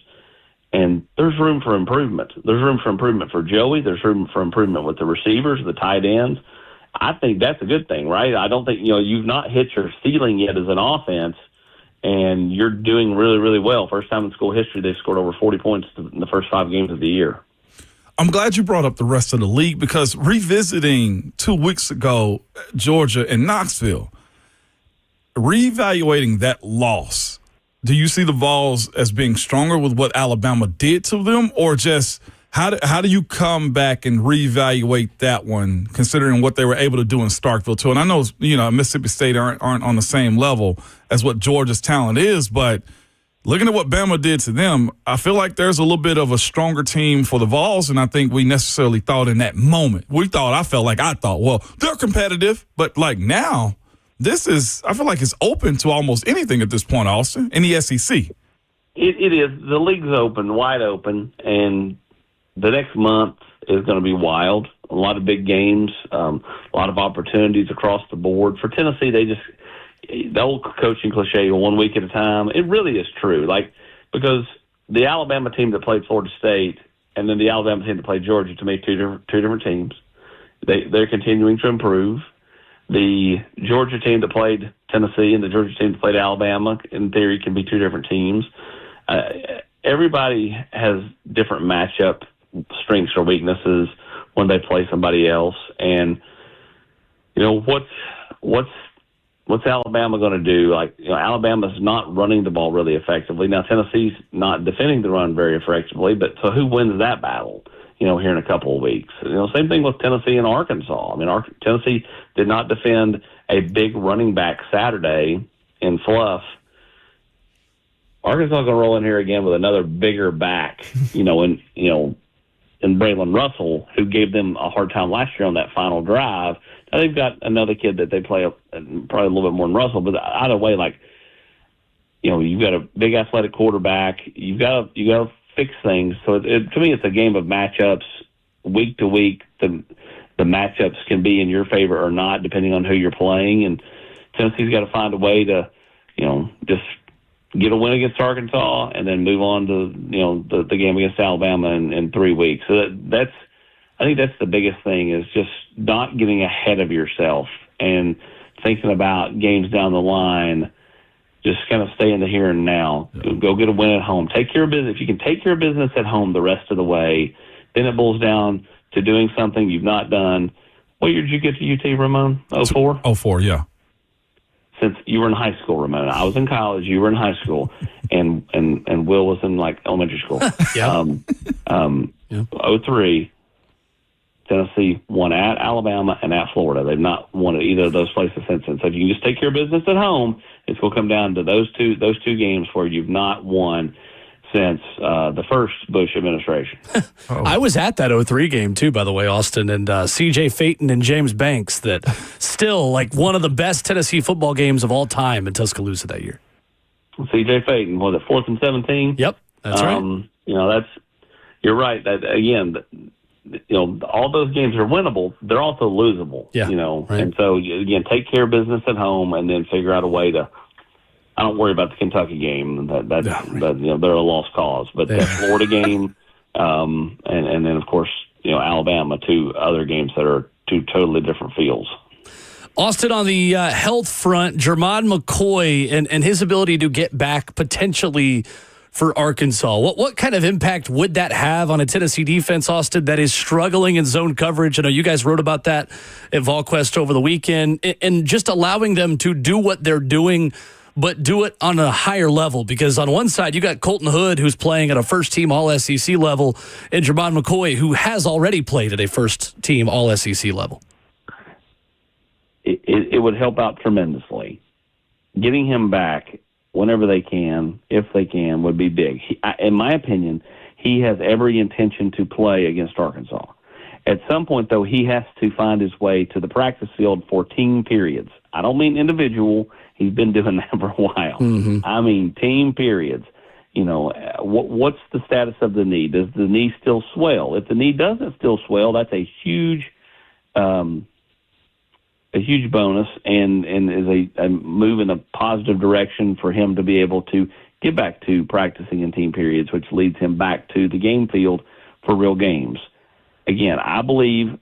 and there's room for improvement. There's room for improvement for Joey. There's room for improvement with the receivers, the tight ends. I think that's a good thing, right? I don't think, you've not hit your ceiling yet as an offense, and you're doing really, really well. First time in school history they've scored over 40 points in the first 5 games of the year. I'm glad you brought up the rest of the league because revisiting 2 weeks ago, Georgia and Knoxville, reevaluating that loss, do you see the Vols as being stronger with what Alabama did to them, or just how do you come back and reevaluate that one, considering what they were able to do in Starkville too? And I know Mississippi State aren't on the same level as what Georgia's talent is, but looking at what Bama did to them, I feel like there's a little bit of a stronger team for the Vols than I think we necessarily thought in that moment. I thought, well, they're competitive, but like now, I feel like it's open to almost anything at this point, Austin, in the SEC. It is. The league's open, wide open, and the next month is going to be wild. A lot of big games, a lot of opportunities across the board. For Tennessee, the old coaching cliche, 1 week at a time, it really is true. Because the Alabama team that played Florida State and then the Alabama team that played Georgia, to me, two different teams. They're continuing to improve. The Georgia team that played Tennessee and the Georgia team that played Alabama, in theory, can be two different teams. Everybody has different matchup strengths or weaknesses when they play somebody else. And, what's Alabama going to do? Alabama's not running the ball really effectively. Now, Tennessee's not defending the run very effectively, but so who wins that battle, here in a couple of weeks? Same thing with Tennessee and Arkansas. I mean, Tennessee did not defend a big running back Saturday in Fluff. Arkansas is going to roll in here again with another bigger back, in Braylon Russell, who gave them a hard time last year on that final drive. Now they've got another kid that they play probably a little bit more than Russell, but either way, you've got a big athletic quarterback. You got to fix things. So to me, it's a game of matchups week to week. the matchups can be in your favor or not, depending on who you're playing. And Tennessee's got to find a way to, just get a win against Arkansas and then move on to, the game against Alabama in 3 weeks. So I think that's the biggest thing, is just not getting ahead of yourself and thinking about games down the line. Just kind of stay in the here and now. Yeah. Go get a win at home. Take care of business. If you can take care of business at home the rest of the way, then it boils down to doing something you've not done. What year did you get to UT, Ramon? 04? 04, yeah. Since you were in high school, Ramon. I was in college. You were in high school, and Will was in elementary school. Yeah. 03. Tennessee won at Alabama and at Florida. They've not won at either of those places since then. So if you can just take care of business at home, it's going to come down to those two games where you've not won since the first Bush administration. I was at that 03 game too, by the way, Austin, and C.J. Phaeton and James Banks. That still one of the best Tennessee football games of all time in Tuscaloosa that year. C.J. Phaeton, was it 4th and 17? Yep, that's right. You're right. That again. All those games are winnable. They're also losable. Yeah, right. And so again, take care of business at home, and then figure out a way to. I don't worry about the Kentucky game. They're a lost cause. But that Florida game, and then of course Alabama, 2 other games that are 2 totally different fields. Austin, on the health front, Jermon McCoy and his ability to get back potentially for Arkansas. What kind of impact would that have on a Tennessee defense, Austin, that is struggling in zone coverage? I know you guys wrote about that at VolQuest over the weekend, and just allowing them to do what they're doing, but do it on a higher level. Because on one side, you got Colton Hood, who's playing at a first-team All-SEC level, and Jermon McCoy, who has already played at a first-team All-SEC level. It would help out tremendously. Getting him back whenever they can, if they can, would be big. In my opinion, he has every intention to play against Arkansas. At some point, though, he has to find his way to the practice field for team periods. I don't mean individual. He's been doing that for a while. Mm-hmm. I mean team periods. What's the status of the knee? Does the knee still swell? If the knee doesn't still swell, that's a huge bonus and is a move in a positive direction for him to be able to get back to practicing in team periods, which leads him back to the game field for real games. Again, I believe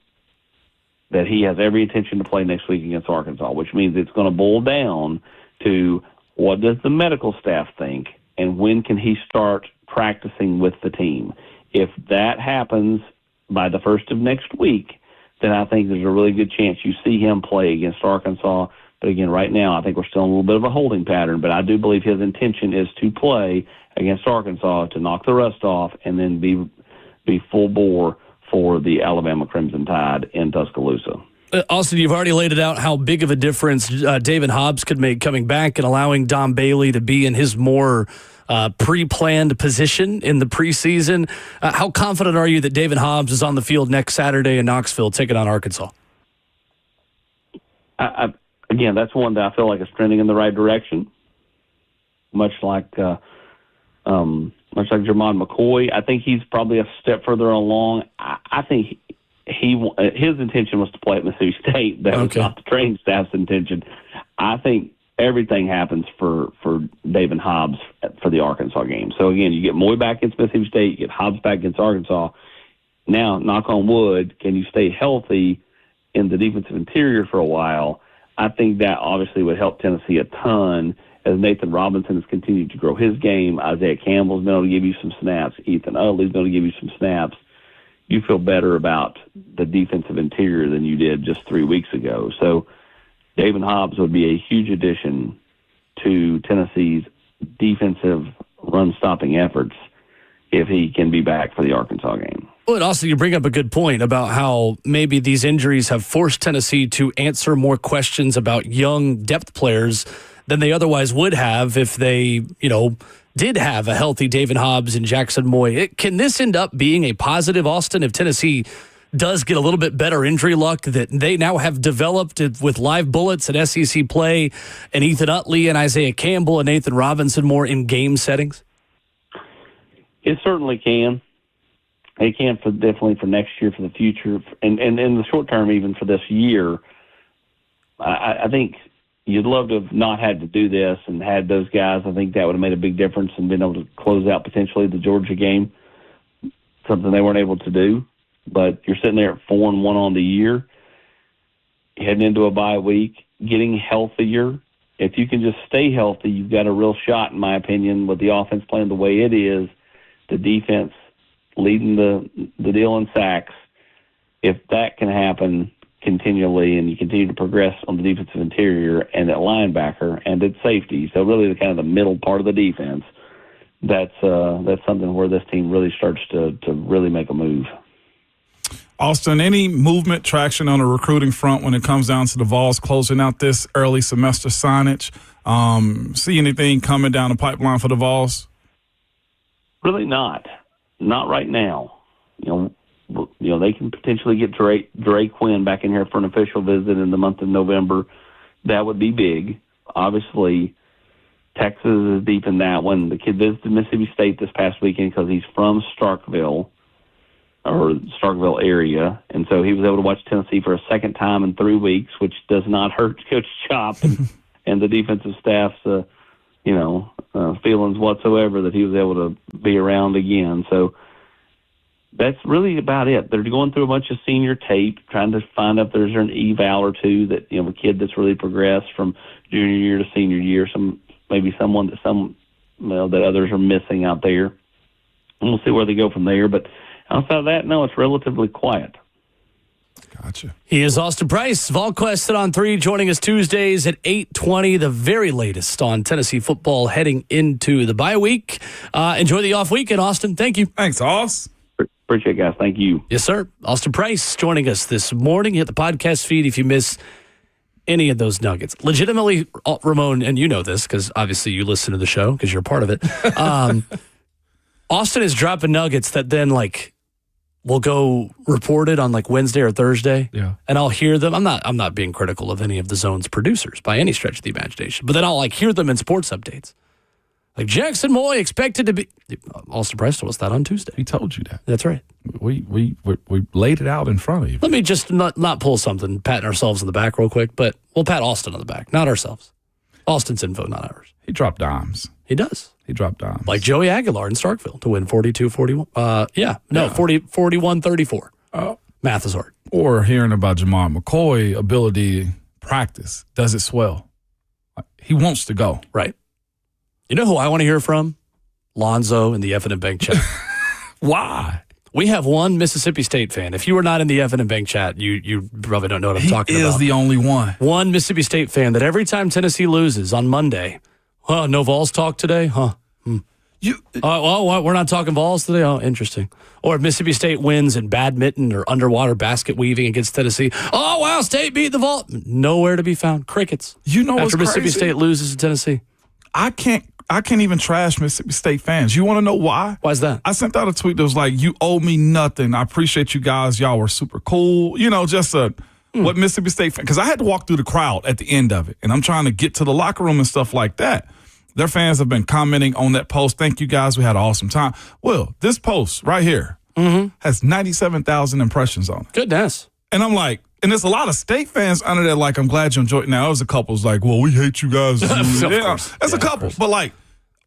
that he has every intention to play next week against Arkansas, which means it's going to boil down to what does the medical staff think and when can he start practicing with the team. If that happens by the first of next week, then I think there's a really good chance you see him play against Arkansas. But again, right now, I think we're still in a little bit of a holding pattern, but I do believe his intention is to play against Arkansas to knock the rust off and then be full bore for the Alabama Crimson Tide in Tuscaloosa. Austin, you've already laid it out how big of a difference David Hobbs could make coming back and allowing Dom Bailey to be in his more pre-planned position in the preseason. How confident are you that David Hobbs is on the field next Saturday in Knoxville taking on Arkansas? Again, that's one that I feel like is trending in the right direction, much like Jermon McCoy. I think he's probably a step further along. I think his intention was to play at Mississippi State. That was not the training staff's intention. I think everything happens for David Hobbs for the Arkansas game. So, again, you get Moy back against Mississippi State, you get Hobbs back against Arkansas. Now, knock on wood, can you stay healthy in the defensive interior for a while? I think that obviously would help Tennessee a ton as Nathan Robinson has continued to grow his game. Isaiah Campbell's been able to give you some snaps. Ethan Utley's been able to give you some snaps. You feel better about the defensive interior than you did just 3 weeks ago. So David Hobbs would be a huge addition to Tennessee's defensive run-stopping efforts if he can be back for the Arkansas game. Well, and also you bring up a good point about how maybe these injuries have forced Tennessee to answer more questions about young depth players than they otherwise would have if they, did have a healthy David Hobbs and Jackson Moy. Can this end up being a positive, Austin, if Tennessee does get a little bit better injury luck that they now have developed with live bullets at SEC play and Ethan Utley and Isaiah Campbell and Nathan Robinson more in game settings? It certainly can. They can definitely for next year, for the future, and in the short term, even for this year. I think you'd love to have not had to do this and had those guys. I think that would have made a big difference and been able to close out potentially the Georgia game, something they weren't able to do. But you're sitting there at 4-1 on the year, heading into a bye week, getting healthier. If you can just stay healthy, you've got a real shot, in my opinion, with the offense playing the way it is, the defense leading the deal in sacks. If that can happen continually and you continue to progress on the defensive interior and at linebacker and at safety, so really the kind of the middle part of the defense, that's something where this team really starts to really make a move. Austin, any movement, traction on the recruiting front when it comes down to the Vols closing out this early semester signage? See anything coming down the pipeline for the Vols? Really not right now. You know they can potentially get Dre Quinn back in here for an official visit in the month of November. That would be big. Obviously, Texas is deep in that one. The kid visited Mississippi State this past weekend because he's from Starkville area, and so he was able to watch Tennessee for a second time in 3 weeks, which does not hurt Coach Chop and the defensive staff's feelings whatsoever that he was able to be around again. So that's really about it. They're going through a bunch of senior tape, trying to find out if there's an eval or two that, a kid that's really progressed from junior year to senior year, someone that others are missing out there. And we'll see where they go from there. But outside of that, no, it's relatively quiet. Gotcha. He is Austin Price, VolQuest Sit on 3, joining us Tuesdays at 8:20, the very latest on Tennessee football heading into the bye week. Enjoy the off weekend, Austin. Thank you. Thanks, Aus. Appreciate it, guys. Thank you. Yes, sir. Austin Price joining us this morning. Hit the podcast feed if you miss any of those nuggets. Legitimately, Ramon, and you know this because obviously you listen to the show because you're a part of it. Austin is dropping nuggets that then will go reported on Wednesday or Thursday. Yeah. And I'll hear them. I'm not being critical of any of the Zone's producers by any stretch of the imagination, but then I'll hear them in sports updates. Jackson Moy expected to be. Austin Price told us that on Tuesday. He told you that. That's right. We laid it out in front of you. Let me just not pull something, patting ourselves on the back real quick, but we'll pat Austin on the back, not ourselves. Austin's info, not ours. He dropped dimes. He does. He dropped dimes. Like Joey Aguilar in Starkville to win 42-41. 41-34. Math is hard. Or hearing about Jamar McCoy ability practice. Does it swell? He wants to go. Right. You know who I want to hear from? Lonzo in the F&M Bank chat. Why? We have one Mississippi State fan. If you were not in the F&M Bank chat, you probably don't know what I'm talking about. He is the only one. One Mississippi State fan that every time Tennessee loses on Monday, no Vols talk today? Huh? We're not talking Vols today? Oh, interesting. Or if Mississippi State wins in badminton or underwater basket weaving against Tennessee, oh, wow, State beat the Vols. Nowhere to be found. Crickets. You know what's after Mississippi crazy? State loses to Tennessee. I can't even trash Mississippi State fans. You want to know why? Why's that? I sent out a tweet that was like, you owe me nothing. I appreciate you guys. Y'all were super cool. What Mississippi State fans, because I had to walk through the crowd at the end of it, and I'm trying to get to the locker room and stuff like that. Their fans have been commenting on that post. Thank you, guys. We had an awesome time. Well, this post right here has 97,000 impressions on it. Goodness. And I'm like, and there's a lot of State fans under there I'm glad you enjoyed it. Now, there's a couple who's like, well, we hate you guys. There's a couple. But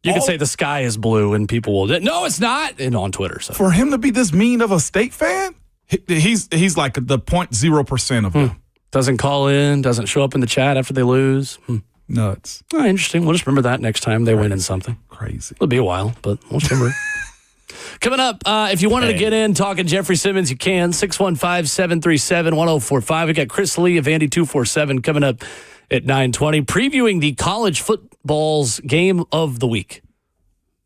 you can say the sky is blue and people will, no, it's not, and on Twitter. So. For him to be this mean of a State fan, he's like the 0.0% of them. Doesn't call in, doesn't show up in the chat after they lose. Nuts. Oh, interesting. We'll just remember that next time they win in something. Crazy. It'll be a while, but we'll just remember it. Coming up, if you wanted to get in talking Jeffrey Simmons, you can. 615-737-1045. We got Chris Lee of Andy 247 coming up at 9:20, previewing the college football's game of the week.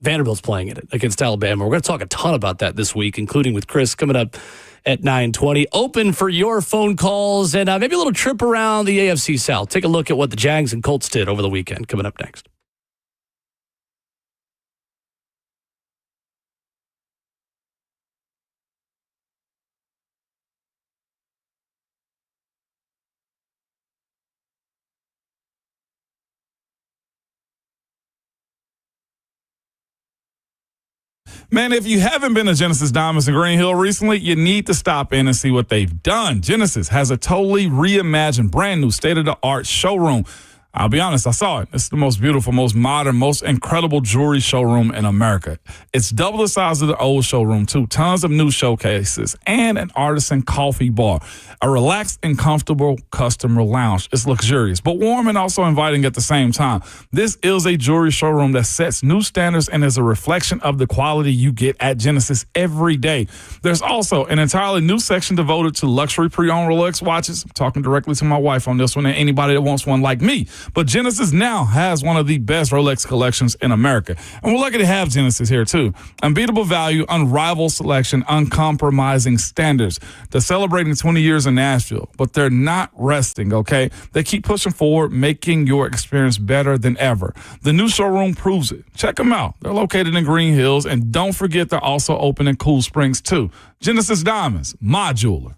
Vanderbilt's playing it against Alabama. We're going to talk a ton about that this week, including with Chris coming up at 9:20. Open for your phone calls and maybe a little trip around the AFC South. Take a look at what the Jags and Colts did over the weekend. Coming up next. Man, if you haven't been to Genesis Diamonds in Green Hill recently, you need to stop in and see what they've done. Genesis has a totally reimagined, brand new state-of-the-art showroom. I'll be honest, I saw it. It's the most beautiful, most modern, most incredible jewelry showroom in America. It's double the size of the old showroom, too. Tons of new showcases and an artisan coffee bar. A relaxed and comfortable customer lounge. It's luxurious, but warm and also inviting at the same time. This is a jewelry showroom that sets new standards and is a reflection of the quality you get at Genesis every day. There's also an entirely new section devoted to luxury pre-owned Rolex watches. I'm talking directly to my wife on this one and anybody that wants one like me. But Genesis now has one of the best Rolex collections in America. And we're lucky to have Genesis here, too. Unbeatable value, unrivaled selection, uncompromising standards. They're celebrating 20 years in Nashville, but they're not resting, okay? They keep pushing forward, making your experience better than ever. The new showroom proves it. Check them out. They're located in Green Hills, and don't forget they're also open in Cool Springs, too. Genesis Diamonds, my jeweler.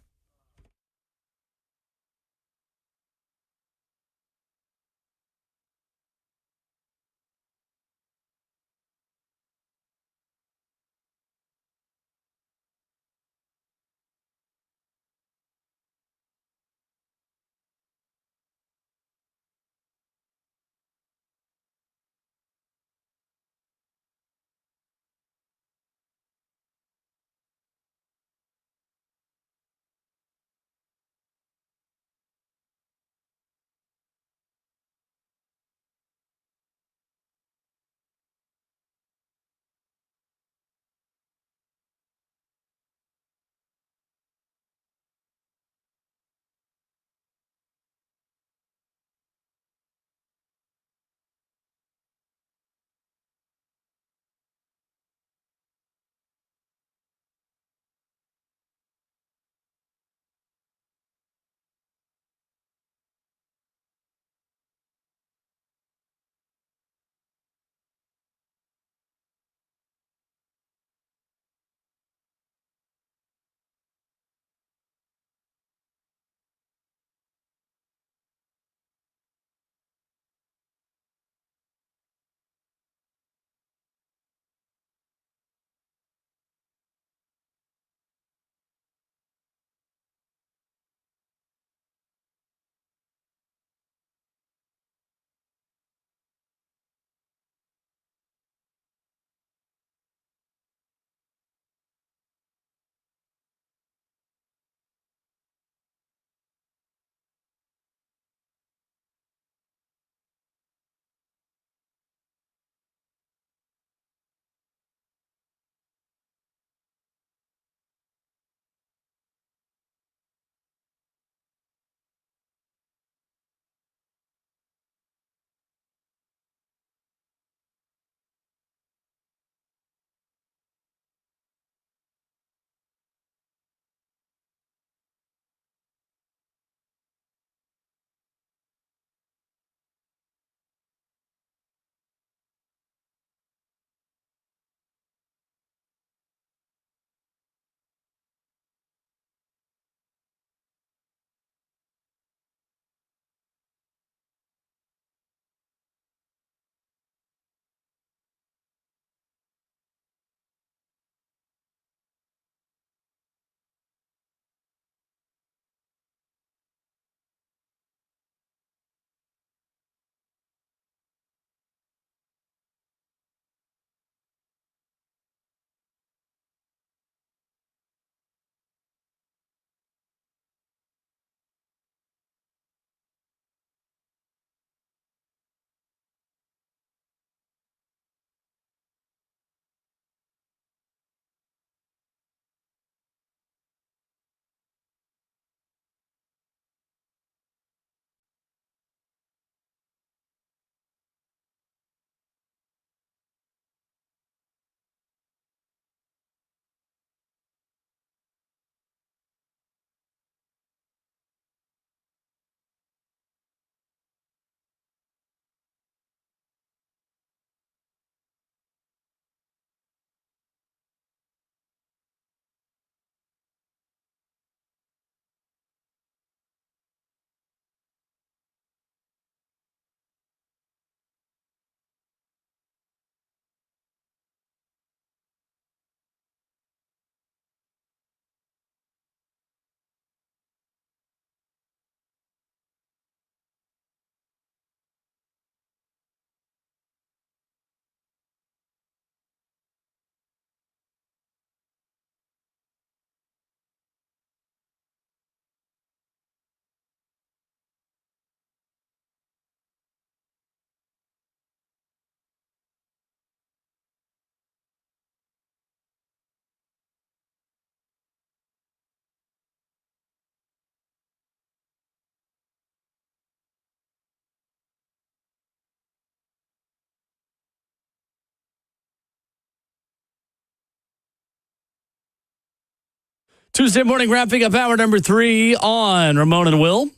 Tuesday morning, wrapping up hour number 3 on Ramon and Will.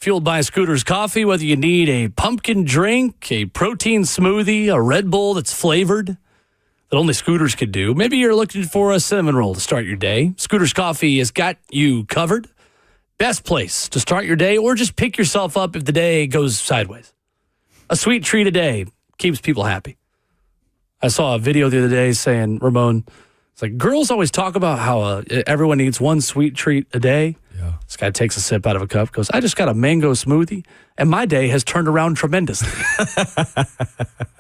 Fueled by Scooter's Coffee, whether you need a pumpkin drink, a protein smoothie, a Red Bull that's flavored that only Scooters could do. Maybe you're looking for a cinnamon roll to start your day. Scooter's Coffee has got you covered. Best place to start your day, or just pick yourself up if the day goes sideways. A sweet treat a day keeps people happy. I saw a video the other day saying, Ramon, it's like girls always talk about how everyone needs one sweet treat a day. Yeah. This guy takes a sip out of a cup, goes, I just got a mango smoothie, and my day has turned around tremendously.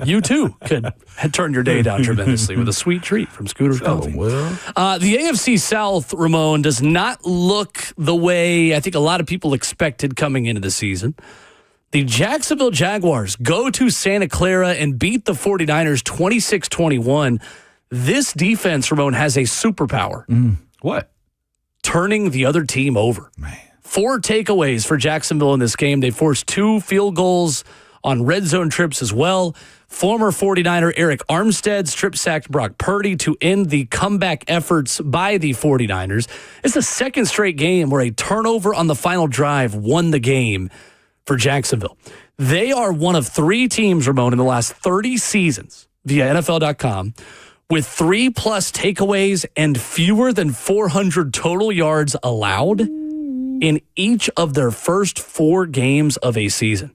You, too, could turn your day down tremendously with a sweet treat from Scooter's Coffee. The AFC South, Ramon, does not look the way I think a lot of people expected coming into the season. The Jacksonville Jaguars go to Santa Clara and beat the 49ers 26-21. This defense, Ramon, has a superpower. What? Turning the other team over. Man. 4 takeaways for Jacksonville in this game. They forced 2 field goals on red zone trips as well. Former 49er Eric Armstead strip-sacked Brock Purdy to end the comeback efforts by the 49ers. It's the second straight game where a turnover on the final drive won the game for Jacksonville. They are one of 3 teams, Ramon, in the last 30 seasons via NFL.com with 3+ takeaways and fewer than 400 total yards allowed in each of their first 4 games of a season.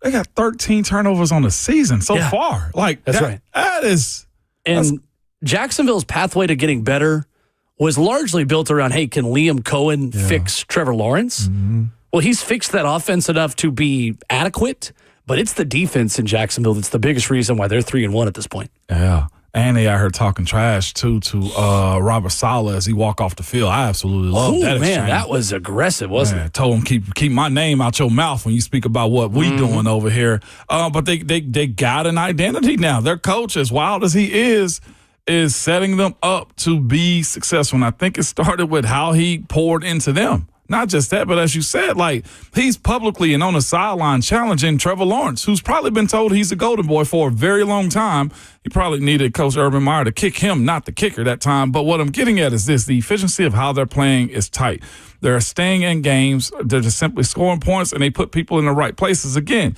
They got 13 turnovers on the season so far. Like that's right. And Jacksonville's pathway to getting better was largely built around, hey, can Liam Cohen fix Trevor Lawrence? Mm-hmm. Well, he's fixed that offense enough to be adequate, but it's the defense in Jacksonville that's the biggest reason why they're 3-1 at this point. Yeah. And they out here talking trash, too, to Robert Saleh as he walk off the field. I absolutely love that exchange. Man, that was aggressive, wasn't it? Told him, keep my name out your mouth when you speak about what we doing over here. But they got an identity now. Their coach, as wild as he is setting them up to be successful. And I think it started with how he poured into them. Not just that, but as you said, like he's publicly and on the sideline challenging Trevor Lawrence, who's probably been told he's a golden boy for a very long time. He probably needed Coach Urban Meyer to kick him, not the kicker that time. But what I'm getting at is this: the efficiency of how they're playing is tight. They're staying in games. They're just simply scoring points, and they put people in the right places. Again,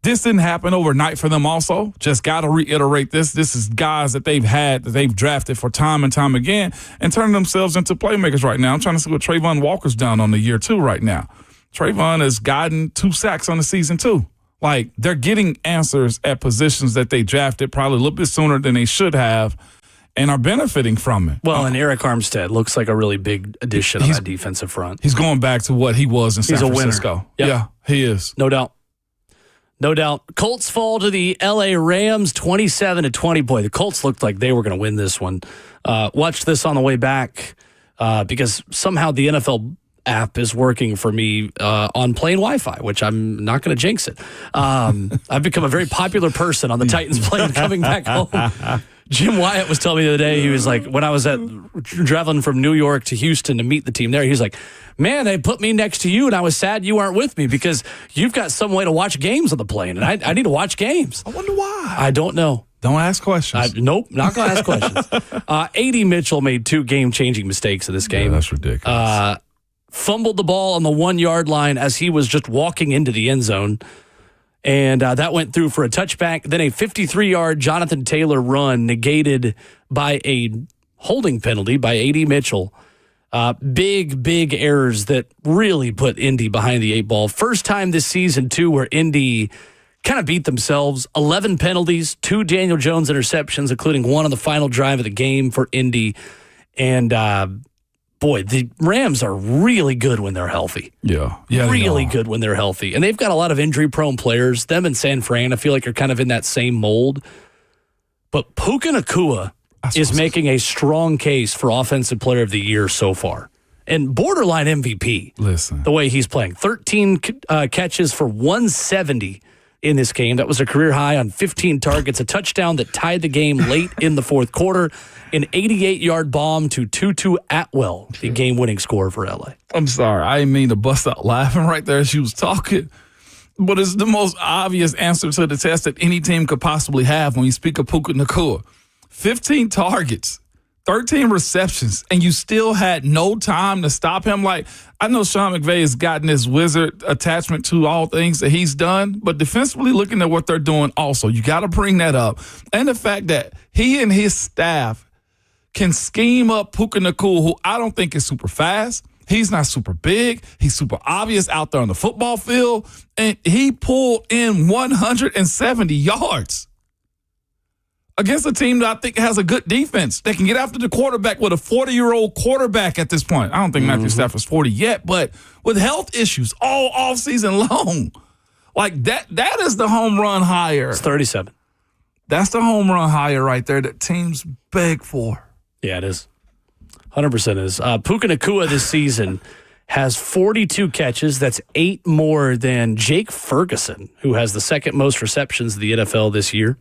this didn't happen overnight for them also. Just got to reiterate this. This is guys that they've drafted for time and time again and turning themselves into playmakers right now. I'm trying to see what Trayvon Walker's done on the year 2 right now. Trayvon has gotten 2 sacks on the season 2. Like, they're getting answers at positions that they drafted probably a little bit sooner than they should have and are benefiting from it. Well, and Eric Armstead looks like a really big addition on that defensive front. He's going back to what he was in San Francisco. Yep. Yeah, he is. No doubt. No doubt. Colts fall to the L.A. Rams 27-20. Boy, the Colts looked like they were going to win this one. Watched this on the way back because somehow the NFL app is working for me on plain Wi-Fi, which I'm not going to jinx it. I've become a very popular person on the Titans plane coming back home. Jim Wyatt was telling me the other day, he was like, when I was traveling from New York to Houston to meet the team there, he was like, man, they put me next to you, and I was sad you aren't with me because you've got some way to watch games on the plane, and I need to watch games. I wonder why. I don't know. Don't ask questions. Nope, not going to ask questions. A.D. Mitchell made 2 game-changing mistakes in this game. Yeah, that's ridiculous. Fumbled the ball on the 1-yard line as he was just walking into the end zone. And that went through for a touchback. Then a 53-yard Jonathan Taylor run negated by a holding penalty by A.D. Mitchell. Big errors that really put Indy behind the 8 ball. First time this season, too, where Indy kind of beat themselves. 11 penalties, 2 Daniel Jones interceptions, including 1 on the final drive of the game for Indy. And, boy, the Rams are really good when they're healthy. Yeah, really good when they're healthy. And they've got a lot of injury-prone players. Them and San Fran, I feel like, are kind of in that same mold. But Puka Nacua is making a strong case for Offensive Player of the Year so far. And borderline MVP. Listen. The way he's playing. 13 catches for 170 in this game. That was a career high on 15 targets, a touchdown that tied the game late in the fourth quarter, an 88-yard bomb to Tutu Atwell, the game-winning score for L.A. I'm sorry. I didn't mean to bust out laughing right there as she was talking, but it's the most obvious answer to the test that any team could possibly have when you speak of Puka Nacua. 15 targets, 13 receptions, and you still had no time to stop him. Like, I know Sean McVay has gotten this wizard attachment to all things that he's done, but defensively looking at what they're doing also, you got to bring that up. And the fact that he and his staff can scheme up Puka Nacua, who I don't think is super fast. He's not super big. He's super obvious out there on the football field. And he pulled in 170 yards against a team that I think has a good defense. They can get after the quarterback with a 40-year-old quarterback at this point. I don't think Matthew Stafford's 40 yet, but with health issues all offseason long. Like, that is the home run hire. It's 37. That's the home run hire right there that teams beg for. Yeah, it is. 100% is. Puka Nacua this season has 42 catches. That's 8 more than Jake Ferguson, who has the second most receptions in the NFL this year.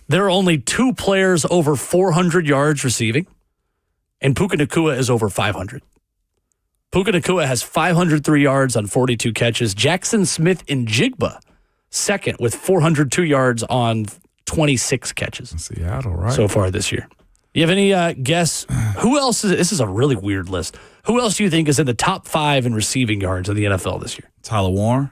There are only 2 players over 400 yards receiving, and Puka Nacua is over 500. Puka Nacua has 503 yards on 42 catches. Jackson Smith-Njigba, second with 402 yards on 26 catches. Seattle, right? So far this year. You have any guess? Who else is? This is a really weird list. Who else do you think is in the top 5 in receiving yards in the NFL this year? Tyler Warren.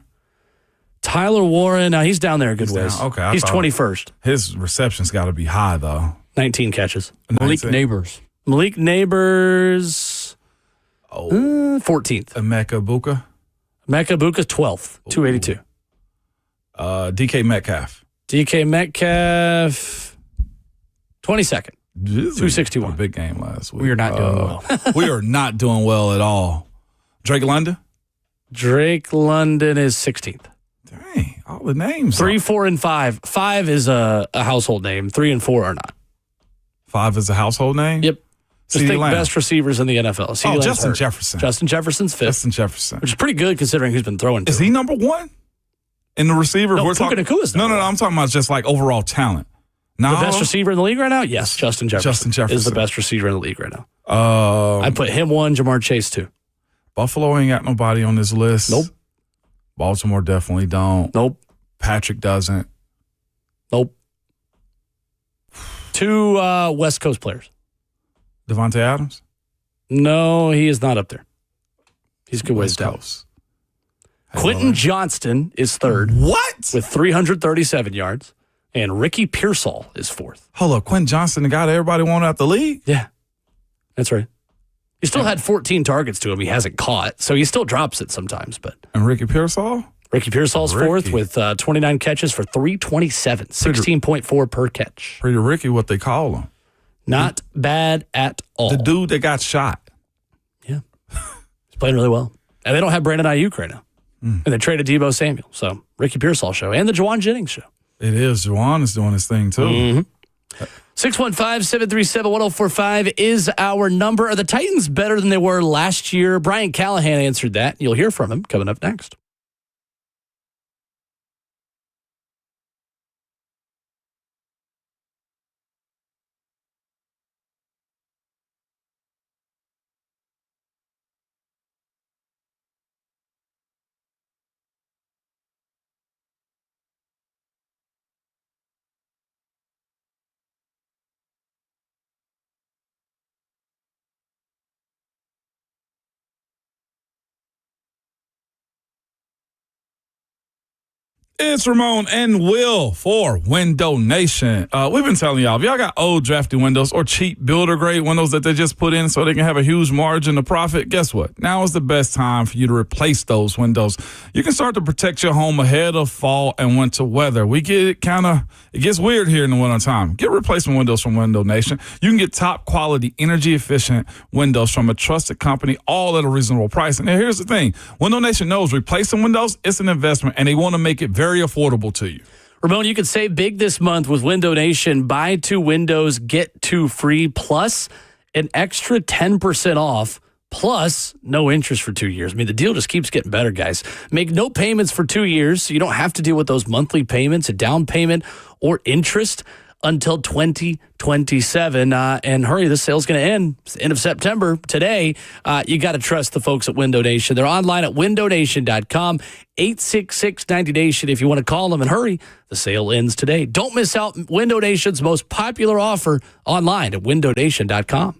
Tyler Warren, he's down there a good ways. Okay, he's 21st. His reception's got to be high, though. 19 catches. Malik Neighbors. Malik Neighbors, 14th. Emeka Buka. Emeka Buka's 12th, 282. DK Metcalf. DK Metcalf, 22nd, 261. A big game last week. We are not doing well. We are not doing well at all. Drake London? Drake London is 16th. Dang, all the names. 3, 4, and 5. 5 is a household name. 3 and 4 are not. 5 is a household name? Yep. Just CeeDee think Lamb. best receivers in the NFL. Justin Jefferson. Justin Jefferson's 5th. Justin Jefferson. Which is pretty good considering who's been throwing to Is him. he number 1 in the receiver? No, We're Puka talking. Nacua's No, number one. I'm talking about just like overall talent. No, The best receiver in the league right now? Yes, Justin Jefferson. Justin Jefferson is the best receiver in the league right now. I I put him 1, Jamar Chase 2. Buffalo ain't got nobody on this list. Nope. Baltimore definitely don't. Nope. Patrick doesn't. Nope. 2 West Coast players. Devontae Adams? No, he is not up there. He's a good ways West down. Coast. Quentin Johnston is 3rd. What? With 337 yards. And Ricky Pearsall is 4th. Hold up. Quentin Johnston, the guy that everybody wanted out the league? Yeah. That's right. He still had 14 targets to him. He hasn't caught, so he still drops it sometimes. But And Ricky Pearsall? Ricky Pearsall's 4th with 29 catches for 327, 16.4 per catch. Pretty Ricky, what they call him. Not bad at all. The dude that got shot. Yeah. He's playing really well. And they don't have Brandon Ayuk right now. And they traded Deebo Samuel. So Ricky Pearsall show and the Juwan Jennings show. It is. Juwan is doing his thing, too. 615-737-1045 is our number. Are the Titans better than they were last year? Brian Callahan answered that. You'll hear from him coming up next. It's Ramon and Will for Window Nation. We've been telling y'all, if y'all got old drafty windows or cheap builder grade windows that they just put in so they can have a huge margin of profit, guess what? Now is the best time for you to replace those windows. You can start to protect your home ahead of fall and winter weather. We get it gets weird here in the winter time. Get replacement windows from Window Nation. You can get top quality, energy efficient windows from a trusted company, all at a reasonable price. And here's the thing. Window Nation knows replacing windows, it's an investment, and they want to make it very affordable to you. Ramon, you can save big this month with Window Nation. Buy 2 windows, get 2 free, plus an extra 10% off, plus no interest for 2 years. I mean, the deal just keeps getting better, guys. Make no payments for 2 years, so you don't have to deal with those monthly payments, a down payment, or interest. until 2027. And hurry, this sale's going to end. It's the end of September. Today, you got to trust the folks at Window Nation. They're online at windownation.com, 866-90Nation if you want to call them. And hurry, the sale ends today. Don't miss out Window Nation's most popular offer online at windownation.com.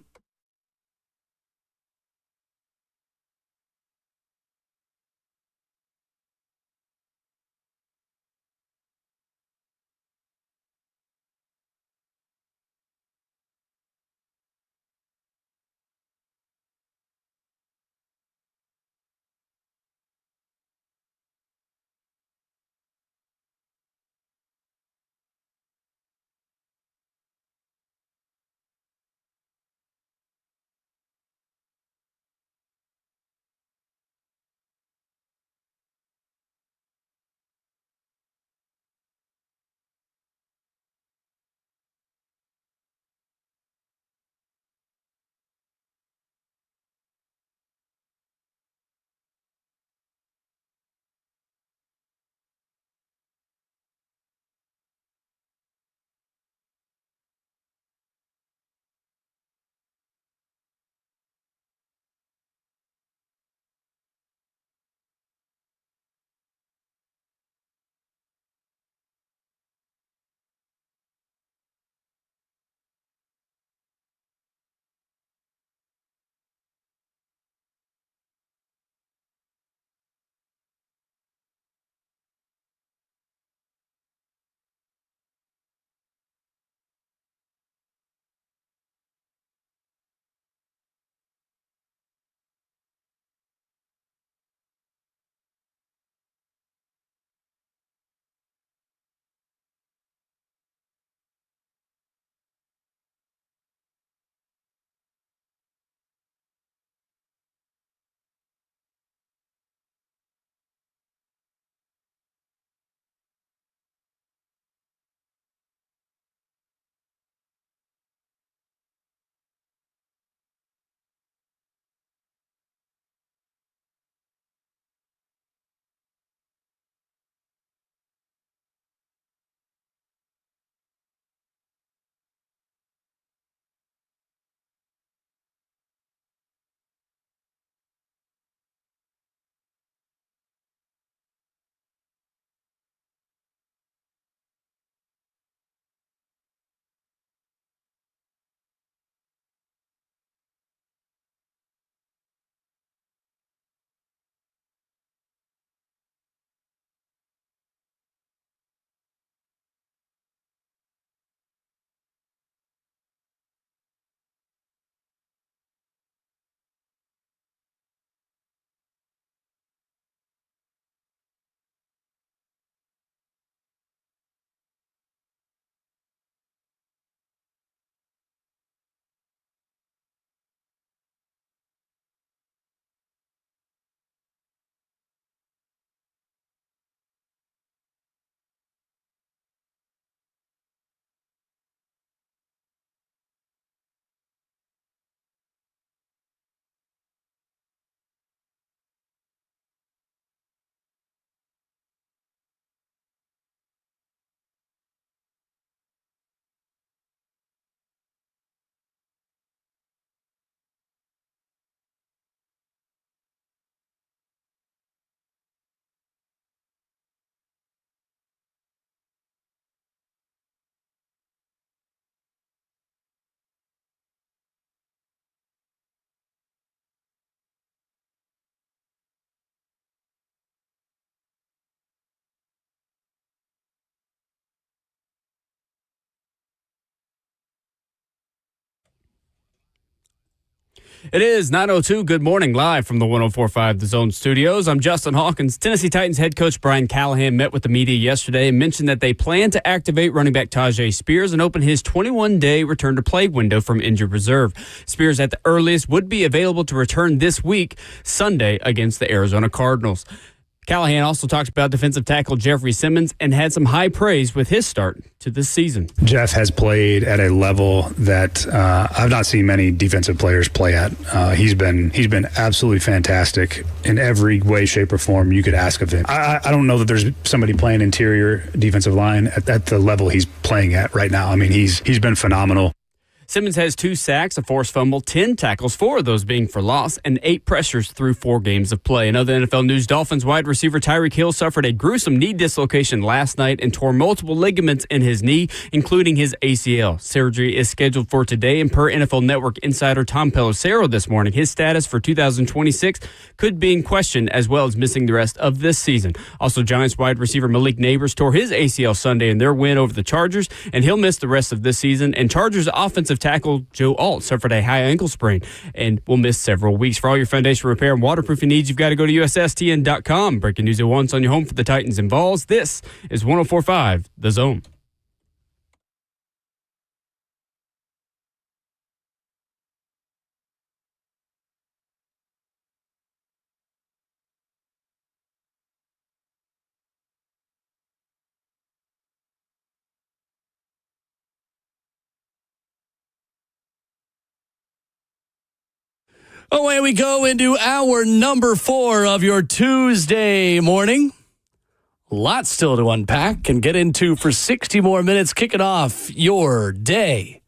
It is 9:02. Good morning, live from the 104.5 The Zone studios. I'm Justin Hawkins. Tennessee Titans head coach Brian Callahan met with the media yesterday and mentioned that they plan to activate running back Tajay Spears and open his 21-day return to play window from injured reserve. Spears, at the earliest, would be available to return this week, Sunday, against the Arizona Cardinals. Callahan also talked about defensive tackle Jeffrey Simmons and had some high praise with his start to this season. Jeff has played at a level that I've not seen many defensive players play at. He's been absolutely fantastic in every way, shape, or form you could ask of him. I don't know that there's somebody playing interior defensive line at the level he's playing at right now. I mean, he's been phenomenal. Simmons has 2 sacks, a forced fumble, 10 tackles, 4 of those being for loss, and 8 pressures through 4 games of play. In other NFL news, Dolphins wide receiver Tyreek Hill suffered a gruesome knee dislocation last night and tore multiple ligaments in his knee, including his ACL. Surgery is scheduled for today, and per NFL Network insider Tom Pelissero this morning, his status for 2026 could be in question, as well as missing the rest of this season. Also, Giants wide receiver Malik Neighbors tore his ACL Sunday in their win over the Chargers, and he'll miss the rest of this season. And Chargers offensive tackle Joe Alt suffered a high ankle sprain and will miss several weeks. For all your foundation repair and waterproofing needs, you've got to go to USSTN.com. Breaking news at once on your home for the Titans and Vols. This is 104.5 The Zone. Away we go into hour number 4 of your Tuesday morning. Lots still to unpack and get into for 60 more minutes, kicking off your day.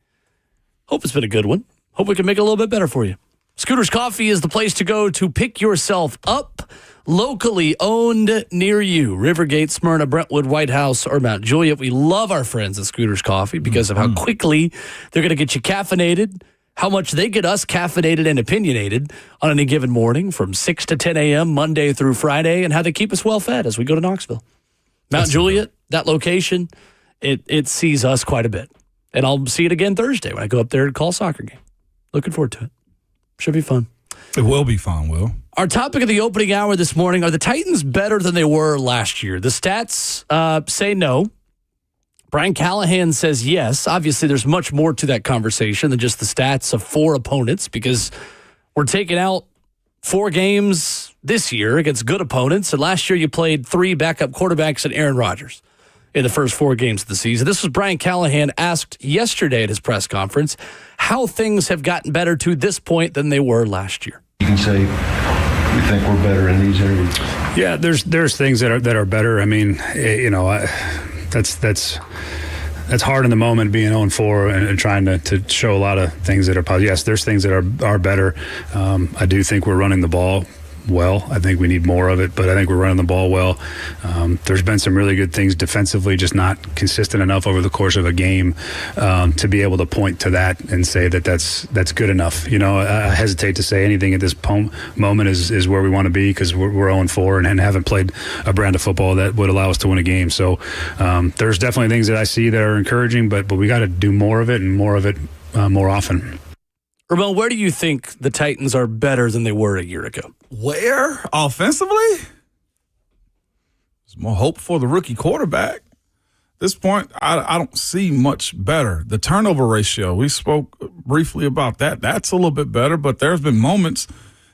Hope it's been a good one. Hope we can make it a little bit better for you. Scooter's Coffee is the place to go to pick yourself up. Locally owned near you. Rivergate, Smyrna, Brentwood, White House, or Mount Juliet. We love our friends at Scooter's Coffee because of how quickly they're going to get you caffeinated, how much they get us caffeinated and opinionated on any given morning from 6 to 10 a.m. Monday through Friday, and how they keep us well fed as we go to Knoxville. Mount Juliet, that location, it sees us quite a bit. And I'll see it again Thursday when I go up there to call a soccer game. Looking forward to it. Should be fun. It will be fun, Will. Our topic of the opening hour this morning, are the Titans better than they were last year? The stats say no. Brian Callahan says yes. Obviously, there's much more to that conversation than just the stats of 4 opponents, because we're taking out 4 games this year against good opponents. And last year, you played 3 backup quarterbacks and Aaron Rodgers in the first 4 games of the season. This was Brian Callahan asked yesterday at his press conference how things have gotten better to this point than they were last year. You can say we think we're better in these areas. Yeah, there's things that are better. I mean, that's hard in the moment, being 0-4 and trying to show a lot of things that are positive. Yes, there's things that are better. I do think we're running the ball well. I think we need more of it, but I think we're running the ball well. There's been some really good things defensively, just not consistent enough over the course of a game to be able to point to that and say that's good enough. You know, I hesitate to say anything at this moment is where we want to be, because we're 0-4 and haven't played a brand of football that would allow us to win a game. So there's definitely things that I see that are encouraging, but we got to do more of it and more of it more often. Ramon, where do you think the Titans are better than they were a year ago? Where? Offensively? There's more hope for the rookie quarterback. At this point, I don't see much better. The turnover ratio, we spoke briefly about that. That's a little bit better, but there's been moments,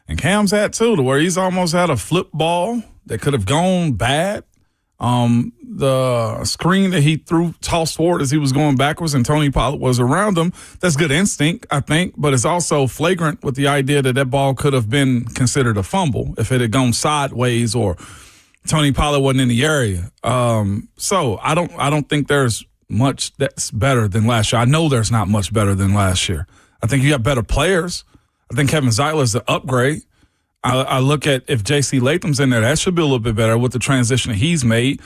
and Cam's had too, to where he's almost had a flip ball that could have gone bad. The screen that he tossed forward as he was going backwards and Tony Pollard was around him, that's good instinct, I think, but it's also flagrant with the idea that ball could have been considered a fumble if it had gone sideways or Tony Pollard wasn't in the area. So I don't think there's much that's better than last year. I know there's not much better than last year. I think you got better players. I think Kevin Zeitler is the upgrade. I look at if J.C. Latham's in there, that should be a little bit better with the transition that he's made.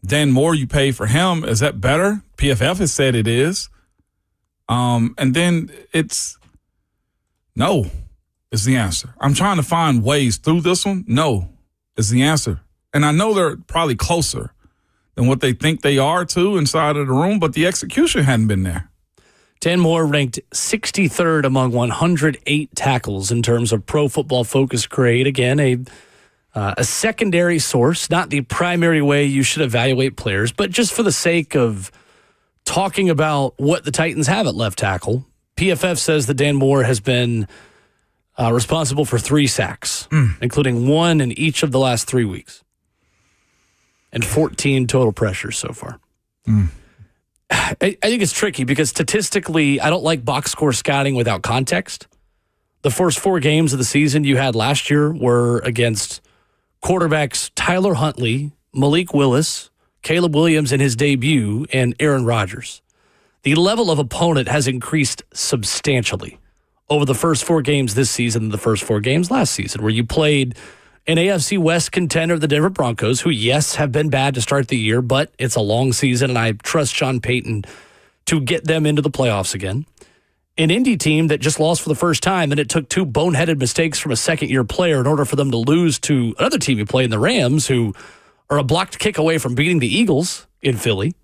Dan Moore, you pay for him. Is that better? PFF has said it is. And then it's no is the answer. I'm trying to find ways through this one. No is the answer. And I know they're probably closer than what they think they are, too, inside of the room, but the execution hadn't been there. Dan Moore ranked 63rd among 108 tackles in terms of Pro Football Focus grade. Again, a secondary source, not the primary way you should evaluate players, but just for the sake of talking about what the Titans have at left tackle, PFF says that Dan Moore has been responsible for 3 sacks, including 1 in each of the last 3 weeks. and 14 total pressures so far. I think it's tricky because statistically, I don't like box score scouting without context. The first 4 games of the season you had last year were against quarterbacks Tyler Huntley, Malik Willis, Caleb Williams in his debut, and Aaron Rodgers. The level of opponent has increased substantially over the first 4 games this season and the first 4 games last season, where you played an AFC West contender, the Denver Broncos, who, yes, have been bad to start the year, but it's a long season, and I trust Sean Payton to get them into the playoffs again. An Indy team that just lost for the first time, and it took 2 boneheaded mistakes from a second-year player in order for them to lose to another team you play in the Rams, who are a blocked kick away from beating the Eagles in Philly.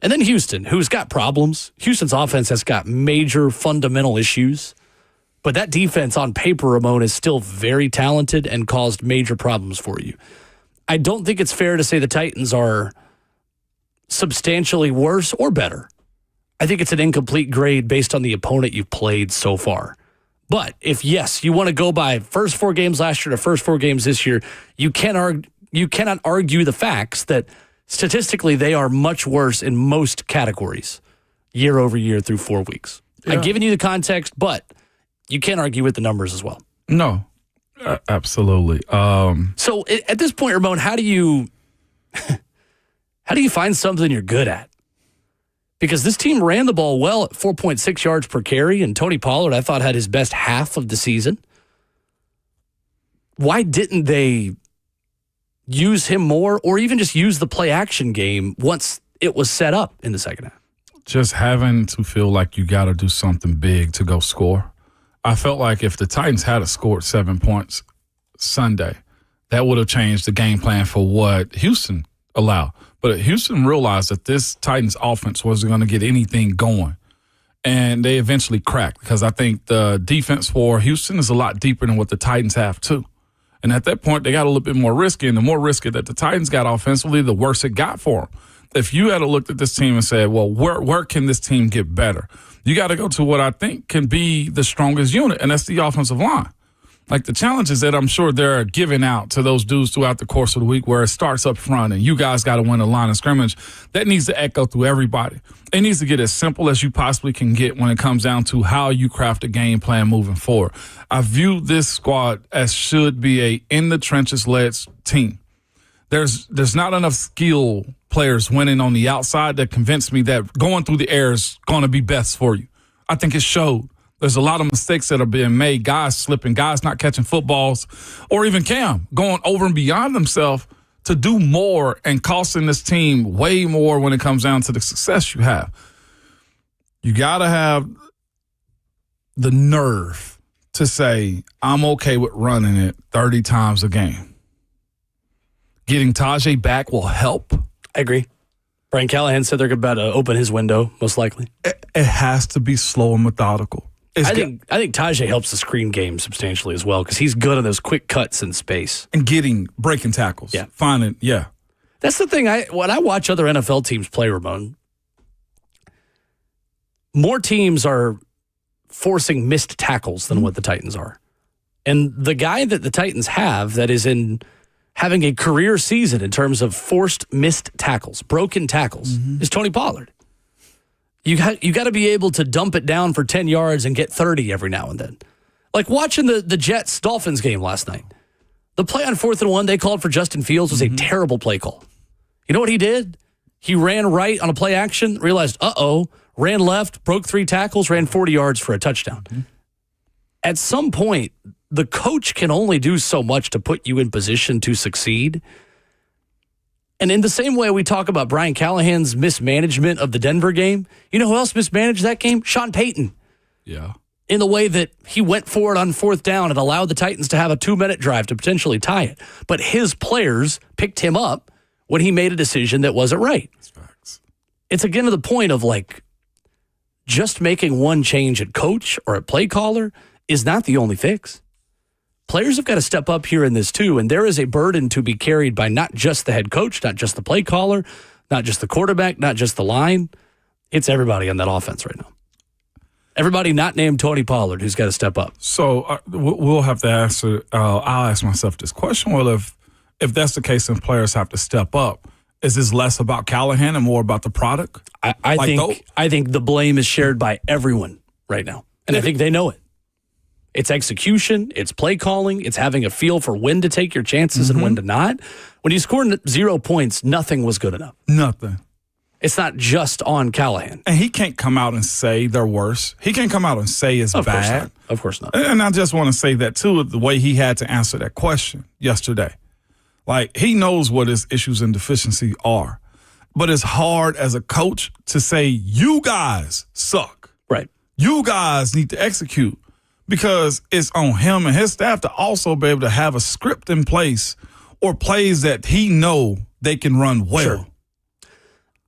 And then Houston, who's got problems. Houston's offense has got major fundamental issues. But that defense on paper, Ramon, is still very talented and caused major problems for you. I don't think it's fair to say the Titans are substantially worse or better. I think it's an incomplete grade based on the opponent you've played so far. But if, yes, you want to go by first 4 games last year to first 4 games this year, you cannot argue the facts that statistically they are much worse in most categories year over year through 4 weeks. Yeah. I've given you the context, but you can't argue with the numbers as well. No, absolutely. So at this point, Ramon, how do you find something you're good at? Because this team ran the ball well at 4.6 yards per carry, and Tony Pollard, I thought, had his best half of the season. Why didn't they use him more, or even just use the play action game once it was set up in the second half? Just having to feel like you got to do something big to go score. I felt like if the Titans had scored 7 points Sunday, that would have changed the game plan for what Houston allowed. But Houston realized that this Titans offense wasn't going to get anything going. And they eventually cracked, because I think the defense for Houston is a lot deeper than what the Titans have too. And at that point, they got a little bit more risky, and the more risky that the Titans got offensively, the worse it got for them. If you had looked at this team and said, well, where can this team get better? You got to go to what I think can be the strongest unit, and that's the offensive line. Like, the challenges that I'm sure they're giving out to those dudes throughout the course of the week, where it starts up front and you guys got to win the line of scrimmage, that needs to echo through everybody. It needs to get as simple as you possibly can get when it comes down to how you craft a game plan moving forward. I view this squad as should be a in-the-trenches-led team. There's not enough skill players winning on the outside that convince me that going through the air is going to be best for you. I think it showed. There's a lot of mistakes that are being made, guys slipping, guys not catching footballs, or even Cam going over and beyond himself to do more and costing this team way more when it comes down to the success you have. You got to have the nerve to say, I'm okay with running it 30 times a game. Getting Tajay back will help. I agree. Brian Callahan said they're about to open his window, most likely. It has to be slow and methodical. I think Tajay helps the screen game substantially as well, because he's good on those quick cuts in space. And breaking tackles. Yeah. Finding, yeah. That's the thing. When I watch other NFL teams play, Ramon, more teams are forcing missed tackles than what the Titans are. And the guy that the Titans have that is having a career season in terms of forced missed tackles, broken tackles, is Tony Pollard. You got to be able to dump it down for 10 yards and get 30 every now and then. Like watching the Jets-Dolphins game last night. The play on 4th and 1 they called for Justin Fields was a terrible play call. You know what he did? He ran right on a play action, realized, ran left, broke 3 tackles, ran 40 yards for a touchdown. At some point, the coach can only do so much to put you in position to succeed. And in the same way we talk about Brian Callahan's mismanagement of the Denver game, you know who else mismanaged that game? Sean Payton. Yeah. In the way that he went for it on 4th down and allowed the Titans to have a 2-minute drive to potentially tie it. But his players picked him up when he made a decision that wasn't right. That's facts. It's again to the point of just making one change at coach or at play caller is not the only fix. Players have got to step up here in this too, and there is a burden to be carried by not just the head coach, not just the play caller, not just the quarterback, not just the line. It's everybody on that offense right now. Everybody not named Tony Pollard who's got to step up. So we'll have to answer. I'll ask myself this question. Well, if that's the case, then players have to step up. Is this less about Callahan and more about the product? I think the blame is shared by everyone right now, and I think they know it. It's execution, it's play calling, it's having a feel for when to take your chances and when to not. When you scored 0 points, nothing was good enough. Nothing. It's not just on Callahan. And he can't come out and say they're worse. He can't come out and say it's bad. Of course not. And I just want to say that, too, the way he had to answer that question yesterday. Like, he knows what his issues and deficiencies are. But it's hard as a coach to say, you guys suck. Right. You guys need to execute. Because it's on him and his staff to also be able to have a script in place or plays that he know they can run well. Sure.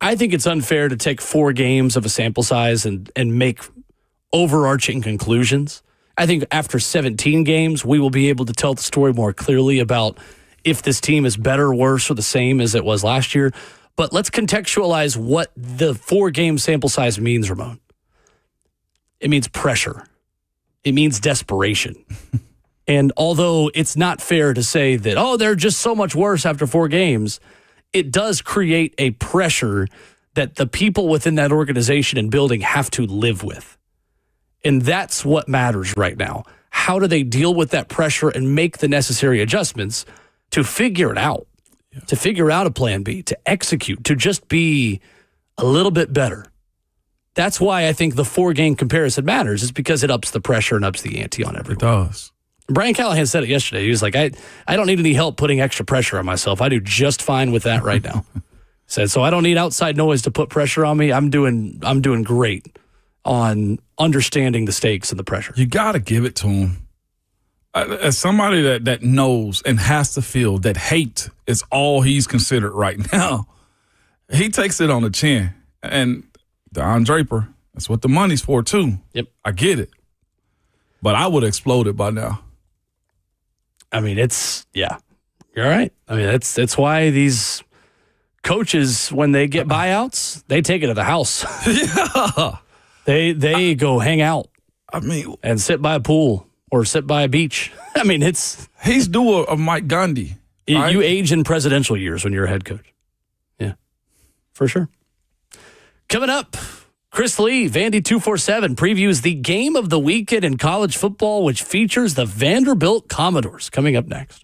I think it's unfair to take 4 games of a sample size and make overarching conclusions. I think after 17 games, we will be able to tell the story more clearly about if this team is better, worse, or the same as it was last year. But let's contextualize what the 4-game sample size means, Ramon. It means pressure. It means desperation. And although it's not fair to say that, they're just so much worse after 4 games, it does create a pressure that the people within that organization and building have to live with. And that's what matters right now. How do they deal with that pressure and make the necessary adjustments to figure it out, to figure out a plan B, to execute, to just be a little bit better? That's why I think the 4-game comparison matters, is because it ups the pressure and ups the ante on everyone. It does. Brian Callahan said it yesterday. He was like, I don't need any help putting extra pressure on myself. I do just fine with that right now. Said, so I don't need outside noise to put pressure on me. I'm doing great on understanding the stakes and the pressure. You got to give it to him. As somebody that knows and has to feel that hate is all he's considered right now, he takes it on the chin. And Don Draper, that's what the money's for, too. Yep. I get it. But I would have exploded by now. I mean, you're right. I mean, that's why these coaches, when they get buyouts, they take it to the house. Yeah. They go hang out. I mean, and sit by a pool or sit by a beach. I mean, he's due a Mike Gundy. Right? You age in presidential years when you're a head coach. Yeah, for sure. Coming up, Chris Lee, Vandy 247, previews the game of the weekend in college football, which features the Vanderbilt Commodores. Coming up next.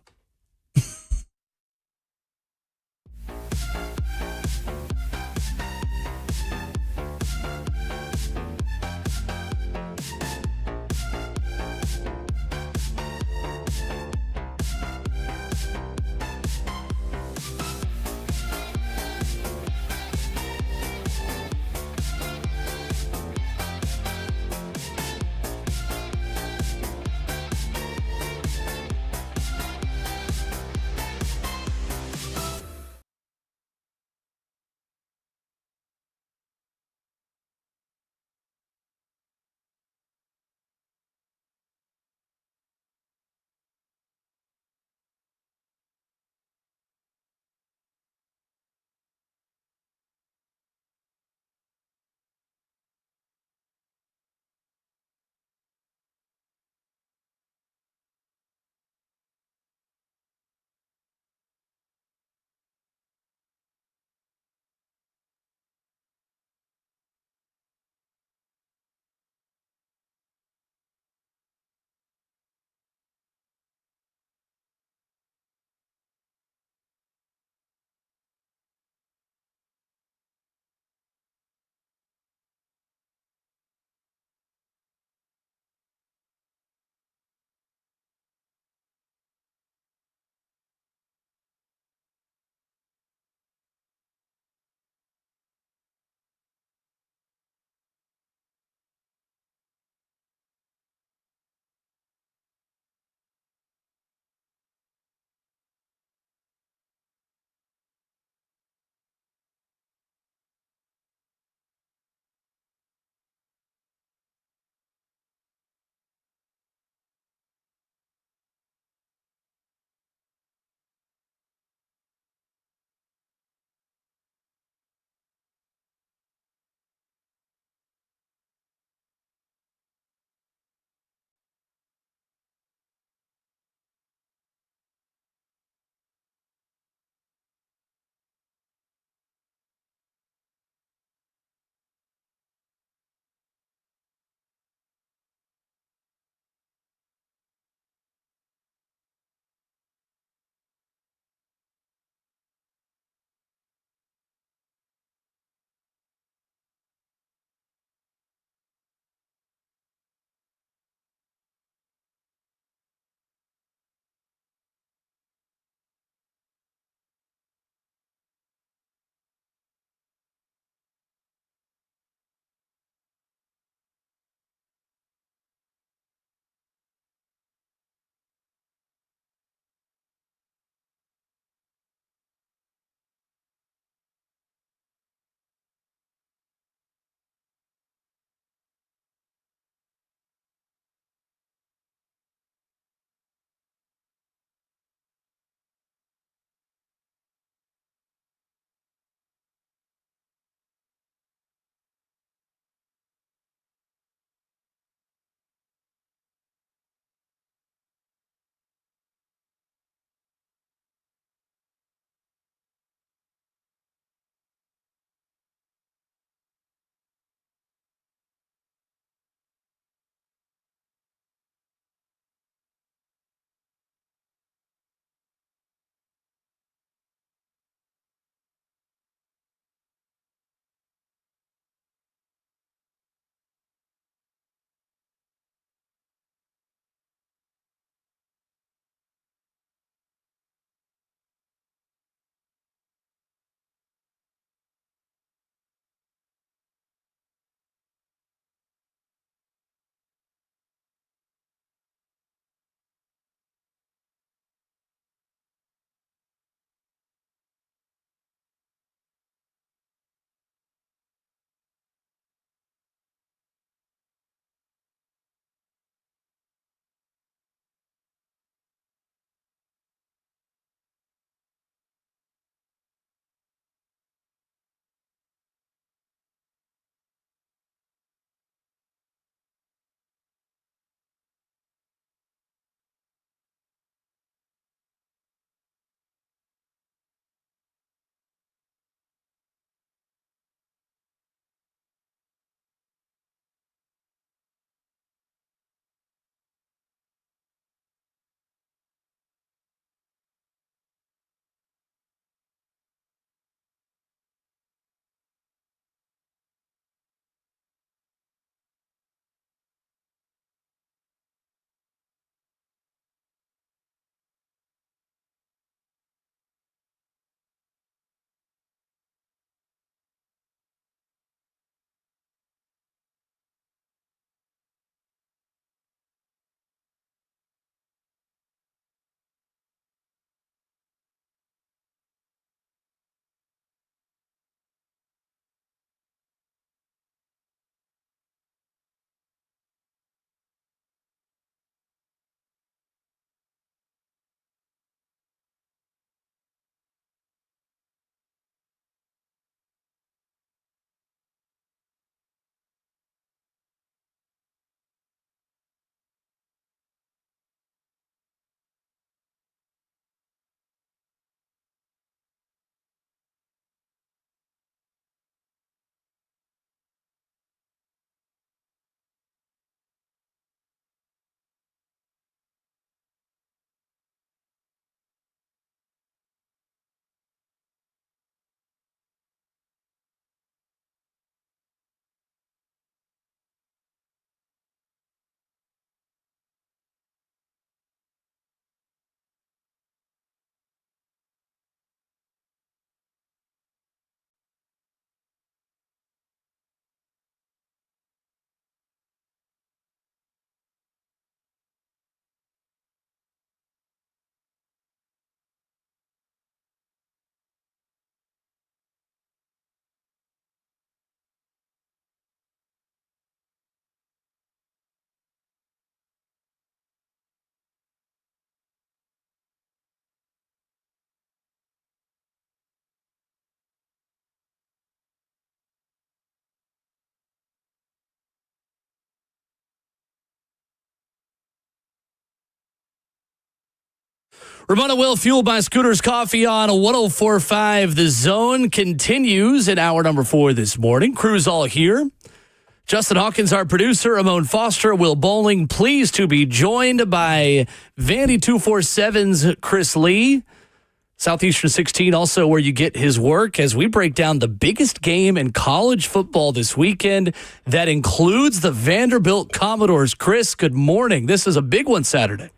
Ramon and Will, fueled by Scooters Coffee on 104.5. The Zone continues in hour number 4 this morning. Crew's all here. Justin Hawkins, our producer, Ramon Foster, Will Bowling, pleased to be joined by Vandy 247's Chris Lee. Southeastern 16, also where you get his work as we break down the biggest game in college football this weekend that includes the Vanderbilt Commodores. Chris, good morning. This is a big one Saturday.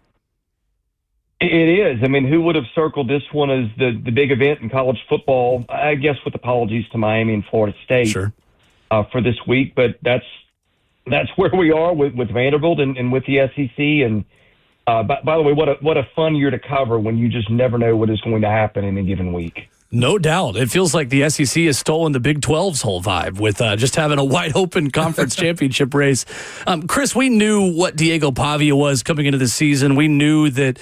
It is. I mean, who would have circled this one as the big event in college football? I guess with apologies to Miami and Florida State for this week, but that's where we are with Vanderbilt and with the SEC. And by the way, what a fun year to cover when you just never know what is going to happen in a given week. No doubt. It feels like the SEC has stolen the Big 12's whole vibe with just having a wide open conference championship race. Chris, we knew what Diego Pavia was coming into the season. We knew that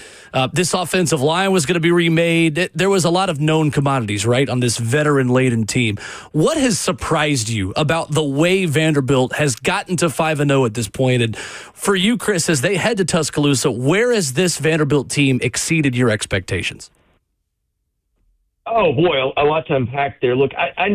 this offensive line was going to be remade. There was a lot of known commodities, right, on this veteran-laden team. What has surprised you about the way Vanderbilt has gotten to 5-0 at this point? And for you, Chris, as they head to Tuscaloosa, where has this Vanderbilt team exceeded your expectations? Oh, boy, a lot to unpack there. Look, I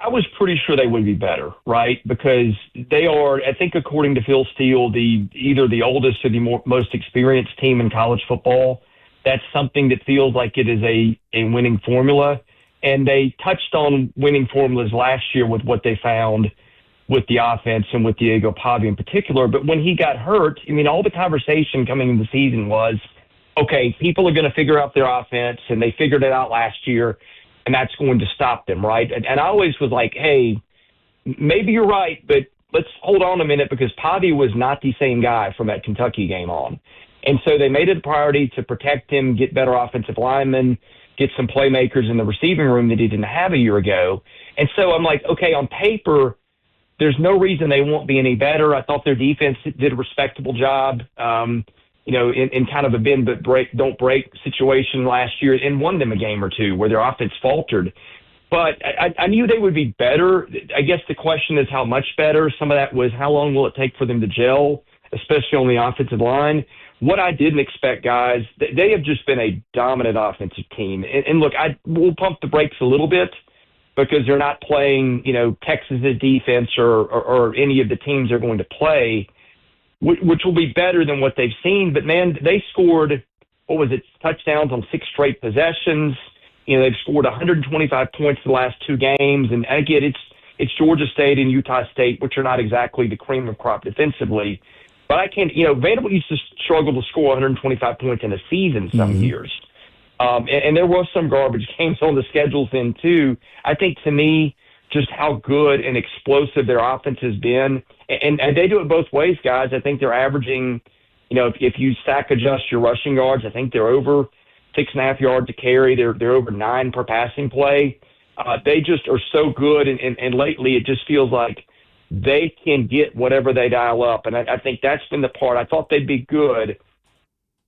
was pretty sure they would be better, right? Because they are, I think, according to Phil Steele, either the oldest or the most experienced team in college football. That's something that feels like it is a winning formula. And they touched on winning formulas last year with what they found with the offense and with Diego Pavia in particular. But when he got hurt, I mean, all the conversation coming into the season was, okay, people are going to figure out their offense, and they figured it out last year, and that's going to stop them, right? And I always was like, hey, maybe you're right, but let's hold on a minute because Pavia was not the same guy from that Kentucky game on. And so they made it a priority to protect him, get better offensive linemen, get some playmakers in the receiving room that he didn't have a year ago. And so I'm like, okay, on paper, there's no reason they won't be any better. I thought their defense did a respectable job. In kind of a bend but don't break situation last year and won them a game or two where their offense faltered. But I knew they would be better. I guess the question is how much better. Some of that was how long will it take for them to gel, especially on the offensive line. What I didn't expect, guys, they have just been a dominant offensive team. And look, we'll pump the brakes a little bit because they're not playing, Texas's defense or any of the teams they're going to play, which will be better than what they've seen. But, man, they scored, touchdowns on 6 straight possessions. They've scored 125 points the last 2 games. And, again, it's Georgia State and Utah State, which are not exactly the cream of crop defensively. But I can't – Vanderbilt used to struggle to score 125 points in a season some years. And there was some garbage games on the schedules then, too. I think, to me, just how good and explosive their offense has been. And they do it both ways, guys. I think they're averaging, if you stack adjust your rushing yards, I think they're over 6.5 yards a carry. They're over 9 per passing play. They just are so good. And lately it just feels like they can get whatever they dial up. And I think that's been the part. I thought they'd be good.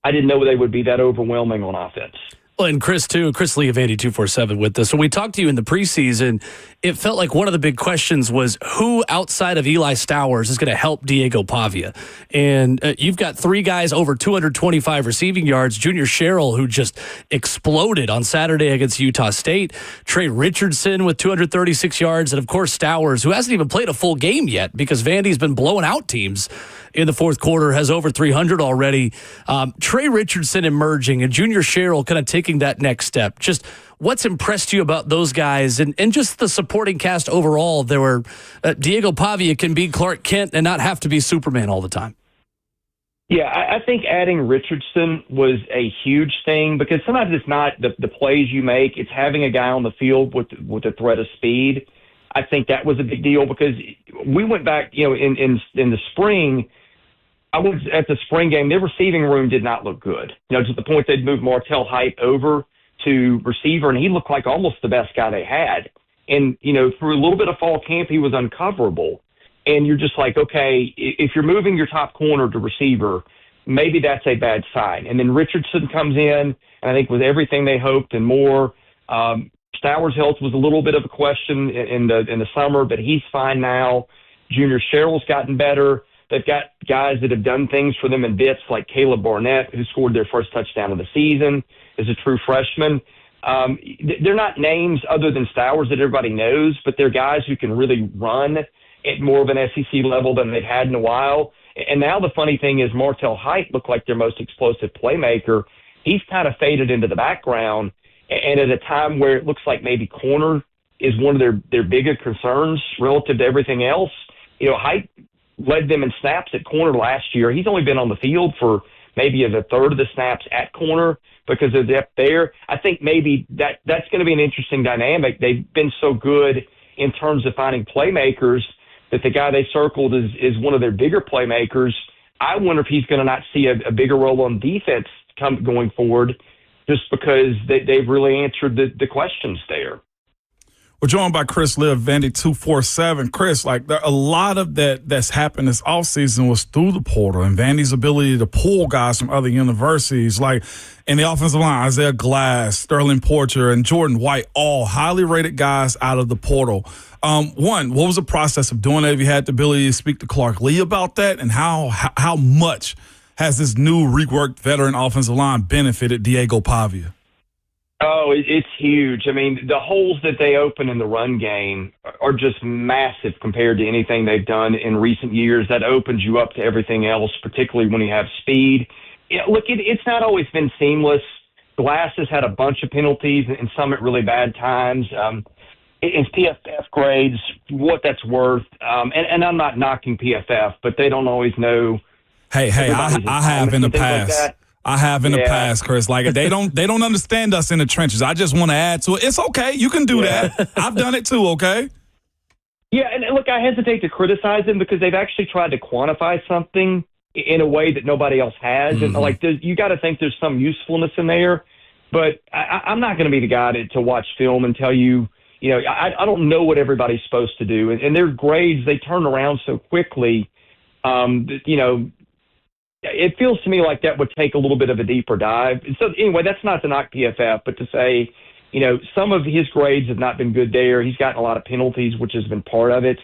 I didn't know they would be that overwhelming on offense. Well, and Chris, too. Chris Lee of Vandy 247 with us. When we talked to you in the preseason, it felt like one of the big questions was who outside of Eli Stowers is going to help Diego Pavia. And you've got 3 guys over 225 receiving yards. Junior Sherrill, who just exploded on Saturday against Utah State. Trey Richardson with 236 yards. And, of course, Stowers, who hasn't even played a full game yet because Vandy's been blowing out teams in the fourth quarter, has over 300 already. Trey Richardson emerging and Junior Sherrill kind of taking that next step. Just what's impressed you about those guys and just the supporting cast overall? There were Diego Pavia can be Clark Kent and not have to be Superman all the time. Yeah, I think adding Richardson was a huge thing because sometimes it's not the plays you make. It's having a guy on the field with the threat of speed. I think that was a big deal because we went back, in the spring. I was at the spring game. Their receiving room did not look good. To the point they'd moved Martell Hype over to receiver, and he looked like almost the best guy they had. And, through a little bit of fall camp, he was uncoverable. And you're just like, okay, if you're moving your top corner to receiver, maybe that's a bad sign. And then Richardson comes in, and I think with everything they hoped and more, Stowers' health was a little bit of a question in the summer, but he's fine now. Junior Sherrill's gotten better. They've got guys that have done things for them in bits, like Caleb Barnett, who scored their first touchdown of the season as a true freshman. They're not names other than Stowers that everybody knows, but they're guys who can really run at more of an SEC level than they've had in a while. And now the funny thing is Martell Height looked like their most explosive playmaker. He's kind of faded into the background, and at a time where it looks like maybe corner is one of their bigger concerns relative to everything else. You know, Height led them in snaps at corner last year. He's only been on the field for maybe a third of the snaps at corner because of the depth there. I think maybe that's going to be an interesting dynamic. They've been so good in terms of finding playmakers that the guy they circled is one of their bigger playmakers. I wonder if he's going to not see a bigger role on defense going forward just because they've really answered the questions there. We're joined by Chris Liv, Vandy 247. Chris, like a lot of that's happened this offseason was through the portal and Vandy's ability to pull guys from other universities, like in the offensive line, Isaiah Glass, Sterling Porcher, and Jordan White, all highly rated guys out of the portal. One, what was the process of doing that? Have you had the ability to speak to Clark Lee about that? And how much has this new reworked veteran offensive line benefited Diego Pavia? Oh, it's huge. I mean, the holes that they open in the run game are just massive compared to anything they've done in recent years. That opens you up to everything else, particularly when you have speed. Look, it's not always been seamless. Glass has had a bunch of penalties and some at really bad times. It's PFF grades, what that's worth. And I'm not knocking PFF, but they don't always know. Hey, I have in the past. Like I have in the past, Chris. Like they don't understand us in the trenches. I just want to add to it. It's okay. You can do that. I've done it too. Okay. Yeah, and look, I hesitate to criticize them because they've actually tried to quantify something in a way that nobody else has, and like you got to think there's some usefulness in there. But I'm not going to be the guy to watch film and tell you. You know, I don't know what everybody's supposed to do, and their grades they turn around so quickly. You know. It feels to me like that would take a little bit of a deeper dive. And so anyway, that's not to knock PFF, but to say, you know, some of his grades have not been good there. He's gotten a lot of penalties, which has been part of it.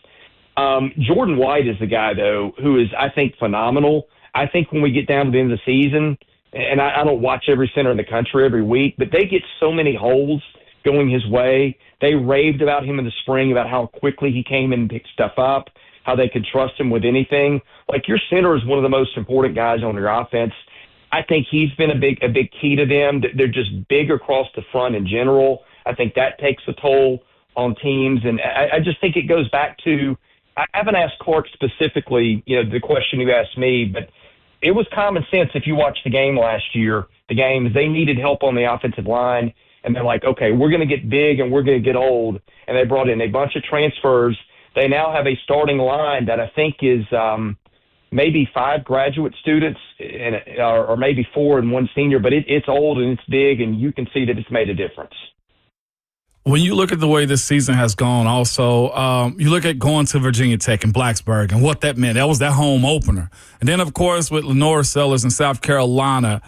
Jordan White is the guy, though, who is, I think, phenomenal. I think when we get down to the end of the season, and I don't watch every center in the country every week, but they get so many holes going his way. They raved about him in the spring, about how quickly he came in and picked stuff up, how they could trust him with anything. Like your center is one of the most important guys on your offense. I think he's been a big key to them. They're just big across the front in general. I think that takes a toll on teams. And I just think it goes back to, I haven't asked Clark specifically, you know, the question you asked me, but it was common sense if you watched the game last year, the games, they needed help on the offensive line. And they're like, okay, we're going to get big and we're going to get old. And they brought in a bunch of transfers. They now have a starting line that I think is maybe 5 graduate students or maybe 4 and 1 senior, but it's old and it's big, and you can see that it's made a difference. When you look at the way this season has gone, also, you look at going to Virginia Tech and Blacksburg and what that meant. That was that home opener. And then, of course, with Lenore Sellers in South Carolina,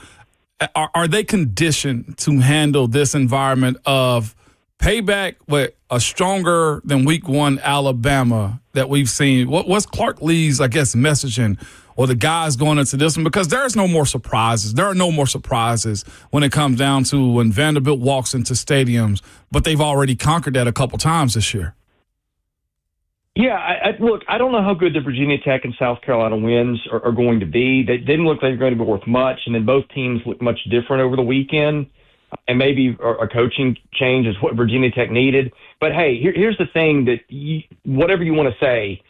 are they conditioned to handle this environment of payback with a stronger than week 1 Alabama that we've seen? What's Clark Lee's, I guess, messaging or the guys going into this one? Because there's no more surprises. There are no more surprises when it comes down to when Vanderbilt walks into stadiums, but they've already conquered that a couple times this year. Yeah, look, I don't know how good the Virginia Tech and South Carolina wins are going to be. They didn't look like they're going to be worth much, and then both teams look much different over the weekend. And maybe a coaching change is what Virginia Tech needed. But, hey, here's the thing that whatever you want to say,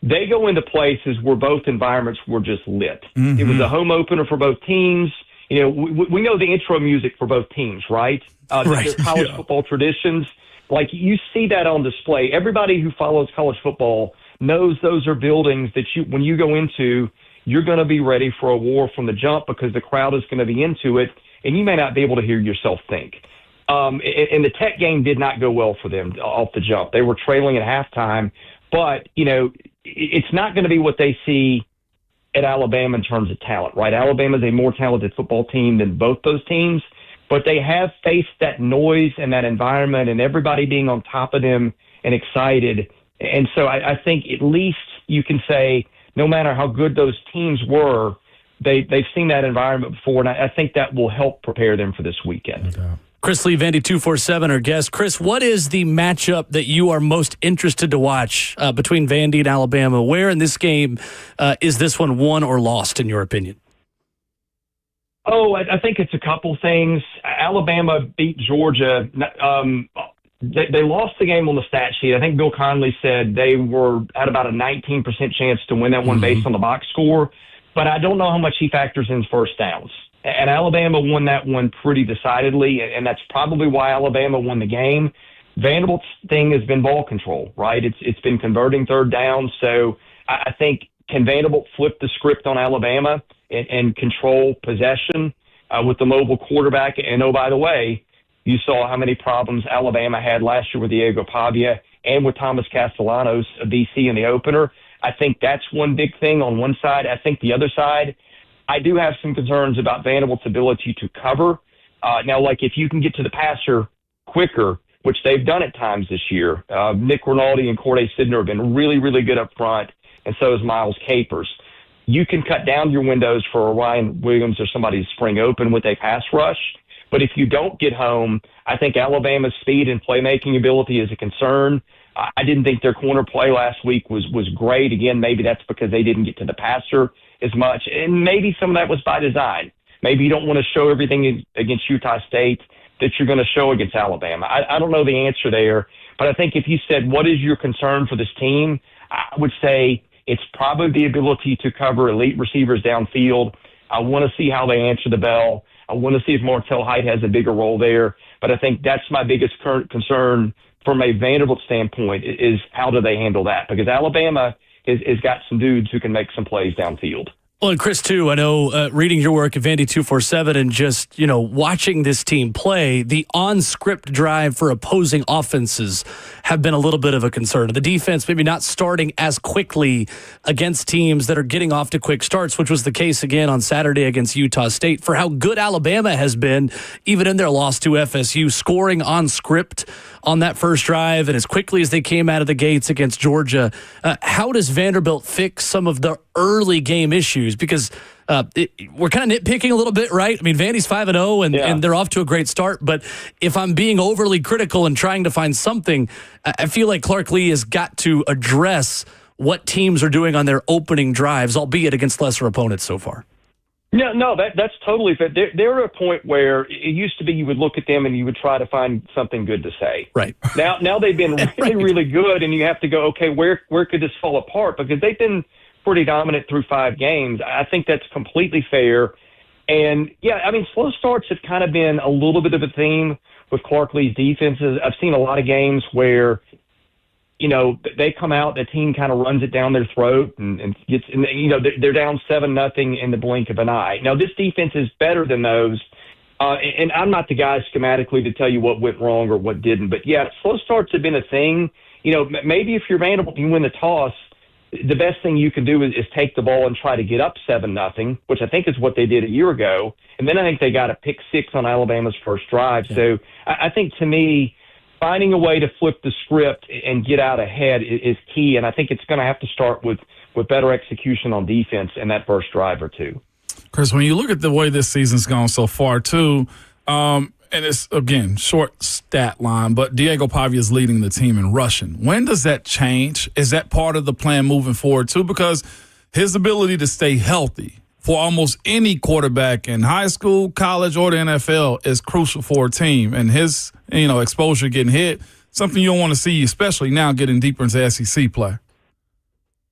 they go into places where both environments were just lit. Mm-hmm. It was a home opener for both teams. You know, we know the intro music for both teams, right? Right. Their college football traditions. Like, you see that on display. Everybody who follows college football knows those are buildings that when you go into, you're going to be ready for a war from the jump because the crowd is going to be into it. And you may not be able to hear yourself think. And the Tech game did not go well for them off the jump. They were trailing at halftime. But, you know, it's not going to be what they see at Alabama in terms of talent, right? Alabama is a more talented football team than both those teams. But they have faced that noise and that environment and everybody being on top of them and excited. And so I think at least you can say no matter how good those teams were, they've seen that environment before, and I think that will help prepare them for this weekend. Okay. Chris Lee, Vandy 247, our guest. Chris, what is the matchup that you are most interested to watch between Vandy and Alabama? Where in this game is this one won or lost, in your opinion? Oh, I think it's a couple things. Alabama beat Georgia. They lost the game on the stat sheet. I think Bill Conley said they had about a 19% chance to win that one based on the box score. But I don't know how much he factors in first downs. And Alabama won that one pretty decidedly, and that's probably why Alabama won the game. Vanderbilt's thing has been ball control, right? It's been converting third down. So I think, can Vanderbilt flip the script on Alabama and control possession with the mobile quarterback? And, oh, by the way, you saw how many problems Alabama had last year with Diego Pavia and with Thomas Castellanos of BC in the opener. I think that's one big thing on one side. I think the other side, I do have some concerns about Vanderbilt's ability to cover. Now, like if you can get to the passer quicker, which they've done at times this year, Nick Rinaldi and Corday Sidner have been really, really good up front, and so is Miles Capers. You can cut down your windows for Ryan Williams or somebody to spring open with a pass rush. But if you don't get home, I think Alabama's speed and playmaking ability is a concern. I didn't think their corner play last week was great. Again, maybe that's because they didn't get to the passer as much. And maybe some of that was by design. Maybe you don't want to show everything against Utah State that you're going to show against Alabama. I don't know the answer there. But I think if you said, what is your concern for this team? I would say it's probably the ability to cover elite receivers downfield. I want to see how they answer the bell. I want to see if Martell Hyde has a bigger role there. But I think that's my biggest current concern from a Vanderbilt standpoint is how do they handle that? Because Alabama has got some dudes who can make some plays downfield. Well, and Chris, too, I know reading your work at Vandy 247 and just, watching this team play, the on-script drive for opposing offenses have been a little bit of a concern. The defense maybe not starting as quickly against teams that are getting off to quick starts, which was the case again on Saturday against Utah State. For how good Alabama has been, even in their loss to FSU, scoring on script on that first drive and as quickly as they came out of the gates against Georgia. How does Vanderbilt fix some of the early game issues? Because we're kind of nitpicking a little bit, right? I mean, Vandy's 5-0 and they're off to a great start. But if I'm being overly critical and trying to find something, I feel like Clark Lee has got to address what teams are doing on their opening drives, albeit against lesser opponents so far. No, that's totally fair. They're at a point where it used to be you would look at them and you would try to find something good to say. Right. Now they've been really, really good, and you have to go, okay, where could this fall apart? Because they've been pretty dominant through 5 games. I think that's completely fair. And, slow starts have kind of been a little bit of a theme with Clark Lee's defenses. I've seen a lot of games where, they come out, the team kind of runs it down their throat and gets, they're down 7-0 in the blink of an eye. Now, this defense is better than those. And I'm not the guy schematically to tell you what went wrong or what didn't. But, slow starts have been a thing. Maybe if you're Vanderbilt, you win the toss, the best thing you can do is take the ball and try to get up 7-0, which I think is what they did a year ago. And then I think they got a pick 6 on Alabama's first drive. Yeah. So I think, to me, finding a way to flip the script and get out ahead is key. And I think it's going to have to start with better execution on defense in that first drive or two. Chris, when you look at the way this season's gone so far, too, and it's, again, short stat line, but Diego Pavia is leading the team in rushing. When does that change? Is that part of the plan moving forward, too? Because his ability to stay healthy for almost any quarterback in high school, college, or the NFL is crucial for a team. And his, exposure getting hit, something you don't want to see, especially now getting deeper into SEC play.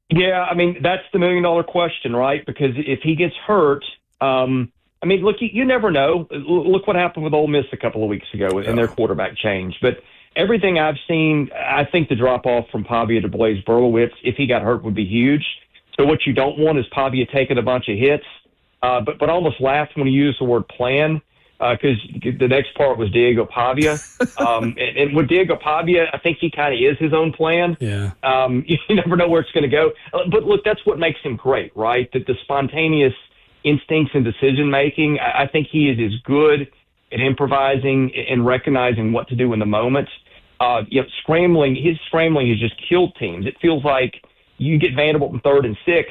Yeah, that's the million-dollar question, right? Because if he gets hurt, look, you never know. Look what happened with Ole Miss a couple of weeks ago and their quarterback change. But everything I've seen, I think the drop-off from Pavia to Blaise Berlowitz, if he got hurt, would be huge. So what you don't want is Pavia taking a bunch of hits. But I almost laughed when he used the word plan because the next part was Diego Pavia. And with Diego Pavia, I think he kind of is his own plan. Yeah. You never know where it's going to go. But look, that's what makes him great, right? That the spontaneous instincts and decision-making, I think he is as good at improvising and recognizing what to do in the moment. His scrambling has just killed teams. It feels like you get Vanderbilt in 3rd and 6,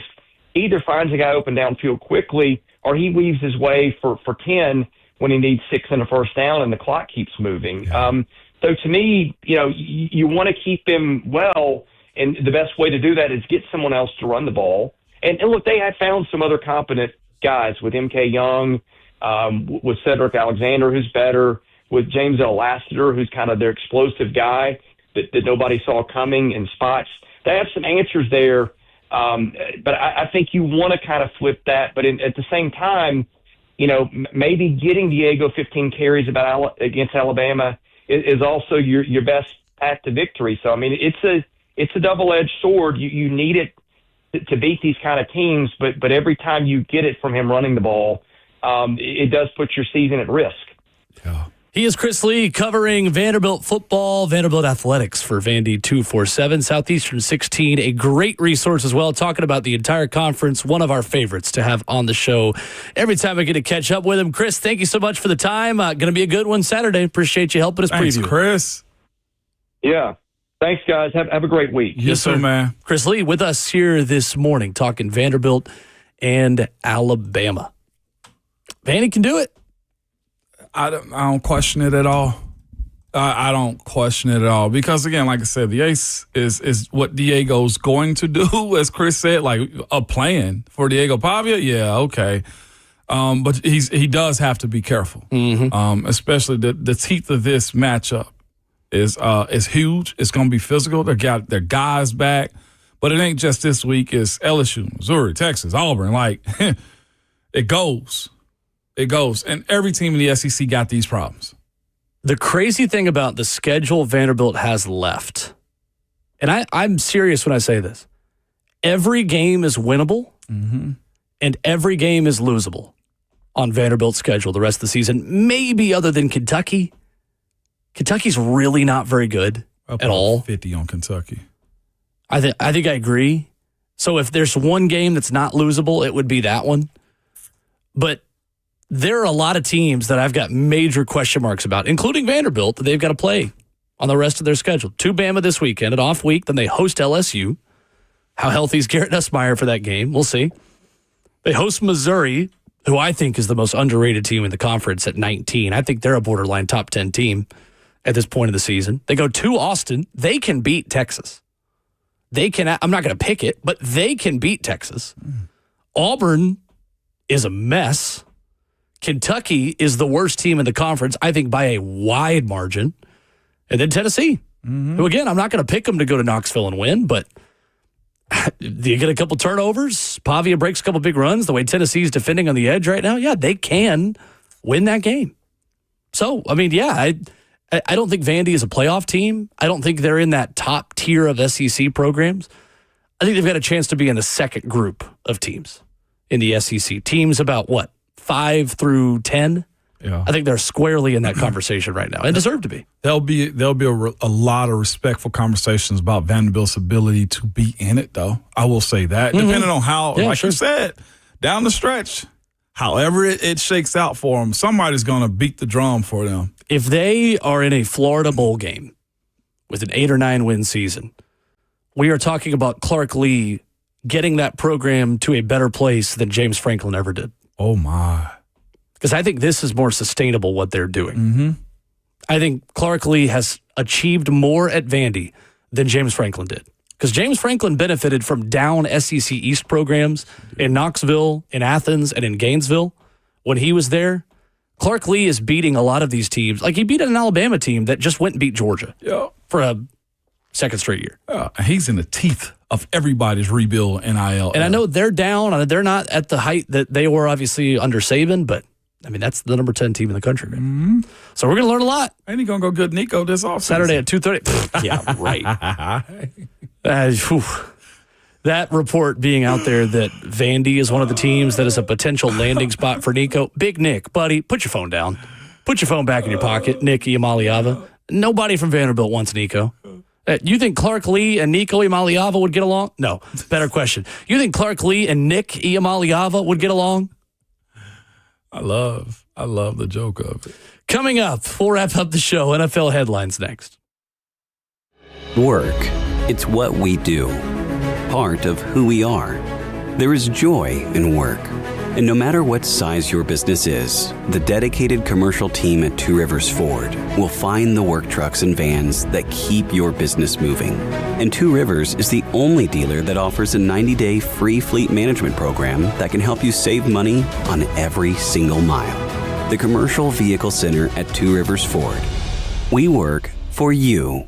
he either finds a guy open downfield quickly or he weaves his way for 10 when he needs 6 and a first down and the clock keeps moving. Yeah. So to me, you want to keep him well, and the best way to do that is get someone else to run the ball. And look, they had found some other competent guys with MK Young, with Cedric Alexander, who's better, with James L. Lassiter, who's kind of their explosive guy that nobody saw coming in spots. They have some answers there, but I think you want to kind of flip that. But at the same time, maybe getting Diego 15 carries against Alabama is also your best path to victory. So, I mean, it's a double-edged sword. You need it to beat these kind of teams, but every time you get it from him running the ball, it does put your season at risk. Yeah. He is Chris Lee covering Vanderbilt football, Vanderbilt athletics for Vandy 247, Southeastern 16. A great resource as well, talking about the entire conference. One of our favorites to have on the show every time I get to catch up with him. Chris, thank you so much for the time. Going to be a good one Saturday. Appreciate you helping us Thanks, preview. Chris. Yeah. Thanks, guys. Have a great week. Yes, sir, man. Chris Lee with us here this morning talking Vanderbilt and Alabama. Vandy can do it. I don't question it at all. I don't question it at all because, again, like I said, the ace is what Diego's going to do, as Chris said, like a plan for Diego Pavia. Yeah, okay. But he does have to be careful, especially the teeth of this matchup is huge. It's going to be physical. They got their guys back, but it ain't just this week. It's LSU, Missouri, Texas, Auburn. Like, it goes. It goes. And every team in the SEC got these problems. The crazy thing about the schedule Vanderbilt has left, and I'm serious when I say this, every game is winnable and every game is losable on Vanderbilt's schedule the rest of the season, maybe other than Kentucky. Kentucky's really not very good at all. 50 on Kentucky. I think I agree. So if there's one game that's not losable, it would be that one. But there are a lot of teams that I've got major question marks about, including Vanderbilt, that they've got to play on the rest of their schedule. To Bama this weekend, an off week. Then they host LSU. How healthy is Garrett Nussmeier for that game? We'll see. They host Missouri, who I think is the most underrated team in the conference at 19. I think they're a borderline top 10 team at this point of the season. They go to Austin. They can beat Texas. They can. I'm not going to pick it, but they can beat Texas. Auburn is a mess. Kentucky is the worst team in the conference, I think, by a wide margin. And then Tennessee, who, again, I'm not going to pick them to go to Knoxville and win, but you get a couple turnovers, Pavia breaks a couple big runs, the way Tennessee's defending on the edge right now, yeah, they can win that game. So, I mean, yeah, I don't think Vandy is a playoff team. I don't think they're in that top tier of SEC programs. I think they've got a chance to be in the second group of teams in the SEC. Teams about, 5 through 10. Yeah, I think they're squarely in that conversation right now and deserve to be. There'll be a lot of respectful conversations about Vanderbilt's ability to be in it, though. I will say that, depending on how, you said, down the stretch, however it shakes out for them, somebody's going to beat the drum for them. If they are in a Florida bowl game with an 8 or 9 win season, we are talking about Clark Lee getting that program to a better place than James Franklin ever did. Oh, my. Because I think this is more sustainable what they're doing. I think Clark Lee has achieved more at Vandy than James Franklin did. Because James Franklin benefited from down SEC East programs in Knoxville, in Athens, and in Gainesville when he was there. Clark Lee is beating a lot of these teams. Like, he beat an Alabama team that just went and beat Georgia for a second straight year. He's in the teeth of everybody's rebuild NIL. And I know they're down. They're not at the height that they were obviously under Saban, but I mean, that's the number 10 team in the country, man. So we're going to learn a lot. Ain't he going to go good Nico this offseason? Saturday at 2:30. Yeah, right. That report being out there that Vandy is one of the teams that is a potential landing spot for Nico. Big Nick, buddy, put your phone down. Put your phone back in your pocket, Nick Iamaleava. Nobody from Vanderbilt wants Nico. You think Clark Lee and Nico Iamaleava would get along? No. Better question. You think Clark Lee and Nick Iamaleava would get along? I love the joke of it. Coming up, we'll wrap up the show. NFL headlines next. Work. It's what we do. Part of who we are. There is joy in work. And no matter what size your business is, the dedicated commercial team at Two Rivers Ford will find the work trucks and vans that keep your business moving. And Two Rivers is the only dealer that offers a 90-day free fleet management program that can help you save money on every single mile. The Commercial Vehicle Center at Two Rivers Ford. We work for you.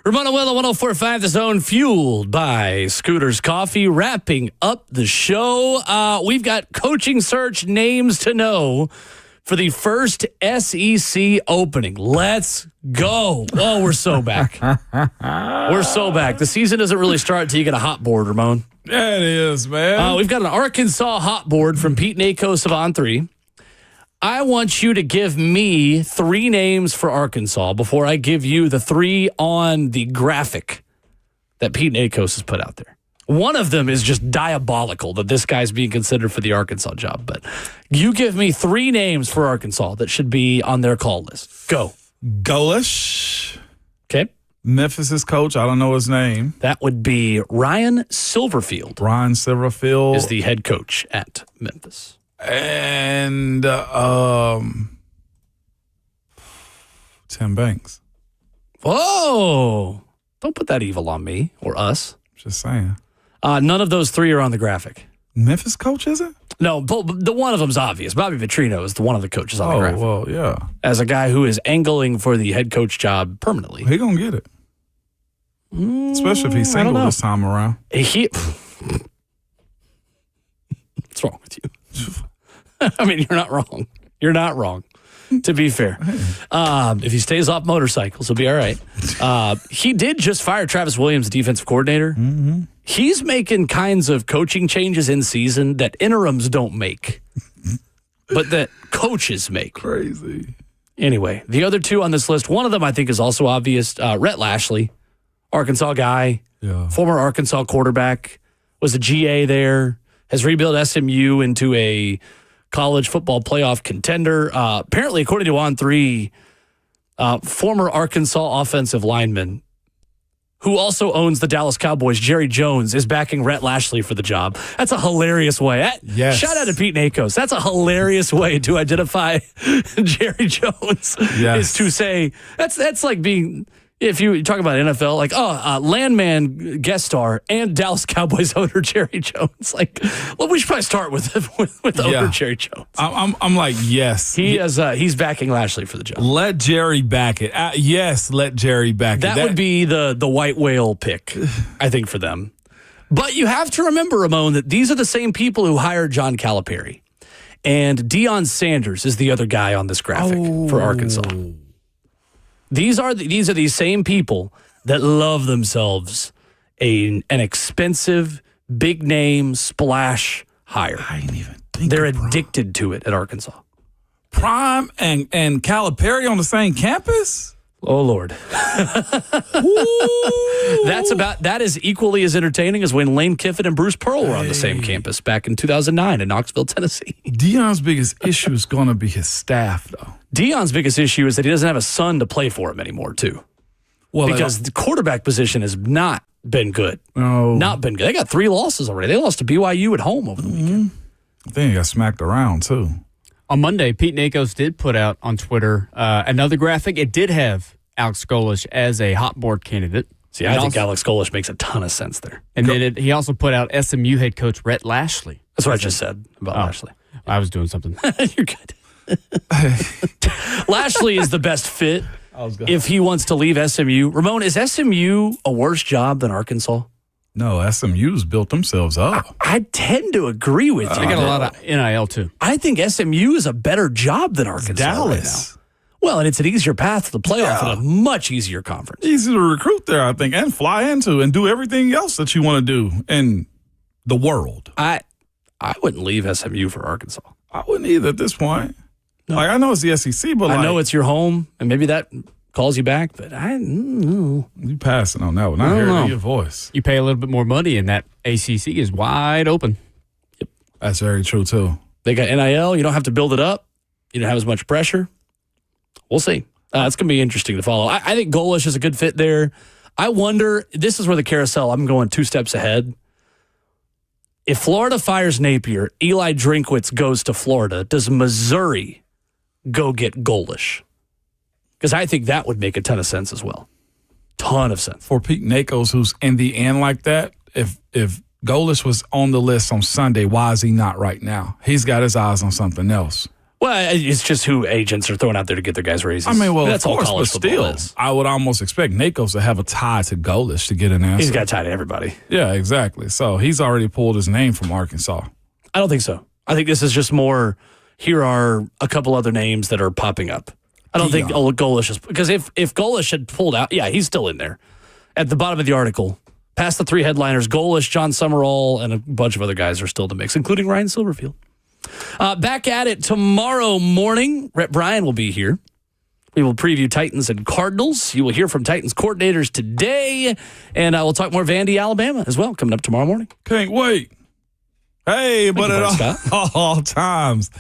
Ramon and Will on 104.5 The Zone, fueled by Scooter's Coffee. Wrapping up the show, we've got coaching search names to know for the first SEC opening. Let's go. Oh, we're so back. We're so back. The season doesn't really start until you get a hot board, Ramon. Yeah, it is, man. We've got an Arkansas hot board from Pete Nakos of On3. I want you to give me 3 names for Arkansas before I give you the 3 on the graphic that Pete Nakos has put out there. One of them is just diabolical that this guy's being considered for the Arkansas job. But you give me 3 names for Arkansas that should be on their call list. Go. Golish. Okay. Memphis's coach. I don't know his name. That would be Ryan Silverfield. Ryan Silverfield is the head coach at Memphis. And Tim Banks. Whoa. Don't put that evil on me or us. Just saying. None of those 3 are on the graphic. Memphis coach, is it? No, the one of them's obvious. Bobby Petrino is one of the coaches on the graphic. Oh, well, yeah. As a guy who is angling for the head coach job permanently. He gonna get it. Especially if he's single this time around. What's wrong with you? I mean, you're not wrong. You're not wrong, to be fair. If he stays off motorcycles, he'll be all right. He did just fire Travis Williams, defensive coordinator. Mm-hmm. He's making kinds of coaching changes in season that interims don't make, but that coaches make. Crazy. Anyway, the other 2 on this list, one of them I think is also obvious. Rhett Lashley, Arkansas guy, former Arkansas quarterback, was a GA there, has rebuilt SMU into a college football playoff contender. Apparently, according to On3, former Arkansas offensive lineman who also owns the Dallas Cowboys, Jerry Jones, is backing Rhett Lashley for the job. That's a hilarious way. Yes. Shout out to Pete Nakos. That's a hilarious way to identify Jerry Jones. Yes. Is to say, that's like being... If you talk about NFL, like, Landman guest star and Dallas Cowboys owner Jerry Jones. Like, well, we should probably start with owner Jerry Jones. I'm like, yes. He's backing Lashley for the job. Let Jerry back it. Yes, let Jerry back it. That would be the white whale pick, I think, for them. But you have to remember, Ramon, that these are the same people who hired John Calipari. And Deion Sanders is the other guy on this graphic for Arkansas. These are the same people that love themselves an expensive, big name splash hire. I didn't even think they're addicted to it at Arkansas. Prime and Calipari on the same campus? Oh Lord. That is equally as entertaining as when Lane Kiffin and Bruce Pearl were on the same campus back in 2009 in Knoxville, Tennessee. Deion's biggest issue is going to be his staff, though. Deion's biggest issue is that he doesn't have a son to play for him anymore, too. Well, because the quarterback position has not been good. No. Not been good. They got 3 losses already. They lost to BYU at home over the weekend. I think he got smacked around, too. On Monday, Pete Nakos did put out on Twitter another graphic. It did have Alex Golesh as a hot board candidate. See, I think Alex Golesh makes a ton of sense there. And then he also put out SMU head coach Rhett Lashley. That's what I just said about Lashley. I was doing something. You're good. Lashley is the best fit if he wants to leave SMU. Ramon, is SMU a worse job than Arkansas? No, SMU's built themselves up. I tend to agree with you. They got a lot of NIL, too. I think SMU is a better job than Arkansas Dallas. right now. Well, and it's an easier path to the playoff and a much easier conference. Easy to recruit there, I think, and fly into and do everything else that you want to do in the world. I wouldn't leave SMU for Arkansas. I wouldn't either at this point. No. Like, I know it's the SEC, but I know it's your home, and maybe that calls you back, but I don't know. You passing on that one. I hear your voice. You pay a little bit more money, and that ACC is wide open. Yep. That's very true, too. They got NIL. You don't have to build it up. You don't have as much pressure. We'll see. It's going to be interesting to follow. I think Golesh is a good fit there. I wonder, this is where the carousel, I'm going 2 steps ahead. If Florida fires Napier, Eli Drinkwitz goes to Florida, does Missouri go get Golesh? Because I think that would make a ton of sense as well. Ton of sense. For Pete Nakos, who's in the end like that, if Golesh was on the list on Sunday, why is he not right now? He's got his eyes on something else. Well, it's just who agents are throwing out there to get their guys raises. I mean, well, that's of course, all college but football still, is. I would almost expect Nakos to have a tie to Golish to get an answer. He's got a tie to everybody. Yeah, exactly. So he's already pulled his name from Arkansas. I don't think so. I think this is just more, here are a couple other names that are popping up. I don't think Golish is, because if Golish had pulled out, yeah, he's still in there. At the bottom of the article, past the 3 headliners, Golish, John Summerall, and a bunch of other guys are still in the mix, including Ryan Silverfield. Back at it tomorrow morning. Rhett Bryan will be here. We will preview Titans and Cardinals. You will hear from Titans coordinators today, and we'll talk more Vandy, Alabama as well, coming up tomorrow morning. Can't wait. Hey, but at all times,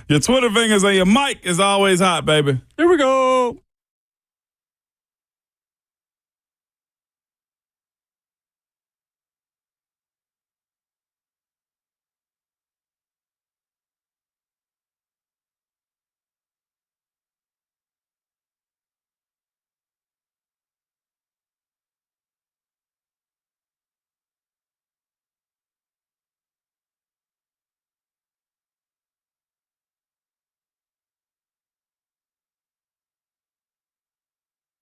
your Twitter fingers and your mic is always hot, baby. Here we go.